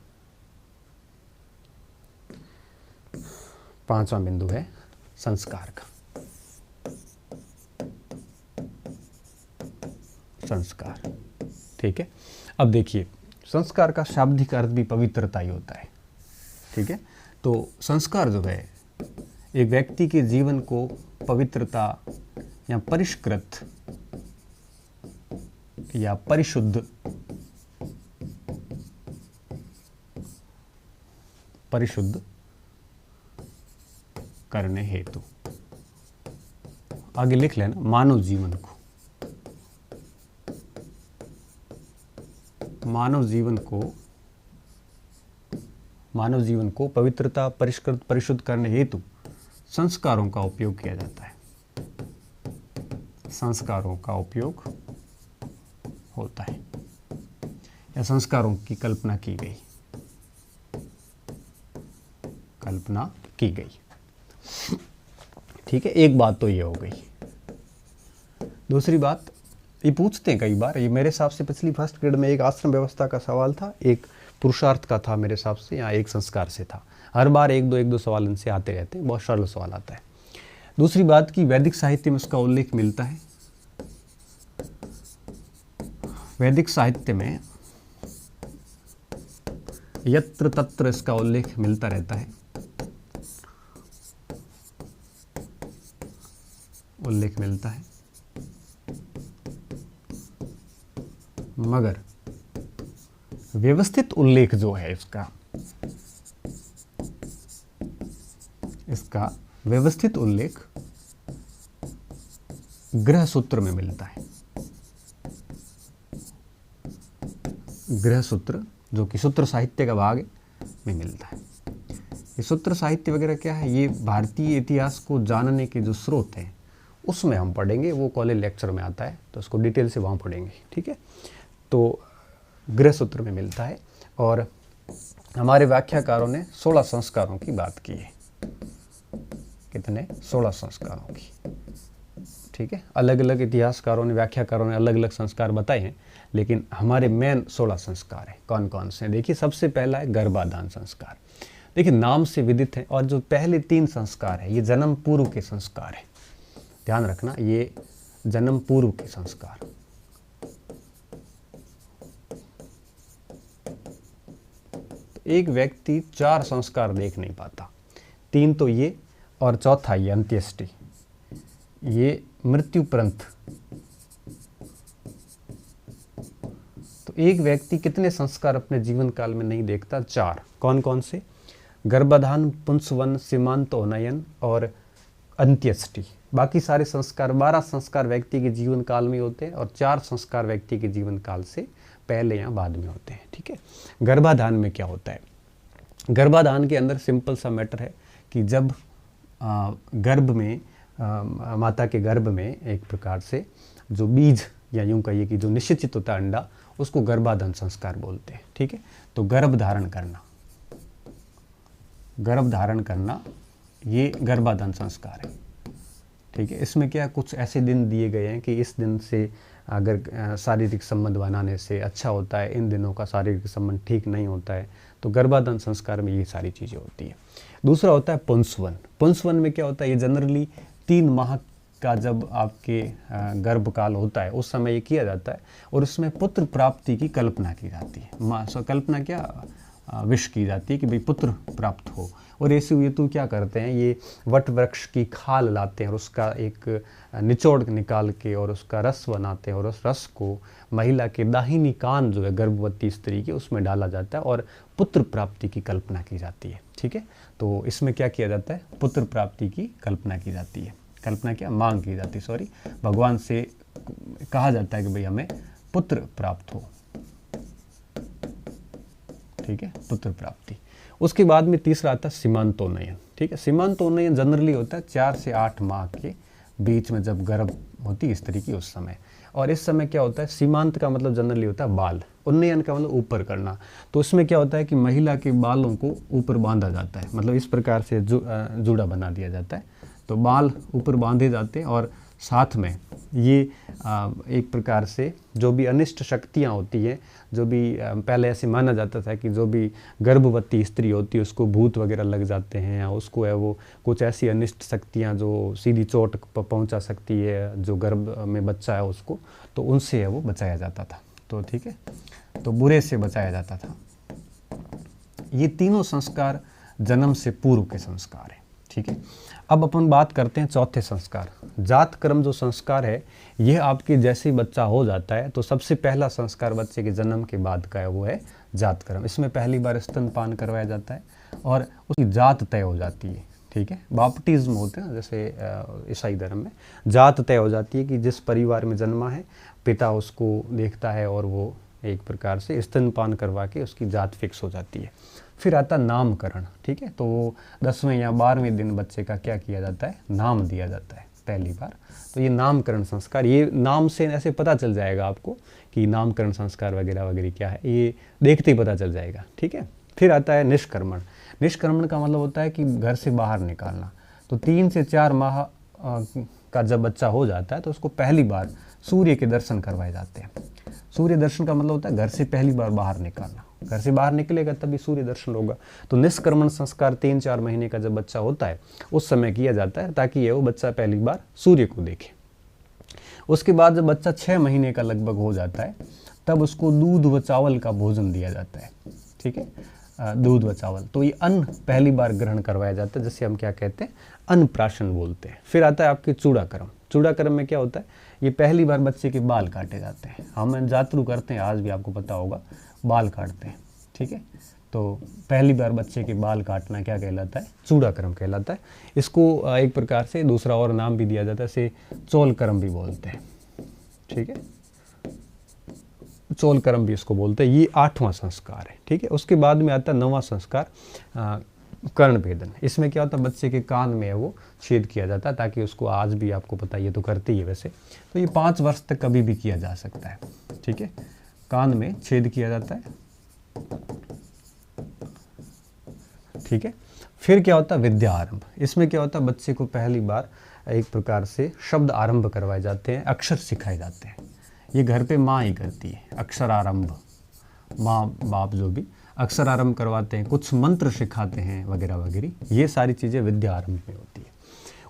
5वां बिंदु है संस्कार का। संस्कार, ठीक है। अब देखिए, संस्कार का शाब्दिक अर्थ भी पवित्रता ही होता है, ठीक है। तो संस्कार जो है एक व्यक्ति के जीवन को पवित्रता या परिष्कृत या परिशुद्ध करने हेतु, आगे लिख लेना, मानव जीवन को पवित्रता, परिष्कृत, परिशुद्ध करने हेतु संस्कारों का उपयोग किया जाता है। संस्कारों का उपयोग होता है या संस्कारों की कल्पना की गई, ठीक है। एक बात तो ये हो गई। दूसरी बात, ये पूछते हैं कई बार, ये मेरे हिसाब से पिछली फर्स्ट ग्रेड में एक आश्रम व्यवस्था का सवाल था, एक पुरुषार्थ का था मेरे हिसाब से, या एक संस्कार से था। हर बार एक दो सवाल इनसे आते रहते हैं, बहुत सरल सवाल आता है। दूसरी बात की वैदिक साहित्य में उसका उल्लेख मिलता है। वैदिक साहित्य में यत्र तत्र इसका उल्लेख मिलता रहता है, मगर व्यवस्थित उल्लेख जो है इसका व्यवस्थित उल्लेख गृह सूत्र में मिलता है। गृह सूत्र जो कि सूत्र साहित्य का भाग है में मिलता है। ये सूत्र साहित्य वगैरह क्या है, ये भारतीय इतिहास को जानने के जो स्रोत हैं उसमें हम पढ़ेंगे, वो कॉलेज लेक्चर में आता है तो उसको डिटेल से वहाँ पढ़ेंगे, ठीक है। तो गृह सूत्र में मिलता है। और हमारे व्याख्याकारों ने 16 संस्कारों की बात की है। कितने? 16 संस्कारों की, ठीक है। अलग अलग इतिहासकारों ने, व्याख्याकारों ने अलग अलग संस्कार बताए हैं, लेकिन हमारे मेन 16 संस्कार हैं। कौन कौन से? देखिए, सबसे पहला है गर्भाधान संस्कार। देखिए, नाम से विदित है, और जो पहले 3 संस्कार है ये जन्म पूर्व के संस्कार है। ध्यान रखना, ये जन्म पूर्व के संस्कार। तो एक व्यक्ति 4 संस्कार देख नहीं पाता, 3 तो ये, और चौथा ये अंत्येष्टि, ये मृत्युपरंत। तो एक व्यक्ति कितने संस्कार अपने जीवन काल में नहीं देखता? 4। कौन कौन से? गर्भाधान, पुंसवन, सीमांतोन्नयन और अंत्येष्टि। बाकी सारे संस्कार, 12 संस्कार व्यक्ति के जीवन काल में होते हैं, और 4 संस्कार व्यक्ति के जीवन काल से पहले या बाद में होते हैं, ठीक है। गर्भाधान में क्या होता है? गर्भाधान के अंदर सिंपल सा मैटर है कि जब गर्भ में, माता के गर्भ में एक प्रकार से जो बीज, या यूं कहिए कि जो निश्चित होता है अंडा, उसको गर्भाधान संस्कार बोलते हैं, ठीक है। तो गर्भ धारण करना ये गर्भाधान संस्कार है, ठीक है। इसमें क्या, कुछ ऐसे दिन दिए गए हैं कि इस दिन से अगर शारीरिक संबंध बनाने से अच्छा होता है, इन दिनों का शारीरिक संबंध ठीक नहीं होता है, तो गर्भाधान संस्कार में ये सारी चीज़ें होती है। दूसरा होता है पुंसवन। पुंसवन में क्या होता है, ये जनरली 3 माह का जब आपके गर्भकाल होता है उस समय ये किया जाता है, और उसमें पुत्र प्राप्ति की कल्पना की जाती है। कल्पना क्या, विश की जाती है कि भाई पुत्र प्राप्त हो। और ऐसे हुए तो क्या करते हैं, ये वट वृक्ष की खाल लाते हैं और उसका एक निचोड़ निकाल के और उसका रस बनाते हैं और उस रस को महिला के दाहिनी कान जो है गर्भवती स्त्री के उसमें डाला जाता है और पुत्र प्राप्ति की कल्पना की जाती है। ठीक है, तो इसमें क्या किया जाता है, पुत्र प्राप्ति की कल्पना की जाती है। कल्पना क्या, मांग की जाती है, सॉरी, भगवान से कहा जाता है कि भाई हमें पुत्र प्राप्त हो। ठीक है, पुत्र प्राप्ति। उसके बाद में तीसरा आता है सीमांतोन्नयन। ठीक है, सीमांतोन्नयन जनरली होता है 4 से 8 माह के बीच में जब गर्भ होती है स्त्री की उस समय। और इस समय क्या होता है, सीमांत का मतलब जनरली होता है बाल, उन्नयन का मतलब ऊपर करना। तो इसमें क्या होता है कि महिला के बालों को ऊपर बांधा जाता है, मतलब इस प्रकार से जूड़ा बना दिया जाता है। तो बाल ऊपर बांधे जाते हैं और साथ में ये एक प्रकार से जो भी अनिष्ट शक्तियाँ होती हैं, जो भी पहले ऐसे माना जाता था कि जो भी गर्भवती स्त्री होती है उसको भूत वगैरह लग जाते हैं या उसको है वो कुछ ऐसी अनिष्ट शक्तियाँ जो सीधी चोट पहुंचा सकती है जो गर्भ में बच्चा है उसको, तो उनसे है वो बचाया जाता था। तो ठीक है, तो बुरे से बचाया जाता था। ये तीनों संस्कार जन्म से पूर्व के संस्कार है। ठीक है, अब अपन बात करते हैं चौथे संस्कार, जात कर्म। जो संस्कार है यह आपके जैसे ही बच्चा हो जाता है तो सबसे पहला संस्कार बच्चे के जन्म के बाद का है वो है जात कर्म। इसमें पहली बार स्तनपान करवाया जाता है और उसकी जात तय हो जाती है। ठीक है, बाप्टिज्म होते हैं जैसे ईसाई धर्म में, जात तय हो जाती है कि जिस परिवार में जन्मा है पिता उसको देखता है और वो एक प्रकार से स्तनपान करवा के उसकी जात फिक्स हो जाती है। फिर आता नामकरण। ठीक है, तो 10वें या 12वें दिन बच्चे का क्या किया जाता है, नाम दिया जाता है पहली बार। तो ये नामकरण संस्कार, ये नाम से ऐसे पता चल जाएगा आपको कि नामकरण संस्कार वगैरह वगैरह क्या है, ये देखते ही पता चल जाएगा। ठीक है, फिर आता है निष्क्रमण। निष्क्रमण का मतलब होता है कि घर से बाहर निकालना। तो 3 से 4 माह का जब बच्चा हो जाता है तो उसको पहली बार सूर्य के दर्शन करवाए जाते हैं। सूर्य दर्शन का मतलब होता है घर से पहली बार बाहर निकालना। घर से बाहर निकलेगा तभी सूर्य दर्शन होगा। तो निष्क्रमण संस्कार 3-4 महीने का जब बच्चा होता है उस समय किया जाता है ताकि ये वो बच्चा पहली बार सूर्य को देखे। उसके बाद जब बच्चा 6 महीने का लगभग हो जाता है तब उसको दूध व चावल का भोजन दिया जाता है। ठीक है, दूध व चावल, तो ये अन्न पहली बार ग्रहण करवाया जाता है, जैसे हम क्या कहते हैं अन्नप्राशन बोलते हैं। फिर आता है आपके चूड़ाक्रम। चूड़ाक्रम में क्या होता है, ये पहली बार बच्चे के बाल काटे जाते हैं। हम जातरू करते हैं, आज भी आपको पता होगा, बाल काटते हैं। ठीक है, तो पहली बार बच्चे के बाल काटना क्या कहलाता है, चूड़ाक्रम कहलाता है। इसको एक प्रकार से दूसरा और नाम भी दिया जाता है, इसे चौलक्रम भी बोलते हैं। ठीक है, चौलक्रम भी इसको बोलते हैं। ये 8वां संस्कार है। ठीक है, उसके बाद में आता है 9वां संस्कार, कर्णभेदन। इसमें क्या होता है, बच्चे के कान में है वो छेद किया जाता है ताकि उसको, आज भी आपको पता है ये तो करती है वैसे, तो ये 5 वर्ष तक कभी भी किया जा सकता है। ठीक है, कान में छेद किया जाता है। ठीक है, फिर क्या होता है विद्या आरंभ। इसमें क्या होता है, बच्चे को पहली बार एक प्रकार से शब्द आरंभ करवाए जाते हैं, अक्षर सिखाए जाते हैं। ये घर पे माँ ही करती है, अक्षर आरंभ, माँ बाप जो भी अक्षर आरंभ करवाते हैं, कुछ मंत्र सिखाते हैं वगैरह वगैरह, ये सारी चीज़ें विद्या आरंभ में होती है।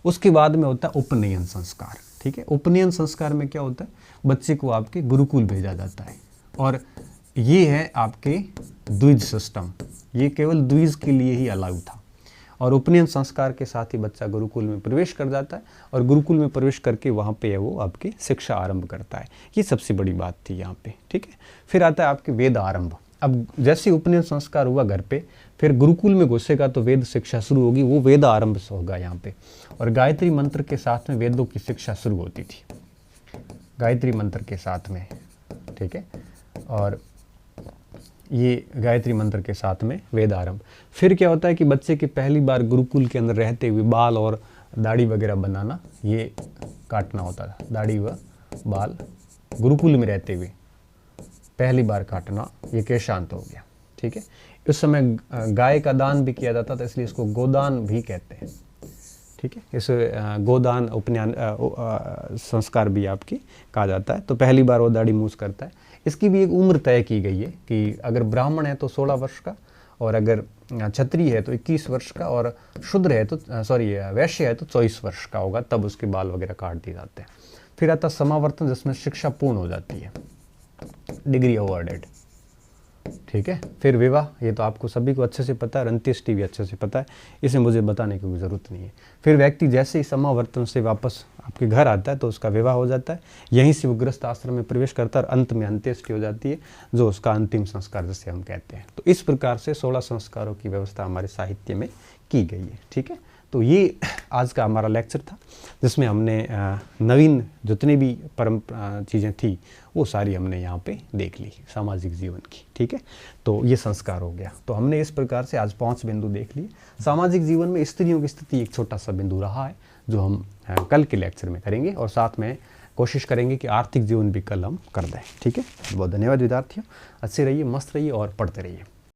उसके बाद में होता है उपनयन संस्कार। ठीक है, उपनयन संस्कार में क्या होता है, बच्चे को आपके गुरुकुल भेजा जाता है और ये है आपके द्विज सिस्टम, ये केवल द्विज के लिए ही अलाउ था। और उपनयन संस्कार के साथ ही बच्चा गुरुकुल में प्रवेश कर जाता है और गुरुकुल में प्रवेश करके वहाँ पे है वो आपकी शिक्षा आरंभ करता है। ये सबसे बड़ी बात थी यहाँ पे। ठीक है, फिर आता है आपके वेद आरंभ। अब जैसे उपनयन संस्कार हुआ घर पे, फिर गुरुकुल में घुसेगा तो वेद शिक्षा शुरू होगी, वो वेद आरंभ से होगा यहाँ पे। और गायत्री मंत्र के साथ में वेदों की शिक्षा शुरू होती थी, गायत्री मंत्र के साथ में। ठीक है, और ये गायत्री मंत्र के साथ में वेद आरंभ। फिर क्या होता है कि बच्चे के पहली बार गुरुकुल के अंदर रहते हुए बाल और दाढ़ी वगैरह बनाना, ये काटना होता था। दाढ़ी व बाल गुरुकुल में रहते हुए पहली बार काटना, ये केशांत हो गया। ठीक है, उस समय गाय का दान भी किया जाता था, इसलिए इसको गोदान भी कहते हैं। ठीक है, इस गोदान उपनयन संस्कार भी आपकी कहा जाता है। तो पहली बार वो दाढ़ी मूछ करता है। इसकी भी एक उम्र तय की गई है कि अगर ब्राह्मण है तो 16 वर्ष का, और अगर क्षत्रिय है तो 21 वर्ष का, और शूद्र है तो वैश्य है तो 24 वर्ष का होगा, तब उसके बाल वगैरह काट दिए जाते हैं। फिर आता समावर्तन, जिसमें शिक्षा पूर्ण हो जाती है, डिग्री अवॉर्डेड। ठीक है। फिर विवाह, ये तो आपको सभी को अच्छे से पता है, अंत्येष्टि भी अच्छे से पता है, इसे मुझे बताने की कोई ज़रूरत नहीं है। फिर व्यक्ति जैसे ही समावर्तन से वापस आपके घर आता है तो उसका विवाह हो जाता है, यहीं से वो गृहस्थ आश्रम में प्रवेश करता है और अंत में अंत्येष्टि हो जाती है, जो उसका अंतिम संस्कार जिसे हम कहते हैं। तो इस प्रकार से 16 संस्कारों की व्यवस्था हमारे साहित्य में की गई है। ठीक है, तो ये आज का हमारा लेक्चर था, जिसमें हमने नवीन जितनी भी परंपरा चीज़ें थी वो सारी हमने यहाँ पे देख ली सामाजिक जीवन की। ठीक है, तो ये संस्कार हो गया। तो हमने इस प्रकार से आज 5 बिंदु देख लिए। सामाजिक जीवन में स्त्रियों की स्थिति एक छोटा सा बिंदु रहा है, जो हम कल के लेक्चर में करेंगे, और साथ में कोशिश करेंगे कि आर्थिक जीवन भी कल हम कर दें। ठीक है, बहुत धन्यवाद विद्यार्थियों, अच्छे रहिए, मस्त रहिए और पढ़ते रहिए।